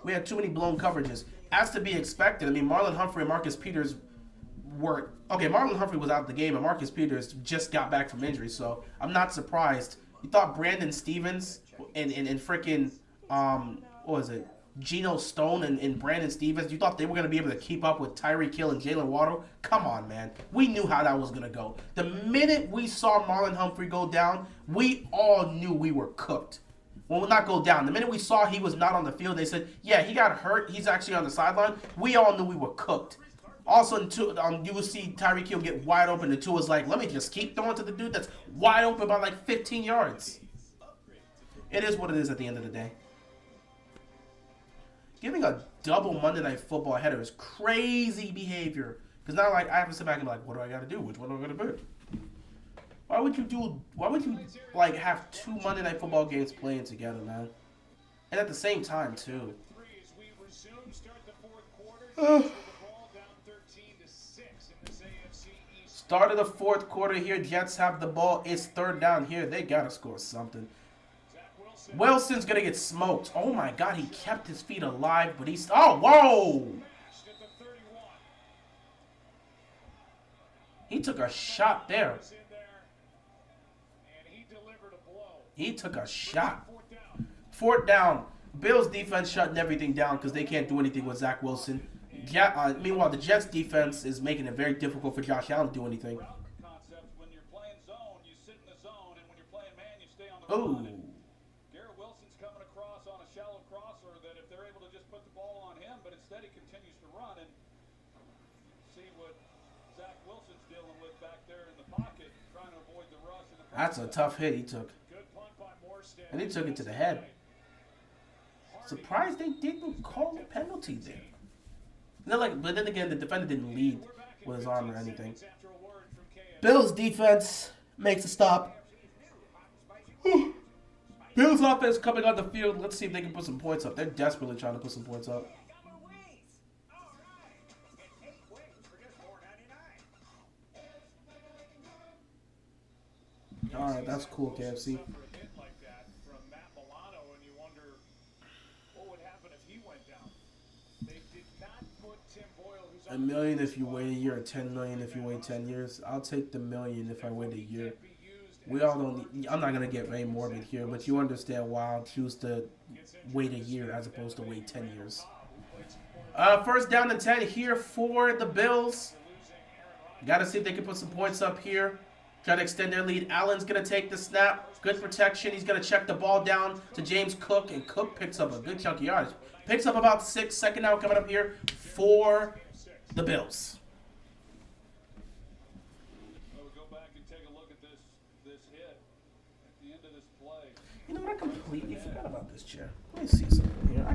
We had too many blown coverages. As to be expected, I mean, Marlon Humphrey and Marcus Peters were... Okay, Marlon Humphrey was out of the game, and Marcus Peters just got back from injury, so I'm not surprised. You thought Brandon Stevens and freaking... what was it? Geno Stone and Brandon Stevens, you thought they were going to be able to keep up with Tyreek Hill and Jalen Waddle? Come on, man. We knew how that was going to go. The minute we saw Marlon Humphrey go down, we all knew we were cooked. Well, not go down. The minute we saw he was not on the field, they said, yeah, he got hurt. He's actually on the sideline. We all knew we were cooked. Also, you will see Tyreek Hill get wide open. The Tua's like, let me just keep throwing to the dude that's wide open by 15 yards. It is what it is at the end of the day. Giving a double Monday Night Football header is crazy behavior. Because now, I have to sit back and be like, what do I got to do? Which one am I going to pick? Why would you have 2 Monday Night Football games playing together, man? And at the same time, too. Start of the fourth quarter here. Jets have the ball. It's 3rd down here. They got to score something. Wilson's going to get smoked. Oh, my God. He kept his feet alive, but he's... Oh, whoa! He took a shot there. He took a shot. 4th down. Bills defense shutting everything down because they can't do anything with Zach Wilson. Meanwhile, the Jets defense is making it very difficult for Josh Allen to do anything. Ooh. Garrett Wilson's coming across on a shallow crosser that if they're able to just put the ball on him, but instead he continues to run and see what Zach Wilson's dealing with back there in the pocket, trying to avoid the rush. That's a tough hit he took. And he took it to the head. Surprised they didn't call a penalty there. But then again, the defender didn't lead with his arm or anything. Bills defense makes a stop. Bills offense coming on the field. Let's see if they can put some points up. They're desperately trying to put some points up. All right, that's cool, KFC. $1 million if you wait a year, or $10 million if you wait 10 years. I'll take the $1 million if I wait a year. We all don't. I'm not gonna get very morbid here, but you understand why I'll choose to wait a year as opposed to wait 10 years. 1st down and 10 here for the Bills. Got to see if they can put some points up here. Try to extend their lead. Allen's gonna take the snap. Good protection. He's gonna check the ball down to James Cook, and Cook picks up a good chunk of yardage. Picks up about 6. 2nd down coming up here for the Bills. We'll go back and take a look at this hit at the end of this play. You know what? I completely forgot about this chair. Let me see something here.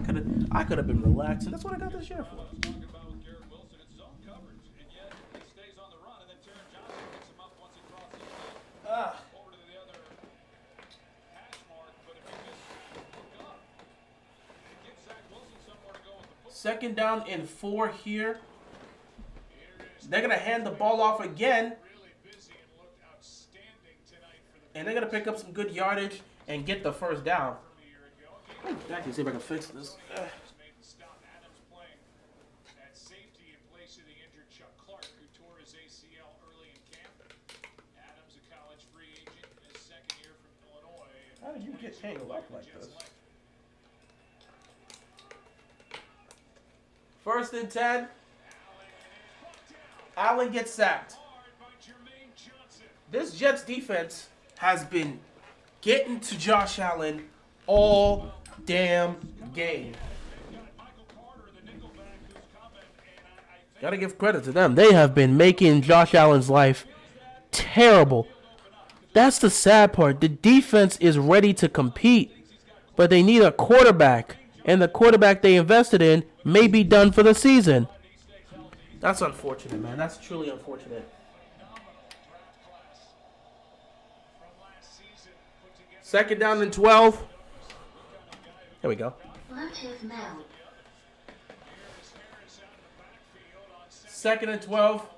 I could have been relaxing. That's what I got this chair for. I was talking about with Garrett Wilson, it's zone coverage, and yet he stays on the run, and then Terran Johnson picks him up once he crosses over to the other hash mark. But if he just look up and give Zach Wilson somewhere to go with the football. 2nd down and 4 here. They're going to hand the ball off again. Really busy and looked outstanding tonight for the And they're going to pick up some good yardage and get the first down. I can see if I can fix this. How did you get tangled up like this? 1st and 10. Allen gets sacked. This Jets defense has been getting to Josh Allen all damn game. Gotta give credit to them. They have been making Josh Allen's life terrible. That's the sad part. The defense is ready to compete, but they need a quarterback, and the quarterback they invested in may be done for the season. That's unfortunate, man. That's truly unfortunate. 2nd down and 12. There we go. 2nd and 12.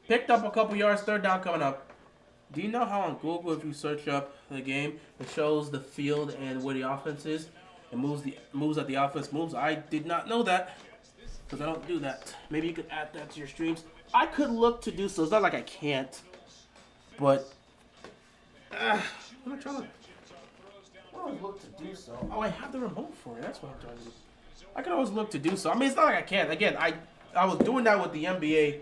Picked up a couple yards. 3rd down coming up. Do you know how on Google, if you search up the game, it shows the field and where the offense is? It moves that the offense moves. I did not know that because I don't do that. Maybe you could add that to your streams. I could look to do so. It's not like I can't, but I'm not trying to. I always look to do so. Oh, I have the remote for it. That's what I'm trying to do. I could always look to do so. I mean, it's not like I can't. Again, I was doing that with the NBA.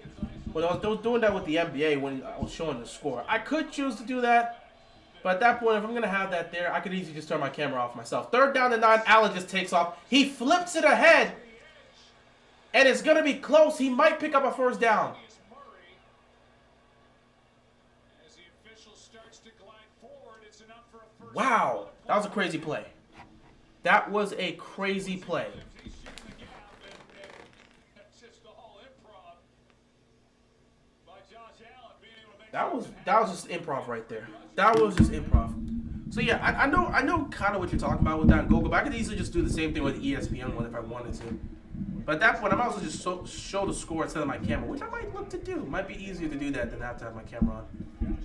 When I was doing that with the NBA when I was showing the score. I could choose to do that, but at that point, if I'm going to have that there, I could easily just turn my camera off myself. 3rd down and 9, Allen just takes off. He flips it ahead, and it's going to be close. He might pick up a 1st down. Wow, that was a crazy play. That was a crazy play. That was just improv right there. That was just improv. So yeah, I know kind of what you're talking about with that Google, but I could easily just do the same thing with the ESPN one if I wanted to. But at that point, I might also just show the score instead of my camera, which I might look to do. Might be easier to do that than have to have my camera on.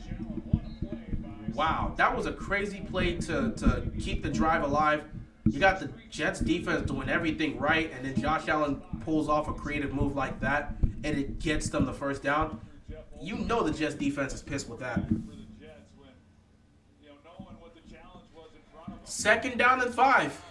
Wow, that was a crazy play to keep the drive alive. You got the Jets defense doing everything right, and then Josh Allen pulls off a creative move like that, and it gets them the 1st down. You know the Jets defense is pissed with that. 2nd down and 5.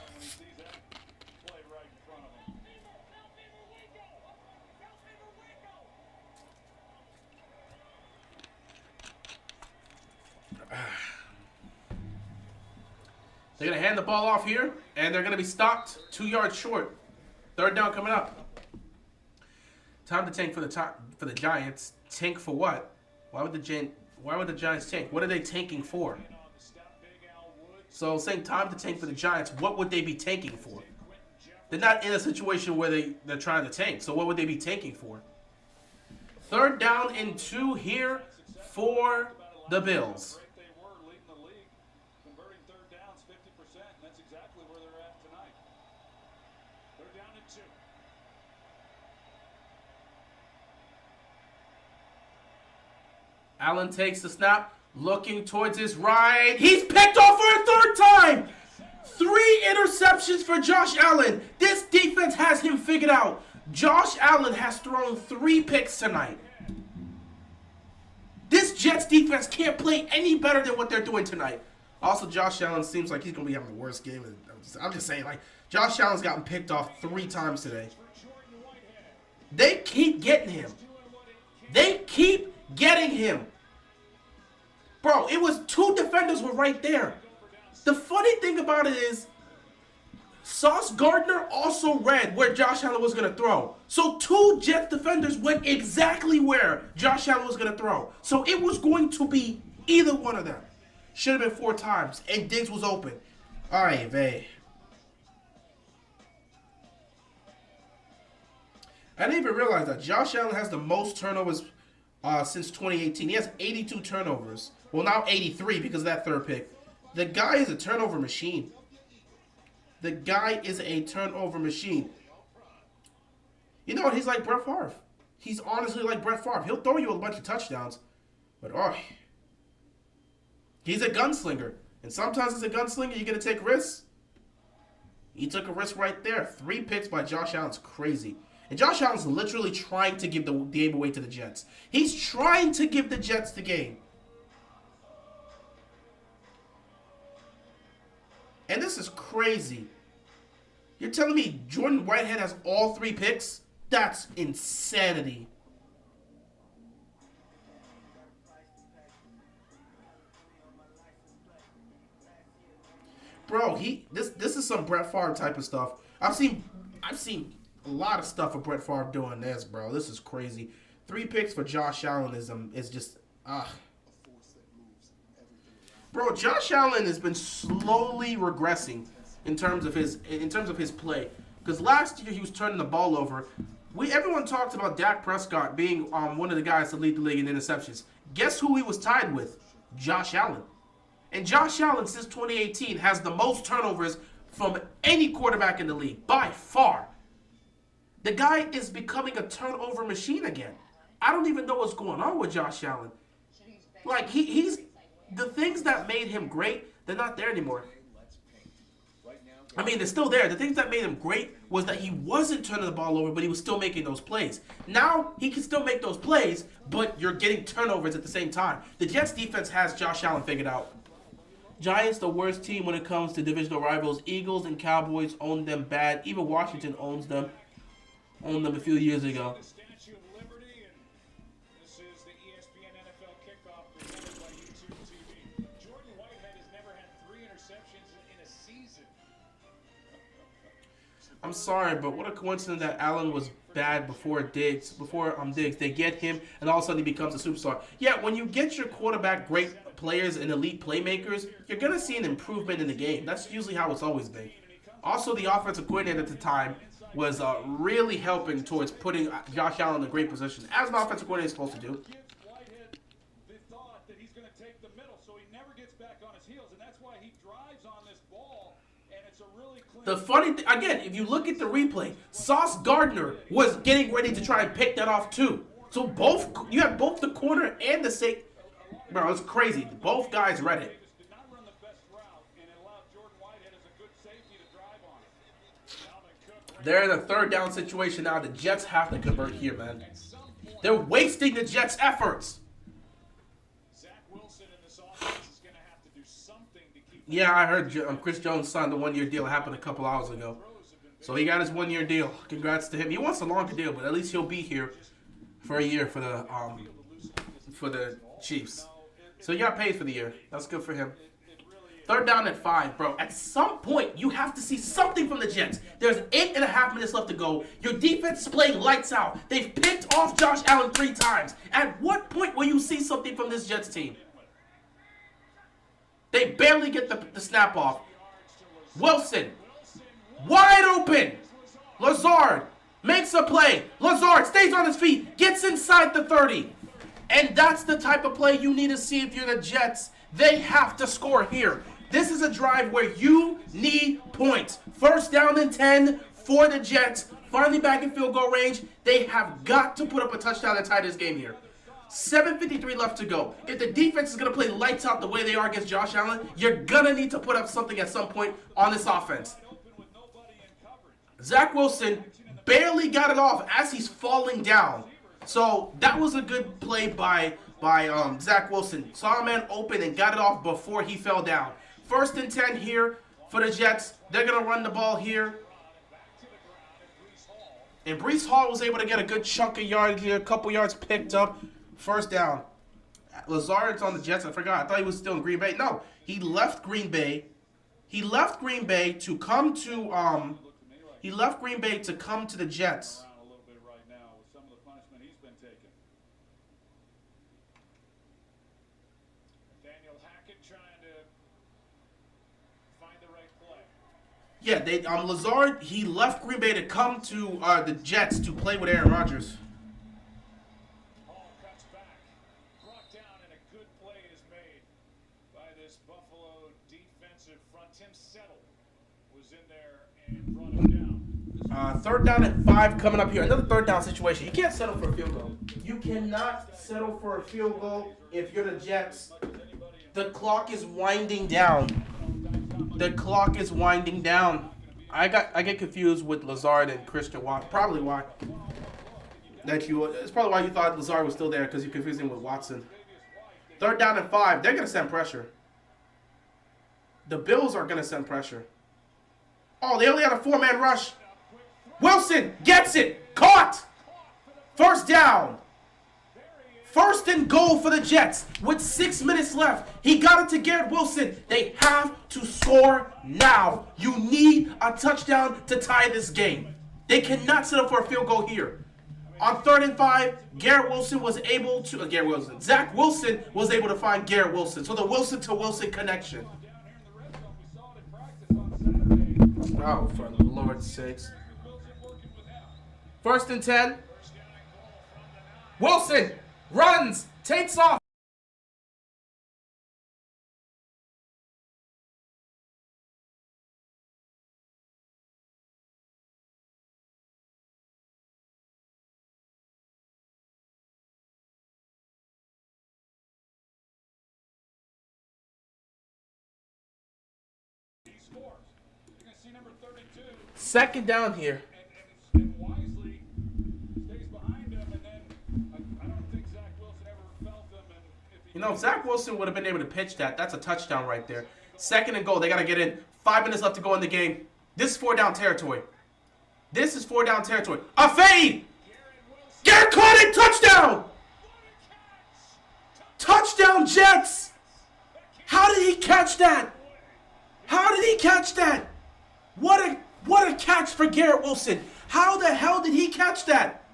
They're going to hand the ball off here, and they're going to be stopped 2 yards short. 3rd down coming up. Time to tank for the Giants. Tank for what? Why would the Giants tank? What are they tanking for? So saying time to tank for the Giants, what would they be tanking for? They're not in a situation where they're trying to tank. So what would they be tanking for? 3rd down and 2 here for the Bills. Allen takes the snap, looking towards his right. He's picked off for a 3rd time. 3 interceptions for Josh Allen. This defense has him figured out. Josh Allen has thrown 3 picks tonight. This Jets defense can't play any better than what they're doing tonight. Also, Josh Allen seems like he's going to be having the worst game. I'm just saying, like, Josh Allen's gotten picked off 3 times today. They keep getting him. They keep getting him. Bro, it was 2 defenders were right there. The funny thing about it is, Sauce Gardner also read where Josh Allen was going to throw. So 2 Jets defenders went exactly where Josh Allen was going to throw. So it was going to be either one of them. Should have been 4 times, and Diggs was open. All right, babe. I didn't even realize that Josh Allen has the most turnovers since 2018. He has 82 turnovers. Well, now 83 because of that 3rd pick. The guy is a turnover machine. The guy is a turnover machine. You know what? He's like Brett Favre. He's honestly like Brett Favre. He'll throw you a bunch of touchdowns. But, He's a gunslinger. And sometimes as a gunslinger, you got to take risks. He took a risk right there. 3 picks by Josh Allen's crazy. And Josh Allen's literally trying to give the game away to the Jets. He's trying to give the Jets the game. And this is crazy. You're telling me Jordan Whitehead has all 3 picks? That's insanity. Bro, this is some Brett Favre type of stuff. I've seen a lot of stuff of Brett Favre doing this, bro. This is crazy. 3 picks for Josh Allen is just Bro, Josh Allen has been slowly regressing in terms of his play. Because last year he was turning the ball over. Everyone talked about Dak Prescott being one of the guys to lead the league in interceptions. Guess who he was tied with? Josh Allen. And Josh Allen, since 2018, has the most turnovers from any quarterback in the league, by far. The guy is becoming a turnover machine again. I don't even know what's going on with Josh Allen. Like, he's the things that made him great, they're not there anymore. I mean, they're still there. The things that made him great was that he wasn't turning the ball over, but he was still making those plays. Now, he can still make those plays, but you're getting turnovers at the same time. The Jets defense has Josh Allen figured out. Giants, the worst team when it comes to divisional rivals. Eagles and Cowboys own them bad. Even Washington owned them a few years ago. I'm sorry, but what a coincidence that Allen was bad before Diggs. They get him, and all of a sudden he becomes a superstar. Yeah, when you get your quarterback great players and elite playmakers, you're going to see an improvement in the game. That's usually how it's always been. Also, the offensive coordinator at the time was really helping towards putting Josh Allen in a great position, as an offensive coordinator is supposed to do. The thought that he's going to take the middle, so he never gets back on his heels, and that's why he drives on this ball, and it's a really clean... The funny thing, again, if you look at the replay, Sauce Gardner was getting ready to try and pick that off too. So you have both the corner and the safety. Bro, it's crazy. Both guys read it. They're in a 3rd down situation now. The Jets have to convert here, man. They're wasting the Jets' efforts. Yeah, I heard Chris Jones signed the 1-year deal. It happened a couple hours ago. So he got his 1-year deal. Congrats to him. He wants a longer deal, but at least he'll be here for a year for the Chiefs. So he got paid for the year. That's good for him. 3rd down at 5, bro. At some point, you have to see something from the Jets. There's 8.5 minutes left to go. Your defense is playing lights out. They've picked off Josh Allen 3 times. At what point will you see something from this Jets team? They barely get the snap off. Wilson, wide open. Lazard makes a play. Lazard stays on his feet, gets inside the 30. And that's the type of play you need to see if you're the Jets. They have to score here. This is a drive where you need points. 1st down and 10 for the Jets. Finally back in field goal range. They have got to put up a touchdown and tie this game here. 7:53 left to go. If the defense is going to play lights out the way they are against Josh Allen, you're going to need to put up something at some point on this offense. Zach Wilson barely got it off as he's falling down. So that was a good play by Zach Wilson. Saw a man open and got it off before he fell down. 1st and 10 here for the Jets. They're going to run the ball here. And Breece Hall was able to get a good chunk of yards here, a couple yards picked up. 1st down. Lazard's on the Jets. I forgot. I thought he was still in Green Bay. No, he left Green Bay. He left Green Bay to come to the Jets. Yeah, Lazard, he left Green Bay to come to the Jets to play with Aaron Rodgers. Hall cuts back, brought down, and a good play is made by this Buffalo defensive front. Tim Settle was in there and brought him down. 3rd down at 5 coming up here. Another 3rd down situation. You can't settle for a field goal. You cannot settle for a field goal if you're the Jets. The clock is winding down. The clock is winding down. I get confused with Lazard and Christian Watt. Probably why. It's probably why you thought Lazard was still there, because you're confusing with Watson. 3rd down and 5. They're gonna send pressure. The Bills are gonna send pressure. Oh, they only had a 4-man rush. Wilson gets it. Caught. 1st down. 1st and goal for the Jets with 6 minutes left. He got it to Garrett Wilson. They have to score now. You need a touchdown to tie this game. They cannot settle for a field goal here. On 3rd and 5, Zach Wilson was able to find Garrett Wilson. So the Wilson to Wilson connection. Oh, for the Lord's sakes. 1st and 10. Wilson runs, takes off. Number 32. 2nd down here. And wisely stays behind him, and then I don't think Zach Wilson ever felt him. And if he Zach Wilson would have been able to pitch that. That's a touchdown right there. 2nd and goal. They got to get in. 5 minutes left to go in the game. This is 4-down territory. This is 4-down territory. A fade! Garrett caught it! Touchdown! Touchdown, Jets! How did he catch that? How did he catch that? What a catch for Garrett Wilson. How the hell did he catch that?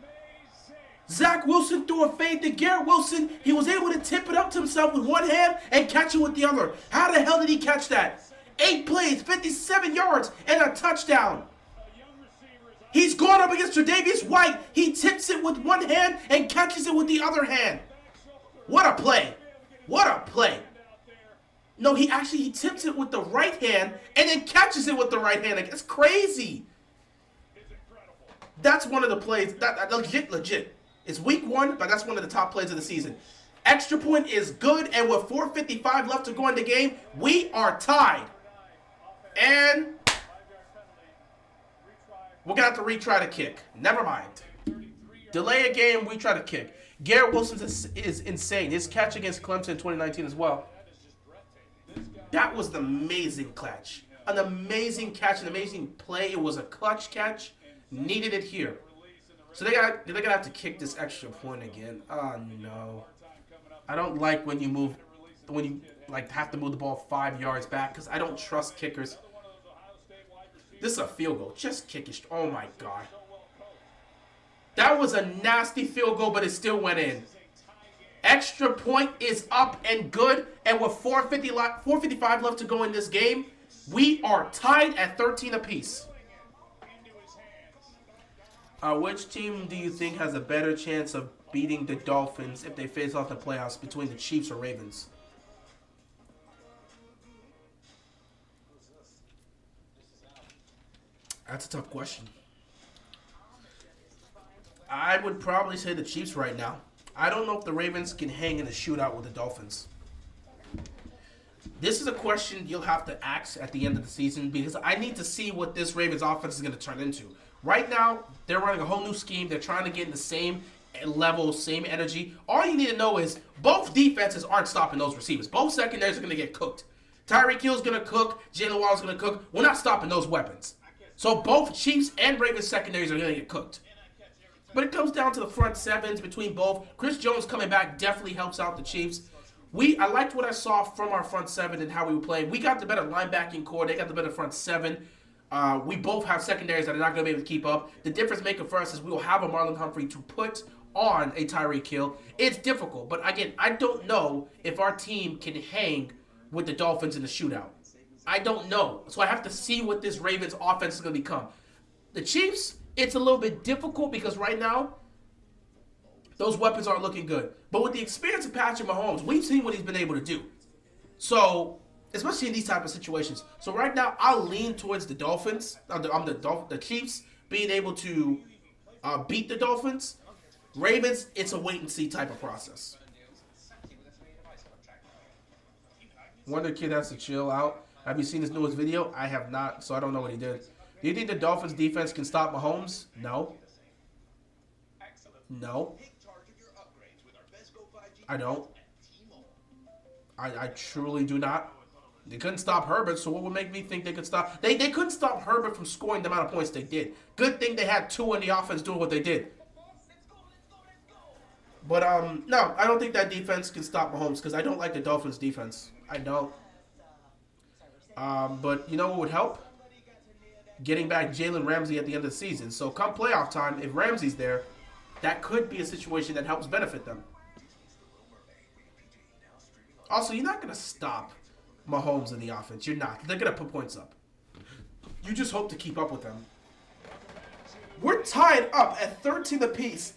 Zach Wilson threw a fade to Garrett Wilson. He was able to tip it up to himself with one hand and catch it with the other. How the hell did he catch that? 8 plays, 57 yards, and a touchdown. He's going up against Tre'Davious White. He tips it with one hand and catches it with the other hand. What a play. What a play. No, he tips it with the right hand and then catches it with the right hand. It's crazy. That's one of the plays. That legit. It's week 1, but that's one of the top plays of the season. Extra point is good, and with 4:55 left to go in the game, we are tied. And we're going to have to retry the kick. Never mind. Delay a game, retry the kick. Garrett Wilson is insane. His catch against Clemson in 2019 as well. That was an amazing catch. An amazing catch, an amazing play. It was a clutch catch. Needed it here. So they're gonna have to kick this extra point again. Oh no. I don't like when you have to move the ball 5 yards back, because I don't trust kickers. This is a field goal. Just kick it. Oh my God. That was a nasty field goal, but it still went in. Extra point is up and good, and with 4:55 left to go in this game, we are tied at 13 apiece. Which team do you think has a better chance of beating the Dolphins if they face off the playoffs, between the Chiefs or Ravens? That's a tough question. I would probably say the Chiefs right now. I don't know if the Ravens can hang in a shootout with the Dolphins. This is a question you'll have to ask at the end of the season, because I need to see what this Ravens offense is going to turn into. Right now, they're running a whole new scheme. They're trying to get in the same level, same energy. All you need to know is both defenses aren't stopping those receivers. Both secondaries are going to get cooked. Tyreek Hill's going to cook. Jalen Waddle's going to cook. We're not stopping those weapons. So both Chiefs and Ravens secondaries are going to get cooked. But it comes down to the front sevens between both. Chris Jones coming back definitely helps out the Chiefs. I liked what I saw from our front seven and how we were playing. We got the better linebacking core. They got the better front seven. We both have secondaries that are not going to be able to keep up. The difference maker for us is we will have a Marlon Humphrey to put on a Tyreek Hill. It's difficult, but again, I don't know if our team can hang with the Dolphins in the shootout. I don't know. So I have to see what this Ravens offense is going to become. The Chiefs, it's a little bit difficult because right now, those weapons aren't looking good. But with the experience of Patrick Mahomes, we've seen what he's been able to do. So, especially in these type of situations. So right now, I'll lean towards the Dolphins. The Chiefs being able to beat the Dolphins. Ravens, it's a wait-and-see type of process. Wonder Kid has to chill out. Have you seen his newest video? I have not, so I don't know what he did. Do you think the Dolphins defense can stop Mahomes? No. No. I don't. I truly do not. They couldn't stop Herbert, so what would make me think they could stop? They couldn't stop Herbert from scoring the amount of points they did. Good thing they had two in the offense doing what they did. But, no, I don't think that defense can stop Mahomes because I don't like the Dolphins' defense. I don't. But you know what would help? Getting back Jalen Ramsey at the end of the season. So come playoff time, if Ramsey's there, that could be a situation that helps benefit them. Also, you're not going to stop Mahomes in the offense. You're not. They're going to put points up. You just hope to keep up with them. We're tied up at 13 apiece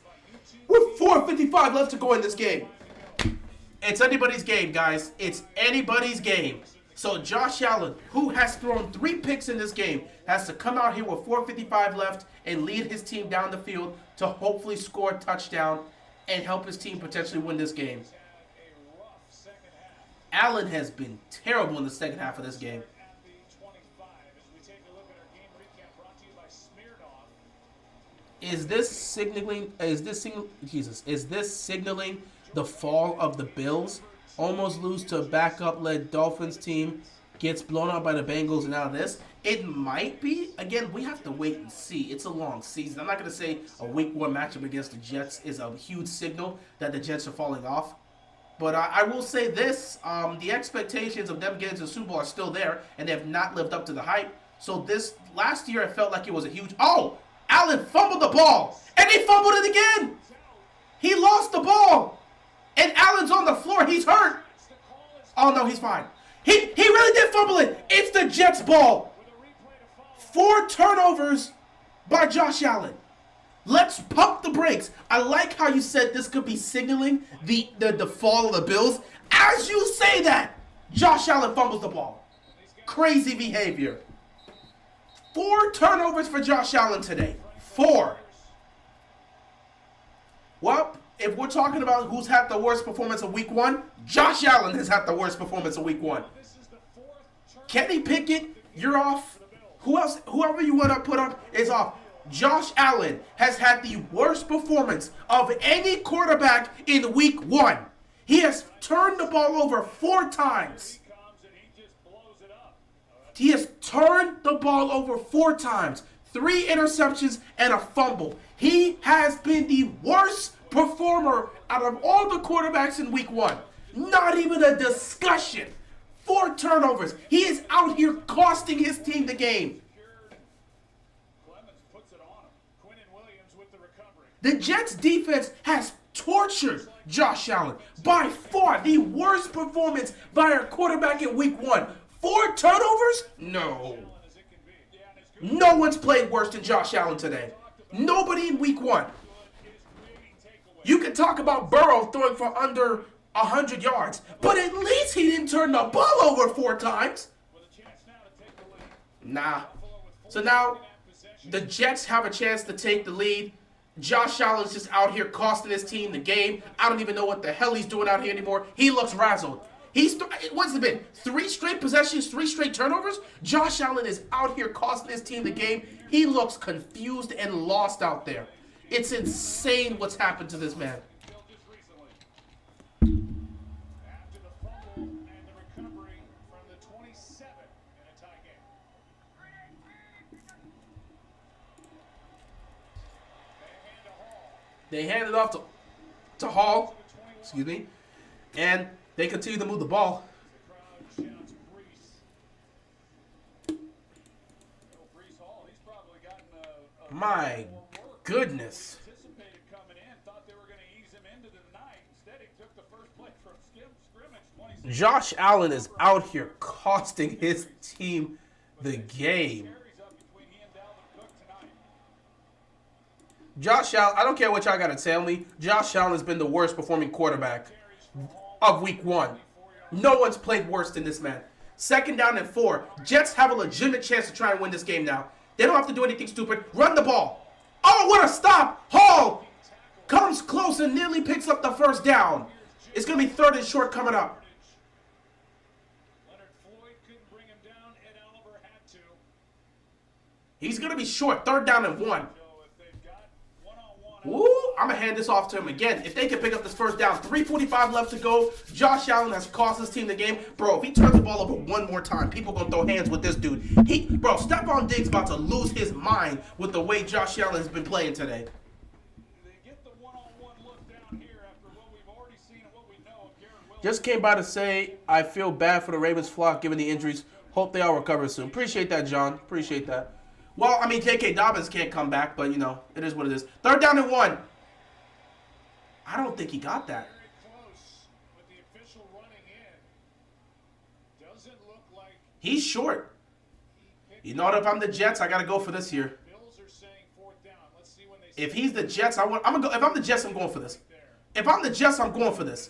with 4:55 left to go in this game. It's anybody's game, guys. It's anybody's game. So Josh Allen, who has thrown 3 picks in this game, has to come out here with 4:55 left and lead his team down the field to hopefully score a touchdown and help his team potentially win this game. Allen has been terrible in the second half of this game. Is this signaling the fall of the Bills? Almost lose to a backup-led Dolphins team, gets blown out by the Bengals, and now this? It might be. Again, we have to wait and see. It's a long season. I'm not going to say a Week 1 matchup against the Jets is a huge signal that the Jets are falling off. But I will say this. The expectations of them getting to the Super Bowl are still there, and they have not lived up to the hype. So this last year, I felt like it was a huge... Oh! Allen fumbled the ball, and he fumbled it again! He lost the ball! And Allen's on the floor. He's hurt. Oh, no, he's fine. He really did fumble it. It's the Jets' ball. 4 turnovers by Josh Allen. Let's pump the brakes. I like how you said this could be signaling the fall of the Bills. As you say that, Josh Allen fumbles the ball. Crazy behavior. 4 turnovers for Josh Allen today. 4. Well, if we're talking about who's had the worst performance of Week 1, Josh Allen has had the worst performance of Week 1. Kenny Pickett, you're off. Who else? Whoever you want to put up is off. Josh Allen has had the worst performance of any quarterback in Week 1. He has turned the ball over 4 times. He has turned the ball over 4 times. 3 interceptions and a fumble. He has been the worst performer out of all the quarterbacks in Week 1. Not even a discussion. 4 turnovers. He is out here costing his team the game. The Jets defense has tortured Josh Allen. By far the worst performance by our quarterback in Week 1. 4 turnovers? No. No one's played worse than Josh Allen today. Nobody in Week 1. You can talk about Burrow throwing for under 100 yards, but at least he didn't turn the ball over 4 times. Nah. So now the Jets have a chance to take the lead. Josh Allen's just out here costing his team the game. I don't even know what the hell he's doing out here anymore. He looks razzled. What's it been? 3 straight possessions, 3 straight turnovers? Josh Allen is out here costing his team the game. He looks confused and lost out there. It's insane what's happened to this man. After the fumble and the recovery from the 27 in a tie game. They hand it off to Hall. Excuse me. And they continue to move the ball. My goodness. Josh Allen is out here costing his team the game. Josh Allen, I don't care what y'all got to tell me. Josh Allen has been the worst performing quarterback of Week 1. No one's played worse than this man. 2nd down and 4. Jets have a legitimate chance to try and win this game now. They don't have to do anything stupid. Run the ball. Oh, what a stop. Hall comes close and nearly picks up the 1st down. It's going to be 3rd and short coming up. He's going to be short. 3rd down and 1. Woo, I'm going to hand this off to him again. If they can pick up this 1st down, 3:45 left to go. Josh Allen has cost his team the game. Bro, if he turns the ball over one more time, people going to throw hands with this dude. Bro, Stephon Diggs about to lose his mind with the way Josh Allen has been playing today. Just came by to say I feel bad for the Ravens flock given the injuries. Hope they all recover soon. Appreciate that, John. Appreciate that. Well, I mean, J.K. Dobbins can't come back, but, you know, it is what it is. 3rd down and 1. I don't think he got that. He's short. You know what? If I'm the Jets, I got to go for this here. If he's the Jets, if I'm the Jets, I'm going for this. If I'm the Jets, I'm going for this.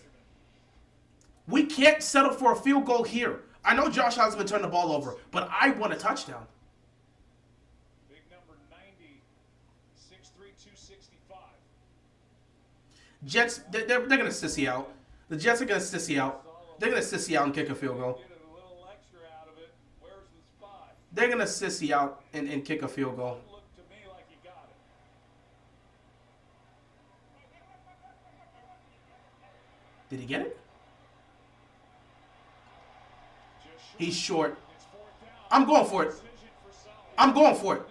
We can't settle for a field goal here. I know Josh Allen's been turning the ball over, but I want a touchdown. Big number 90, 6'3", 265. Jets, they're going to sissy out. The Jets are going to sissy out. They're going to sissy out and kick a field goal. They're going to sissy out and kick a field goal. Did he get it? He's short. I'm going for it. I'm going for it.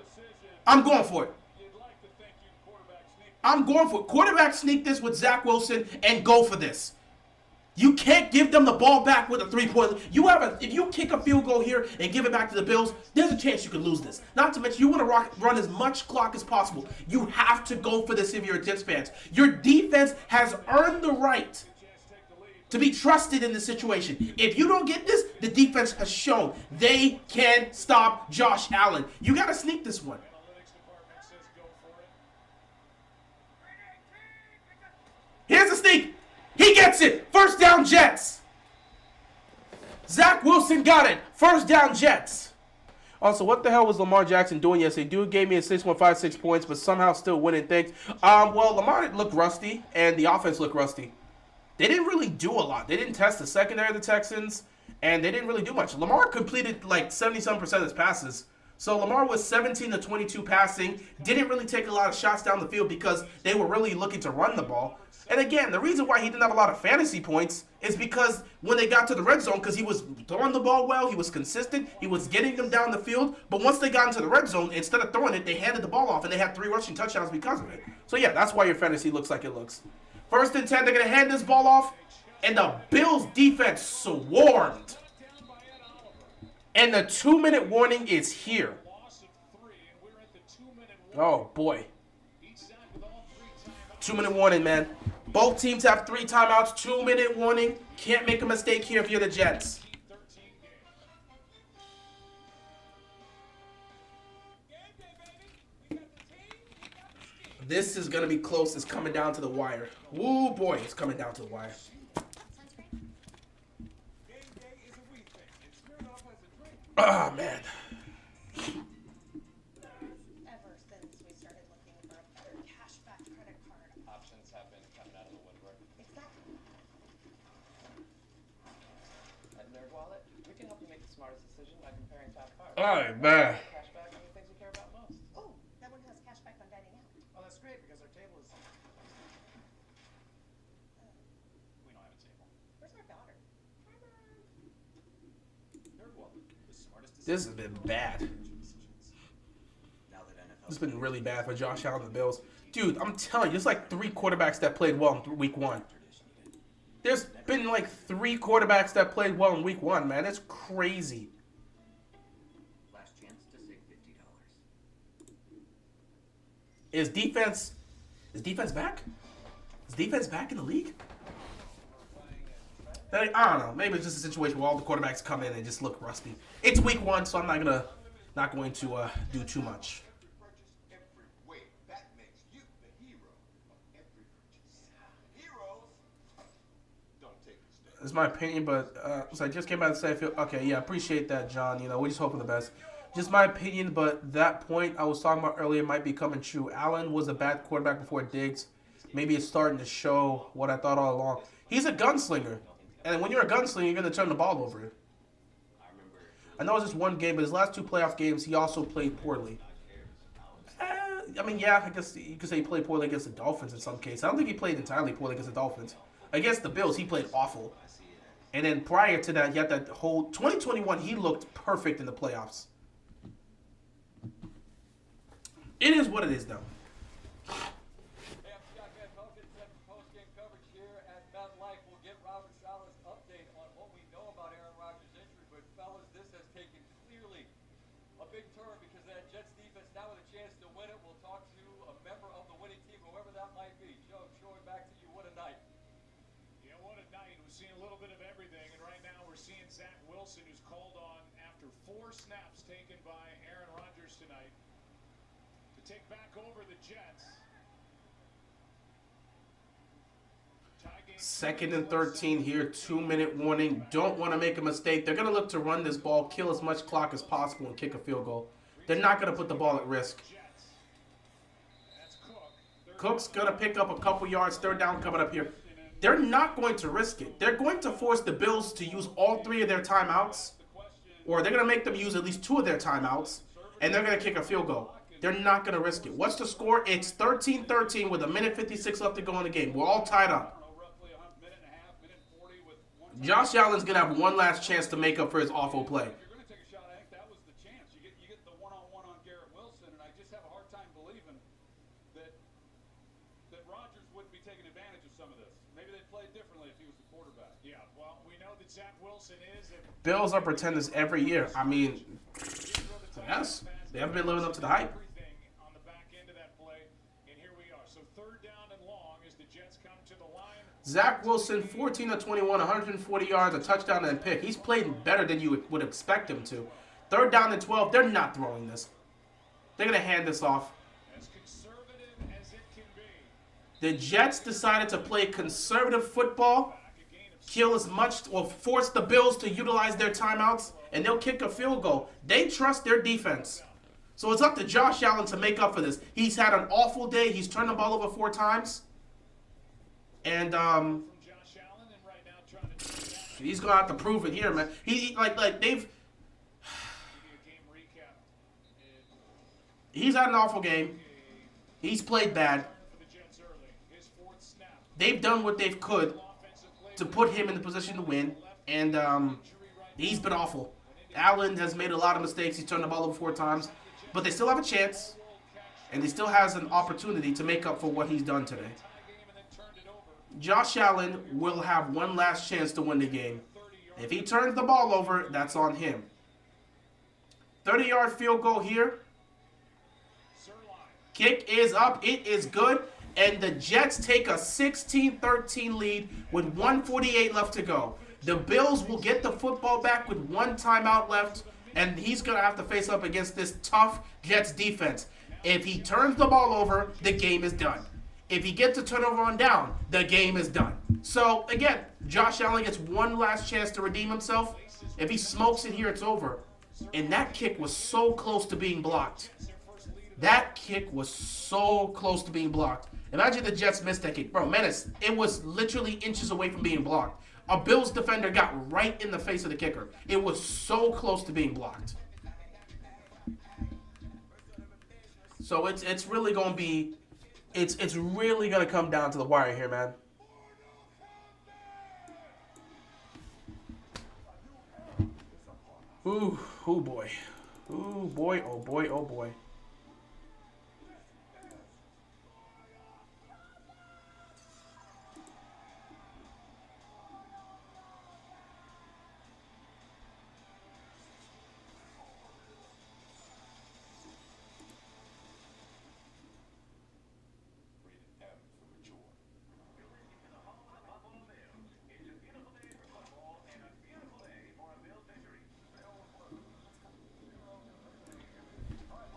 I'm going for it. I'm going for it. Quarterback sneak this with Zach Wilson and go for this. You can't give them the ball back with a 3-point. If you kick a field goal here and give it back to the Bills, there's a chance you could lose this. Not to mention, you want to run as much clock as possible. You have to go for this if you're a Jets fan. Your defense has earned the right to be trusted in this situation. If you don't get this, the defense has shown they can stop Josh Allen. You got to sneak this one. Here's the sneak. He gets it. 1st down, Jets. Zach Wilson got it. 1st down, Jets. Also, what the hell was Lamar Jackson doing yesterday? Dude gave me a 6.56 points, but somehow still winning things. Well, Lamar looked rusty, and the offense looked rusty. They didn't really do a lot. They didn't test the secondary of the Texans, and they didn't really do much. Lamar completed like 77% of his passes. So Lamar was 17-22 passing, didn't really take a lot of shots down the field because they were really looking to run the ball. And again, the reason why he didn't have a lot of fantasy points is because when they got to the red zone, because he was throwing the ball well, he was consistent, he was getting them down the field. But once they got into the red zone, instead of throwing it, they handed the ball off, and they had 3 rushing touchdowns because of it. So yeah, that's why your fantasy looks like it looks. 1st and 10, they're going to hand this ball off, and the Bills' defense swarmed. And the 2-minute warning is here. Oh, boy. 2-minute warning, man. Both teams have 3 timeouts, 2-minute warning. Can't make a mistake here if you're the Jets. This is going to be close. It's coming down to the wire. Woo, boy, it's coming down to the wire. Oh, man. Ever since we started looking for a better cashback credit card. Options have been coming out of the woodwork. Exactly. At NerdWallet, we can help you make the smartest decision by comparing top cards. All right, man. Cashback on the things you care about most. Oh, that one has cashback on dining out. Oh, that's great because our table is. We don't have a table. Where's our daughter? This has been bad. This has been really bad for Josh Allen and the Bills. Dude, I'm telling you, there's like 3 quarterbacks that played well in week 1. There's been like 3 quarterbacks that played well in week 1, man. That's crazy. Last chance to save $50. Is defense back? Is defense back in the league? I don't know. Maybe it's just a situation where all the quarterbacks come in and just look rusty. It's week 1, so I'm not going to do too much. It's my opinion, but so I just came out and say, okay, yeah, appreciate that, John. You know, we just hoping the best. Just my opinion, but that point I was talking about earlier might be coming true. Allen was a bad quarterback before Diggs. Maybe it's starting to show what I thought all along. He's a gunslinger. And when you're a gunslinger, you're going to turn the ball over. I know it's just one game, but his last 2 playoff games, he also played poorly. I mean, yeah, I guess you could say he played poorly against the Dolphins in some cases. I don't think he played entirely poorly against the Dolphins. Against the Bills, he played awful. And then prior to that, you had that whole 2021. He looked perfect in the playoffs. It is what it is, though. Hey, I'm Scott Van Pelt. It's post-game coverage here at MetLife. We'll get Robert Saleh's update on what we know about Aaron Rodgers' injury. But, fellas, this has taken clearly a big turn because that Jets defense now with a chance to win it. We'll talk to a member of the winning team, whoever that might be. Joe, showing back to you. What a night. Yeah, what a night. We're seeing a little bit of everything. And right now we're seeing Zach Wilson, who's called on after 4 snaps taken by Aaron Rodgers tonight, to take back over the Jets. 2nd and 13 here, 2-minute warning. Don't want to make a mistake. They're going to look to run this ball, kill as much clock as possible, and kick a field goal. They're not going to put the ball at risk. Cook's going to pick up a couple yards, 3rd down coming up here. They're not going to risk it. They're going to force the Bills to use all 3 of their timeouts, or they're going to make them use at least 2 of their timeouts, and they're going to kick a field goal. They're not going to risk it. What's the score? It's 13-13 with 1:56 left to go in the game. We're all tied up. Josh Allen's going to have one last chance to make up for his awful play. If you're going to take a shot, I think that was the chance. You get the one-on-one on Garrett Wilson, and I just have a hard time believing that Rodgers wouldn't be taking advantage of some of this. Maybe they'd play it differently if he was the quarterback. Yeah, well, we know that Zach Wilson is. Bills are pretenders every year. I mean, yes, they haven't been living up to the hype. On the back end of that play, and here we are. So 3rd down and long as the Jets come to the line. Zach Wilson, 14 of 21, 140 yards, a touchdown and a pick. He's played better than you would expect him to. 3rd down and 12. They're not throwing this. They're going to hand this off. As conservative as it can be. The Jets decided to play conservative football, kill as much, or force the Bills to utilize their timeouts, and they'll kick a field goal. They trust their defense. So it's up to Josh Allen to make up for this. He's had an awful day. He's turned the ball over 4 times. And he's gonna have to prove it here, man. He like they've. He's had an awful game. He's played bad. They've done what they've could to put him in the position to win, and he's been awful. Allen has made a lot of mistakes. He's turned the ball over 4 times, but they still have a chance, and he still has an opportunity to make up for what he's done today. Josh Allen will have one last chance to win the game. If he turns the ball over, that's on him. 30-yard field goal here. Kick is up. It is good. And the Jets take a 16-13 lead with 1:48 left to go. The Bills will get the football back with 1 timeout left, and he's going to have to face up against this tough Jets defense. If he turns the ball over, the game is done. If he gets a turnover on down, the game is done. So, again, Josh Allen gets one last chance to redeem himself. If he smokes it here, it's over. And that kick was so close to being blocked. That kick was so close to being blocked. Imagine the Jets missed that kick. Bro, menace, it was literally inches away from being blocked. A Bills defender got right in the face of the kicker. It was so close to being blocked. So it's really going to be... It's really going to come down to the wire here, man. Ooh, oh boy. Ooh, boy, oh boy, oh boy.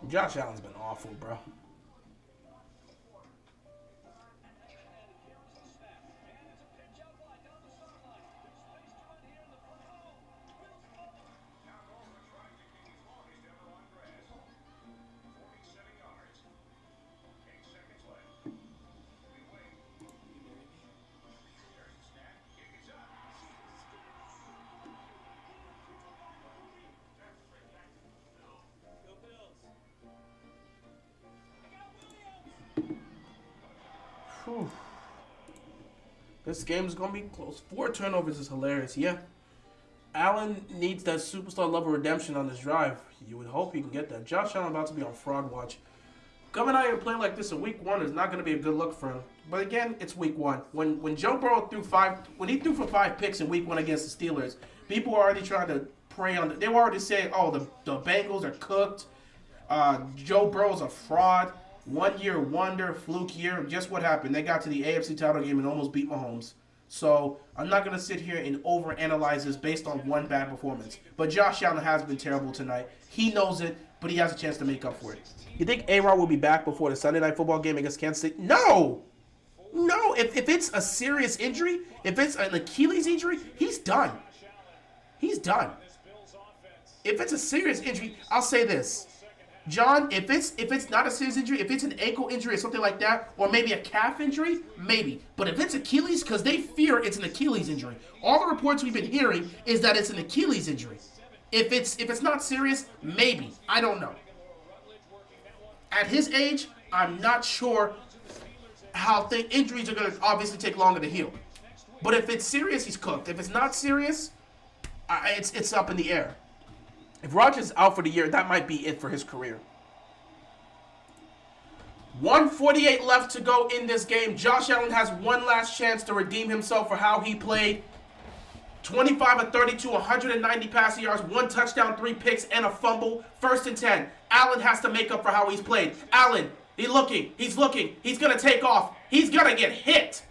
Josh Allen's been awful, bro. Whew. This game is going to be close. 4 turnovers is hilarious. Yeah. Allen needs that superstar level redemption on this drive. You would hope he can get that. Josh Allen about to be on fraud watch. Coming out here playing like this in week 1 is not going to be a good look for him. But again, it's week 1. When Joe Burrow threw for 5 picks in week 1 against the Steelers, people were already trying to prey on. They were already saying, "Oh, the Bengals are cooked. Joe Burrow's a fraud. 1 year wonder, fluke year." Just what happened? They got to the AFC title game and almost beat Mahomes. So I'm not going to sit here and overanalyze this based on one bad performance. But Josh Allen has been terrible tonight. He knows it, but he has a chance to make up for it. You think A-Rod will be back before the Sunday Night Football game against Kansas City? No! No, if it's a serious injury, if it's an Achilles injury, he's done. He's done. If it's a serious injury, I'll say this. John, if it's not a serious injury, if it's an ankle injury or something like that, or maybe a calf injury, maybe. But if it's Achilles, because they fear it's an Achilles injury. All the reports we've been hearing is that it's an Achilles injury. If it's not serious, maybe. I don't know. At his age, I'm not sure how injuries are going to obviously take longer to heal. But if it's serious, he's cooked. If it's not serious, it's up in the air. If Rodgers is out for the year, that might be it for his career. 1:48 left to go in this game. Josh Allen has one last chance to redeem himself for how he played. 25 of 32, 190 passing yards, 1 touchdown, 3 picks, and a fumble. 1st and 10. Allen has to make up for how he's played. Allen, he's looking. He's going to take off. He's going to get hit.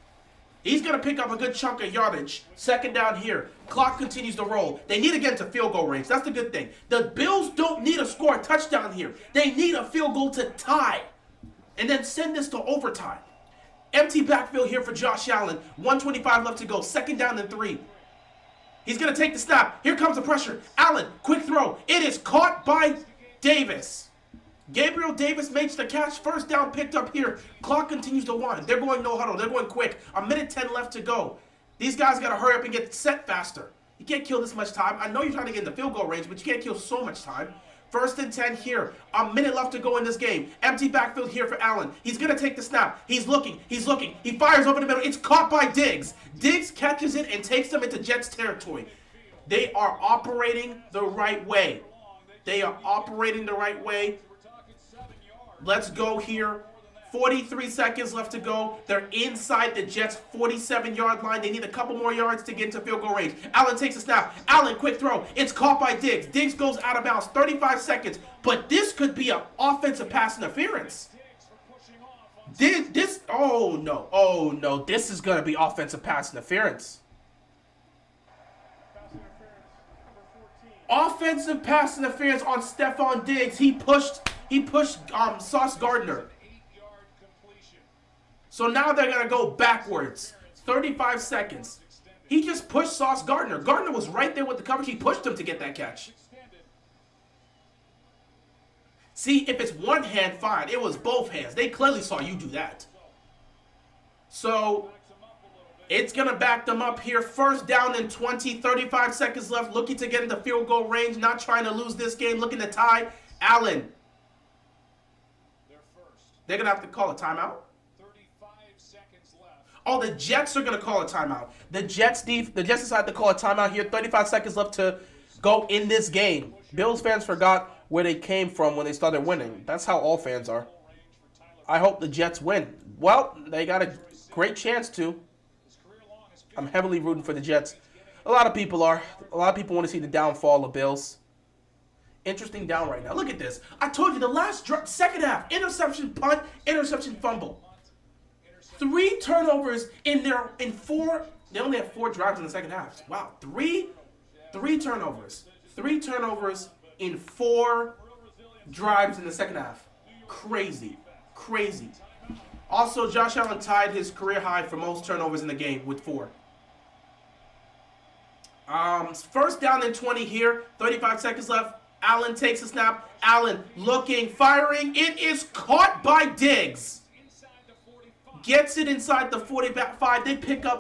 He's going to pick up a good chunk of yardage. 2nd down here. Clock continues to roll. They need to get into field goal range. That's the good thing. The Bills don't need to score a touchdown here. They need a field goal to tie. And then send this to overtime. Empty backfield here for Josh Allen. 1:25 left to go. 2nd down and 3. He's going to take the snap. Here comes the pressure. Allen, quick throw. It is caught by Davis. Gabriel Davis makes the catch. 1st down picked up here. Clock continues to wind. They're going no huddle. They're going quick. 1:10 left to go. These guys got to hurry up and get set faster. You can't kill this much time. I know you're trying to get in the field goal range, but you can't kill so much time. 1st and 10 here. 1 minute left to go in this game. Empty backfield here for Allen. He's going to take the snap. He's looking. He fires over the middle. It's caught by Diggs. Diggs catches it and takes them into Jets territory. They are operating the right way. Let's go here. 43 seconds left to go. They're inside the Jets' 47-yard line. They need a couple more yards to get into field goal range. Allen takes a snap. Allen, quick throw. It's caught by Diggs. Diggs goes out of bounds. 35 seconds. But this could be an offensive pass interference. Oh no. This is going to be offensive pass interference. Offensive pass interference on Stephon Diggs. He pushed Sauce Gardner. So now they're going to go backwards. 35 seconds. He just pushed Sauce Gardner. Gardner was right there with the coverage. He pushed him to get that catch. See, if it's one hand, fine. It was both hands. They clearly saw you do that. So it's going to back them up here. 1st down and 20. 35 seconds left. Looking to get into field goal range. Not trying to lose this game. Looking to tie. Allen. They're going to have to call a timeout. Oh, the Jets are going to call a timeout. The Jets decide to call a timeout here. 35 seconds left to go in this game. Bills fans forgot where they came from when they started winning. That's how all fans are. I hope the Jets win. Well, they got a great chance to. I'm heavily rooting for the Jets. A lot of people are. A lot of people want to see the downfall of Bills. Interesting down right now. Look at this. I told you the last 2nd half. Interception, punt, interception, fumble. 3 turnovers in 4. They only have 4 drives in the 2nd half. Wow, 3 turnovers. 3 turnovers in 4 drives in the 2nd half. Crazy. Also, Josh Allen tied his career high for most turnovers in the game with 4. 1st down and 20 here. 35 seconds left. Allen takes a snap. Allen looking, firing. It is caught by Diggs. Gets it inside the 45.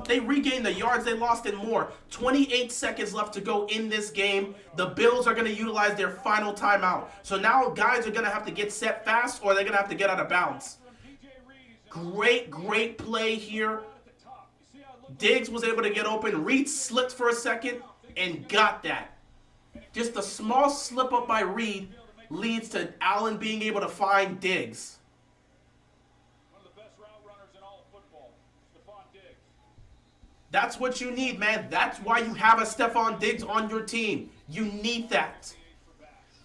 They regain the yards they lost and more. 28 seconds left to go in this game. The Bills are going to utilize their final timeout. So now guys are going to have to get set fast or they're going to have to get out of bounds. Great play here. Diggs was able to get open. Reed slipped for a second and got that. Just a small slip up by Reed leads to Allen being able to find Diggs. One of the best route runners in all of football, Stephon Diggs. That's what you need, man. That's why you have a Stephon Diggs on your team. You need that.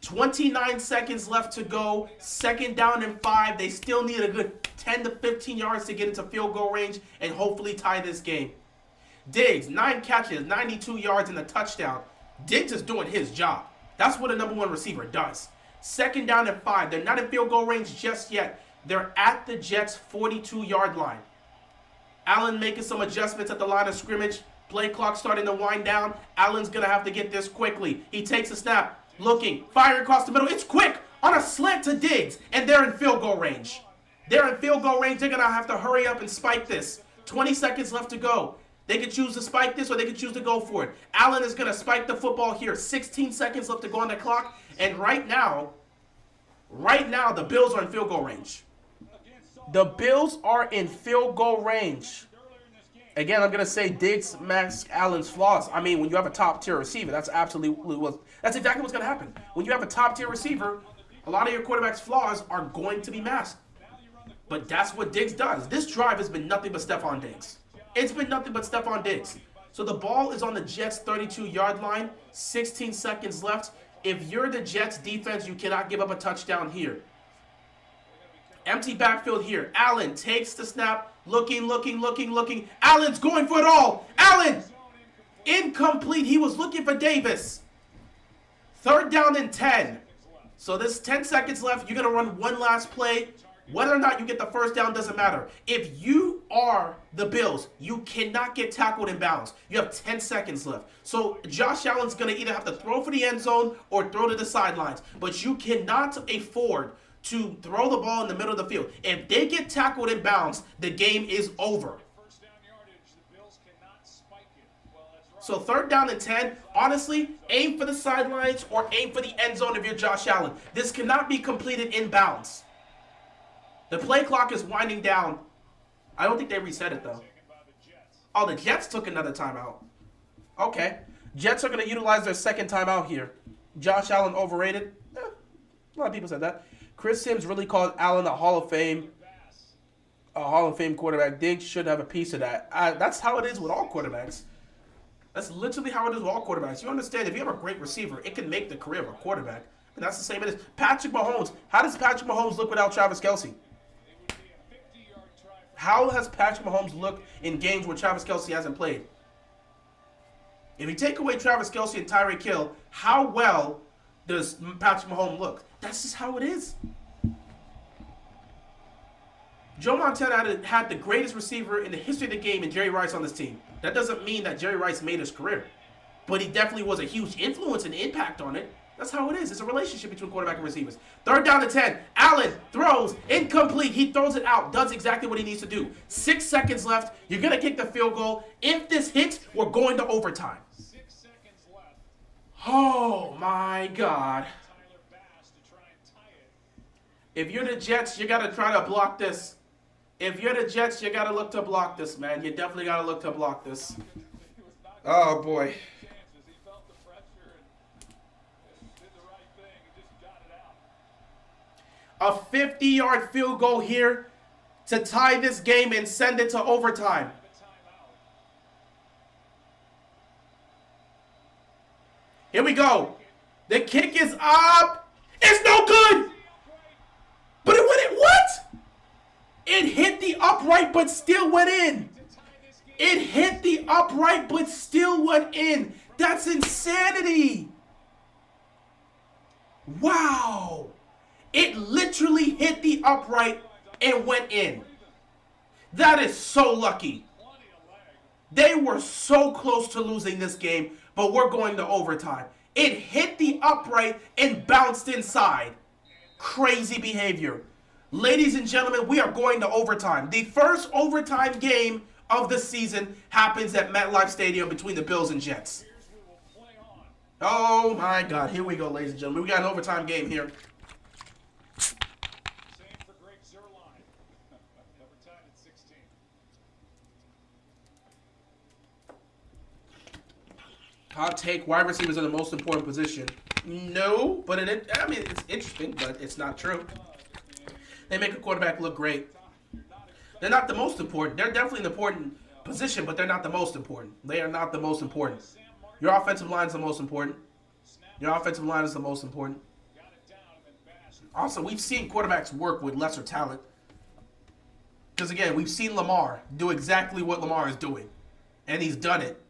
29 seconds left to go. 2nd down and 5. They still need a good 10 to 15 yards to get into field goal range and hopefully tie this game. Diggs, 9 catches, 92 yards and a touchdown. Diggs is doing his job. That's what a number 1 receiver does. 2nd down and 5. They're not in field goal range just yet. They're at the Jets' 42-yard line. Allen making some adjustments at the line of scrimmage. Play clock starting to wind down. Allen's going to have to get this quickly. He takes a snap. Looking, fire across the middle. It's quick on a slant to Diggs, and they're in field goal range. They're in field goal range. They're going to have to hurry up and spike this. 20 seconds left to go. They could choose to spike this or they could choose to go for it. Allen is going to spike the football here. 16 seconds left to go on the clock, and right now, the Bills are in field goal range. The Bills are in field goal range. Again, I'm going to say Diggs masks Allen's flaws. I mean, when you have a top-tier receiver, that's exactly what's going to happen. When you have a top-tier receiver, a lot of your quarterback's flaws are going to be masked. But that's what Diggs does. This drive has been nothing but Stephon Diggs. It's been nothing but Stephon Diggs. So the ball is on the Jets' 32-yard line. 16 seconds left. If you're the Jets defense, you cannot give up a touchdown here. Empty backfield here. Allen takes the snap. Looking. Allen's going for it all. Allen! Incomplete. He was looking for Davis. 3rd down and 10. So there's 10 seconds left. You're going to run one last play. Whether or not you get the 1st down doesn't matter. If you are the Bills, you cannot get tackled in bounds. You have 10 seconds left. So Josh Allen's going to either have to throw for the end zone or throw to the sidelines. But you cannot afford to throw the ball in the middle of the field. If they get tackled in bounds, the game is over. So 3rd down and 10, honestly, aim for the sidelines or aim for the end zone if you're Josh Allen. This cannot be completed in bounds. The play clock is winding down. I don't think they reset it, though. Oh, the Jets took another timeout. Okay. Jets are going to utilize their 2nd timeout here. Josh Allen overrated. A lot of people said that. Chris Sims really called Allen a Hall of Fame quarterback. Diggs should have a piece of that. That's how it is with all quarterbacks. That's literally how it is with all quarterbacks. You understand, if you have a great receiver, it can make the career of a quarterback. And that's the same it is. Patrick Mahomes. How does Patrick Mahomes look without Travis Kelce? How has Patrick Mahomes looked in games where Travis Kelce hasn't played? If you take away Travis Kelce and Tyreek Hill, how well does Patrick Mahomes look? That's just how it is. Joe Montana had the greatest receiver in the history of the game in Jerry Rice on this team. That doesn't mean that Jerry Rice made his career. But he definitely was a huge influence and impact on it. That's how it is. It's a relationship between quarterback and receivers. 3rd down and 10. Allen throws. Incomplete. He throws it out. Does exactly what he needs to do. 6 seconds left. You're going to kick the field goal. If this hits, we're going to overtime. 6 seconds left. Oh, my God. If you're the Jets, you got to try to block this. If you're the Jets, you got to look to block this, man. You definitely got to look to block this. Oh, boy. A 50-yard field goal here to tie this game and send it to overtime. Here we go. The kick is up. It's no good. But it went in. What? It hit the upright but still went in. It hit the upright but still went in. That's insanity. Wow. It literally hit the upright and went in. That is so lucky. They were so close to losing this game, but we're going to overtime. It hit the upright and bounced inside. Crazy behavior. Ladies and gentlemen, we are going to overtime. The first overtime game of the season happens at MetLife Stadium between the Bills and Jets. Oh my God. Here we go, ladies and gentlemen. We got an overtime game here. Same for Greg Zerline. Overtime Hot take, wide receivers are the most important position. No, but I mean, it's interesting, but it's not true. They make a quarterback look great. They're not the most important. They're definitely an important position, but they're not the most important. They are not the most important. Your offensive line is the most important. Your offensive line is the most important. Also, we've seen quarterbacks work with lesser talent. Because, again, we've seen Lamar do exactly what Lamar is doing. And he's done it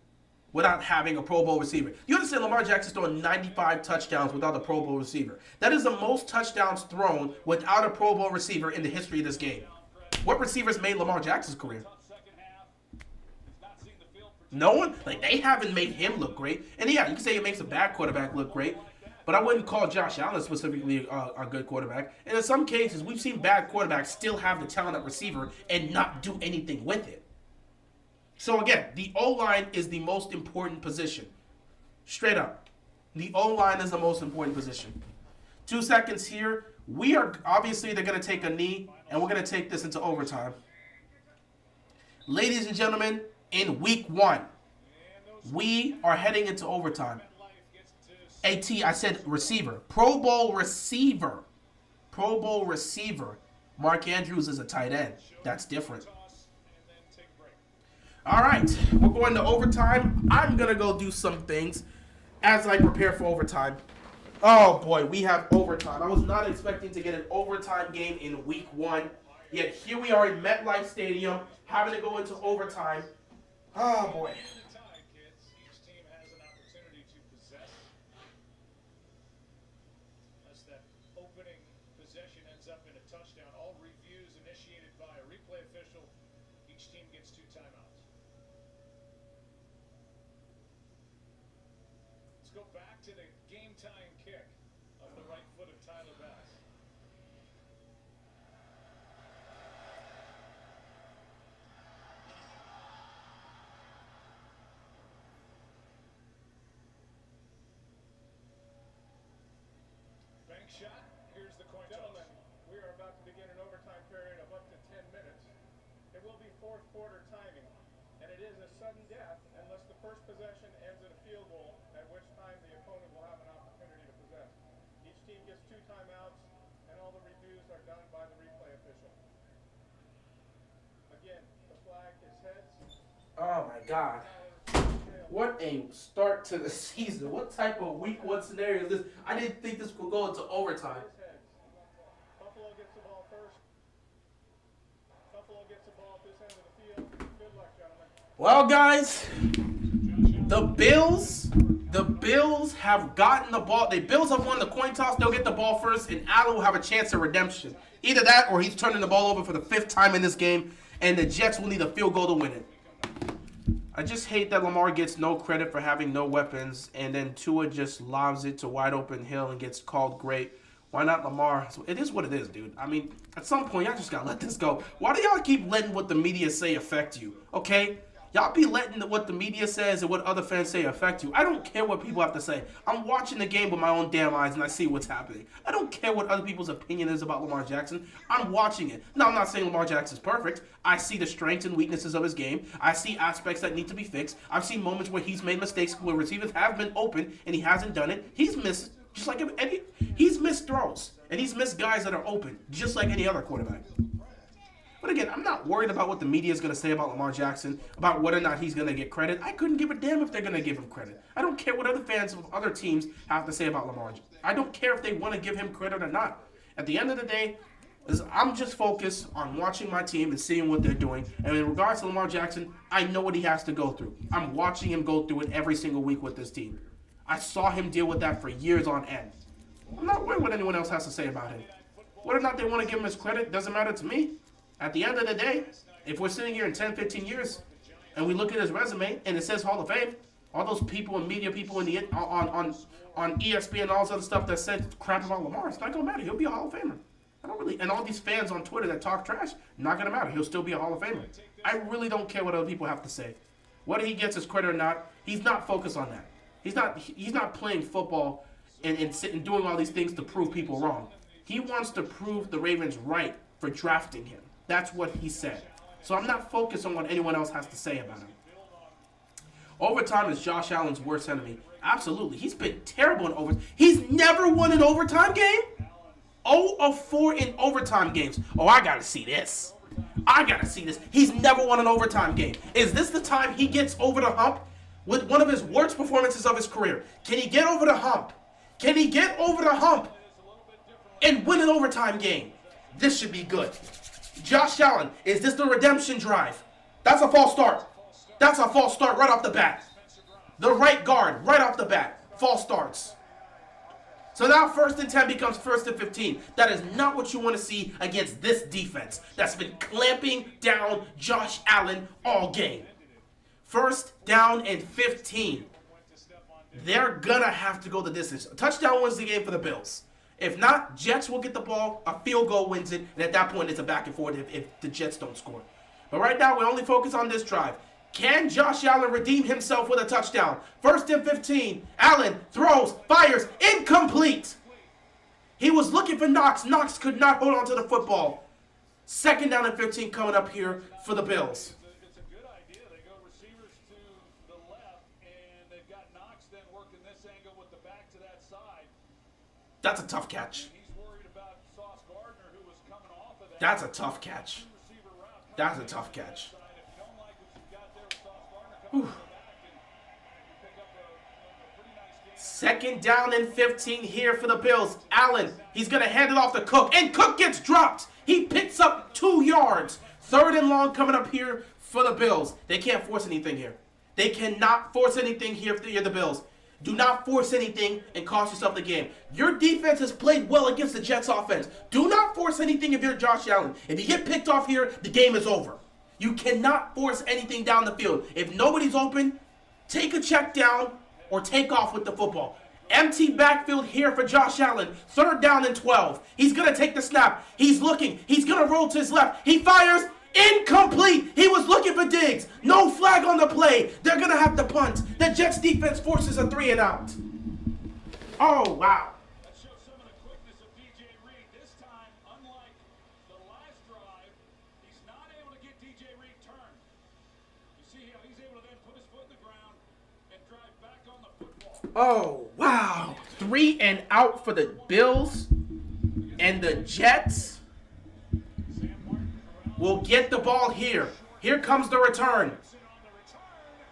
without having a Pro Bowl receiver. You understand Lamar Jackson's throwing 95 touchdowns without a Pro Bowl receiver. That is the most touchdowns thrown without a Pro Bowl receiver in the history of this game. What receivers made Lamar Jackson's career? No one. Like, they haven't made him look great. And yeah, you can say it makes a bad quarterback look great. But I wouldn't call Josh Allen specifically a good quarterback. And in some cases, we've seen bad quarterbacks still have the talent at receiver and not do anything with it. So again, the O-line is the most important position. Straight up. The O-line is the most important position. 2 seconds here. We are, obviously, they're going to take a knee, and we're going to take this into overtime. Ladies and gentlemen, in week 1, we are heading into overtime. AT, I said receiver. Pro Bowl receiver. Pro Bowl receiver. Mark Andrews is a tight end. That's different. All right, we're going to overtime. I'm going to go do some things as I prepare for overtime. Oh, boy, we have overtime. I was not expecting to get an overtime game in week 1. Yet here we are in MetLife Stadium having to go into overtime. Oh, boy. Go back to the game-tying kick of the right foot of Tyler Bass. Bank shot. Here's the coin toss. Gentlemen, we are about to begin an overtime period of up to 10 minutes. It will be fourth quarter timing, and it is a sudden death unless the first possession ends in a field goal, at which time the opponent will have an opportunity to possess. Each team gets 2 timeouts, and all the reviews are done by the replay official. Again, the flag is heads. Oh, my God. What a start to the season. What type of week 1 scenario is this? I didn't think this would go into overtime. Buffalo gets the ball first. Buffalo gets the ball at this end of the field. Good luck, gentlemen. Well, guys, the Bills have gotten the ball. The Bills have won the coin toss. They'll get the ball first, and Allen will have a chance at redemption. Either that or he's turning the ball over for the 5th time in this game, and the Jets will need a field goal to win it. I just hate that Lamar gets no credit for having no weapons, and then Tua just lobs it to wide open Hill and gets called great. Why not Lamar? So it is what it is, dude. I mean, at some point, y'all just got to let this go. Why do y'all keep letting what the media say affect you, okay? Y'all be letting what the media says and what other fans say affect you. I don't care what people have to say. I'm watching the game with my own damn eyes, and I see what's happening. I don't care what other people's opinion is about Lamar Jackson. I'm watching it. Now, I'm not saying Lamar Jackson's perfect. I see the strengths and weaknesses of his game. I see aspects that need to be fixed. I've seen moments where he's made mistakes where receivers have been open, and he hasn't done it. He's missed, just like any. He's missed throws, and he's missed guys that are open, just like any other quarterback. But again, I'm not worried about what the media is going to say about Lamar Jackson, about whether or not he's going to get credit. I couldn't give a damn if they're going to give him credit. I don't care what other fans of other teams have to say about Lamar. I don't care if they want to give him credit or not. At the end of the day, I'm just focused on watching my team and seeing what they're doing. And in regards to Lamar Jackson, I know what he has to go through. I'm watching him go through it every single week with this team. I saw him deal with that for years on end. I'm not worried what anyone else has to say about him. Whether or not they want to give him his credit doesn't matter to me. At the end of the day, if we're sitting here in 10, 15 years and we look at his resume and it says Hall of Fame, all those people and media people in the on ESPN and all this other stuff that said crap about Lamar, it's not going to matter. He'll be a Hall of Famer. I don't really, and all these fans on Twitter that talk trash, not going to matter. He'll still be a Hall of Famer. I really don't care what other people have to say. Whether he gets his credit or not, he's not focused on that. He's not playing football and sitting doing all these things to prove people wrong. He wants to prove the Ravens right for drafting him. That's what he said. So I'm not focused on what anyone else has to say about him. Overtime is Josh Allen's worst enemy. Absolutely. He's been terrible in overtime. He's never won an overtime game? 0 of 4 in overtime games. Oh, I gotta see this. I gotta see this. He's never won an overtime game. Is this the time he gets over the hump with one of his worst performances of his career? Can he get over the hump? Can he get over the hump and win an overtime game? This should be good. Josh Allen, is this the redemption drive? That's a false start. That's a false start right off the bat. The right guard, right off the bat. False starts. So now 1st and 10 becomes 1st and 15. That is not what you want to see against this defense that's been clamping down Josh Allen all game. 1st down and 15. They're going to have to go the distance. A touchdown wins the game for the Bills. If not, Jets will get the ball, a field goal wins it, and at that point it's a back and forth if the Jets don't score. But right now we only focus on this drive. Can Josh Allen redeem himself with a touchdown? 1st and 15. Allen throws, fires, incomplete. He was looking for Knox. Knox could not hold on to the football. 2nd down and 15 coming up here for the Bills. It's a good idea. They go receivers to the left, and they've got Knox then working this angle with the back to that side. That's a tough catch. He's worried about Sauce Gardner, who was coming off of that. That's a tough catch. That's a tough catch. Whew. 2nd down and 15 here for the Bills. Allen, he's going to hand it off to Cook, and Cook gets dropped. He picks up 2 yards. 3rd and long coming up here for the Bills. They can't force anything here. They cannot force anything here if you're the Bills. Do not force anything and cost yourself the game. Your defense has played well against the Jets offense. Do not force anything if you're Josh Allen. If you get picked off here, the game is over. You cannot force anything down the field. If nobody's open, take a check down or take off with the football. Empty backfield here for Josh Allen. 3rd down and 12. He's going to take the snap. He's looking. He's going to roll to his left. He fires. Incomplete. He was looking for Diggs. No flag on the play. They're going to have to punt. The Jets defense forces a 3 and out. Oh, wow. That shows some of the quickness of DJ Reed. This time, unlike the last drive, he's not able to get DJ Reed turned. You see how he's able to then put his foot in the ground and drive back on the football. Oh, wow. 3 and out for the Bills. And the Jets will get the ball here. Here comes the return.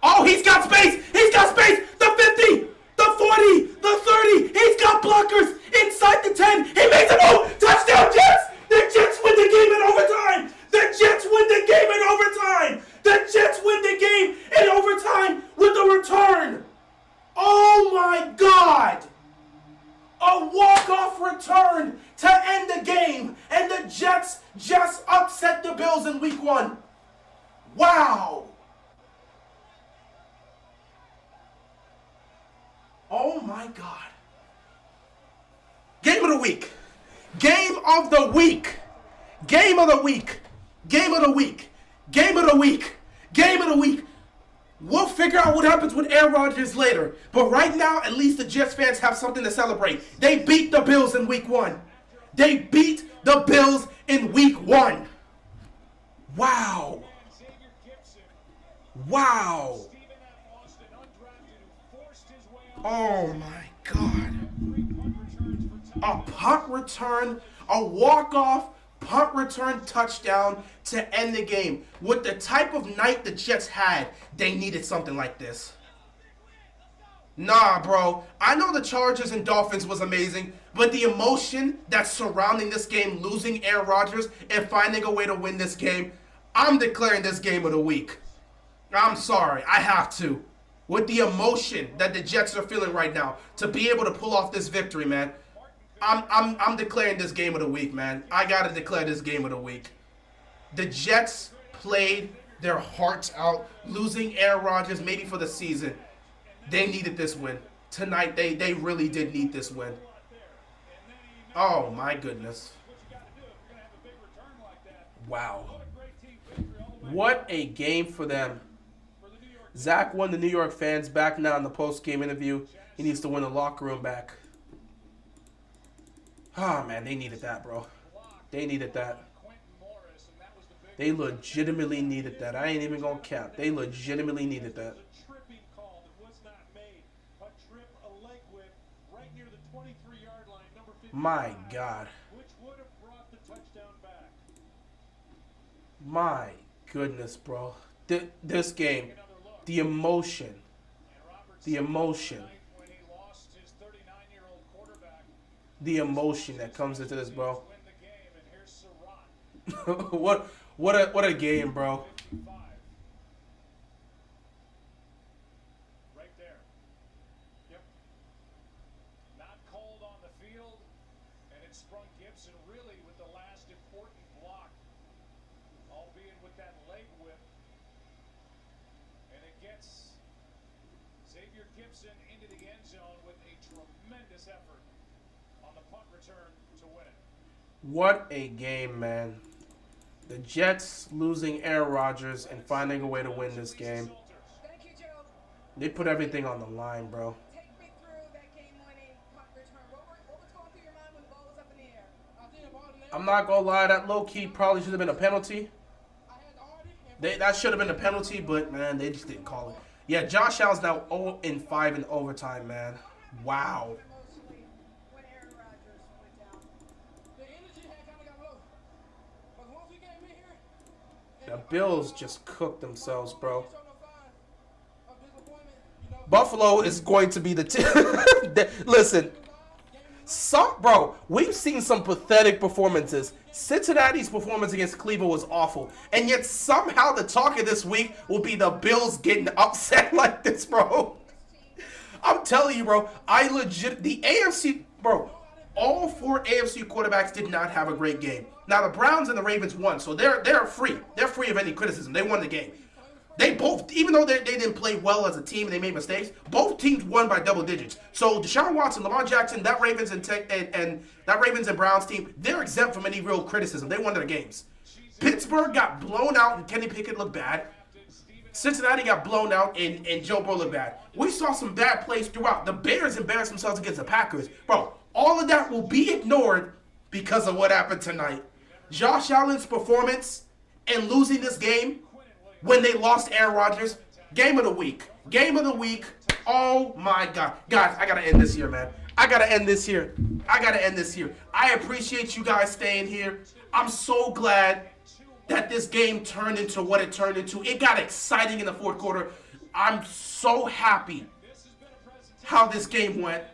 Oh, he's got space. He's got space. The 50, the 40, the 30. He's got blockers inside the 10. He makes a move. Touchdown, Jets. The Jets win the game in overtime. The Jets win the game in overtime. The Jets win the game in overtime with the return. Oh, my God. A walk-off return to end the game. And the Jets just upset the Bills in week 1. Wow. Oh, my God. Game of the week. Game of the week. Game of the week. Game of the week. Game of the week. Game of the week. We'll figure out what happens with Aaron Rodgers later. But right now, at least the Jets fans have something to celebrate. They beat the Bills in week 1. They beat the Bills in week 1. Wow. Wow. Oh, my God. A punt return, a walk-off punt return touchdown to end the game. With the type of night the Jets had, they needed something like this. Nah, bro. I know the Chargers and Dolphins was amazing, but the emotion that's surrounding this game, losing Aaron Rodgers and finding a way to win this game, I'm declaring this game of the week. I'm sorry. I have to. With the emotion that the Jets are feeling right now, to be able to pull off this victory, man, I'm declaring this game of the week, man. I gotta declare this game of the week. The Jets played their hearts out, losing Aaron Rodgers maybe for the season. They needed this win. Tonight, they really did need this win. Oh, my goodness. Wow. What a game for them. Zach won the New York fans back now in the post-game interview. He needs to win the locker room back. Oh, man, they needed that, bro. They needed that. They legitimately needed that. I ain't even gonna cap. They legitimately needed that. right near the 23-yard line, number 55, My God. which would have brought the touchdown back. My goodness, bro. This game, the emotion. The emotion. When he lost his 39-year-old quarterback, The emotion that comes into this, bro. win the game, and here's Surratt. what a game, bro. 55. Right there. Yep. Not called on the field, and it sprung Gibson really with the last important block, albeit with that leg whip. And it gets Xavier Gibson into the end zone with a tremendous effort on the punt return to win it. What a game, man. The Jets losing Aaron Rodgers and finding a way to win this game. Thank you, Joe. They put everything on the line, bro. Take me through that game-winning punt return. What was going through your mind when the ball was up in the air? I think the ball in the air. I'm not going to lie, that low-key probably should have been a penalty. I had the Artie. That should have been a penalty, but, man, they just didn't call it. Yeah, Josh Allen's now 0-5 in overtime, man. Wow. Emotionally, when Aaron Rodgers went down. The energy had kind of got low. But once we came in here, The Bills just cooked themselves, bro. showed no signs of disappointment. You know, Buffalo is going to be the team. Listen, bro, we've seen some pathetic performances. Cincinnati's performance against Cleveland was awful. And yet somehow the talk of this week will be the Bills getting upset like this, bro. I'm telling you, bro, the AFC, bro, all 4 AFC quarterbacks did not have a great game. Now, the Browns and the Ravens won, so they're free. They're free of any criticism. They won the game. They both, even though they didn't play well as a team and they made mistakes, both teams won by double digits. So Deshaun Watson, Lamar Jackson, that Ravens and that Ravens and Browns team, they're exempt from any real criticism. They won their games. Pittsburgh got blown out and Kenny Pickett looked bad. Cincinnati got blown out and Joe Burrow looked bad. We saw some bad plays throughout. The Bears embarrassed themselves against the Packers. Bro, all of that will be ignored because of what happened tonight. Josh Allen's performance and losing this game when they lost Aaron Rodgers, game of the week. Game of the week. Oh my God. Guys, I got to end this here, man. I got to end this here. I appreciate you guys staying here. I'm so glad that this game turned into what it turned into. It got exciting in the fourth quarter. I'm so happy how this game went.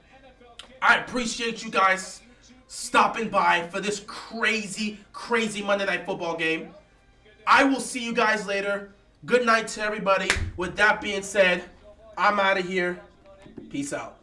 I appreciate you guys stopping by for this crazy, crazy Monday Night Football game. I will see you guys later. Good night to everybody. With that being said, I'm out of here. Peace out.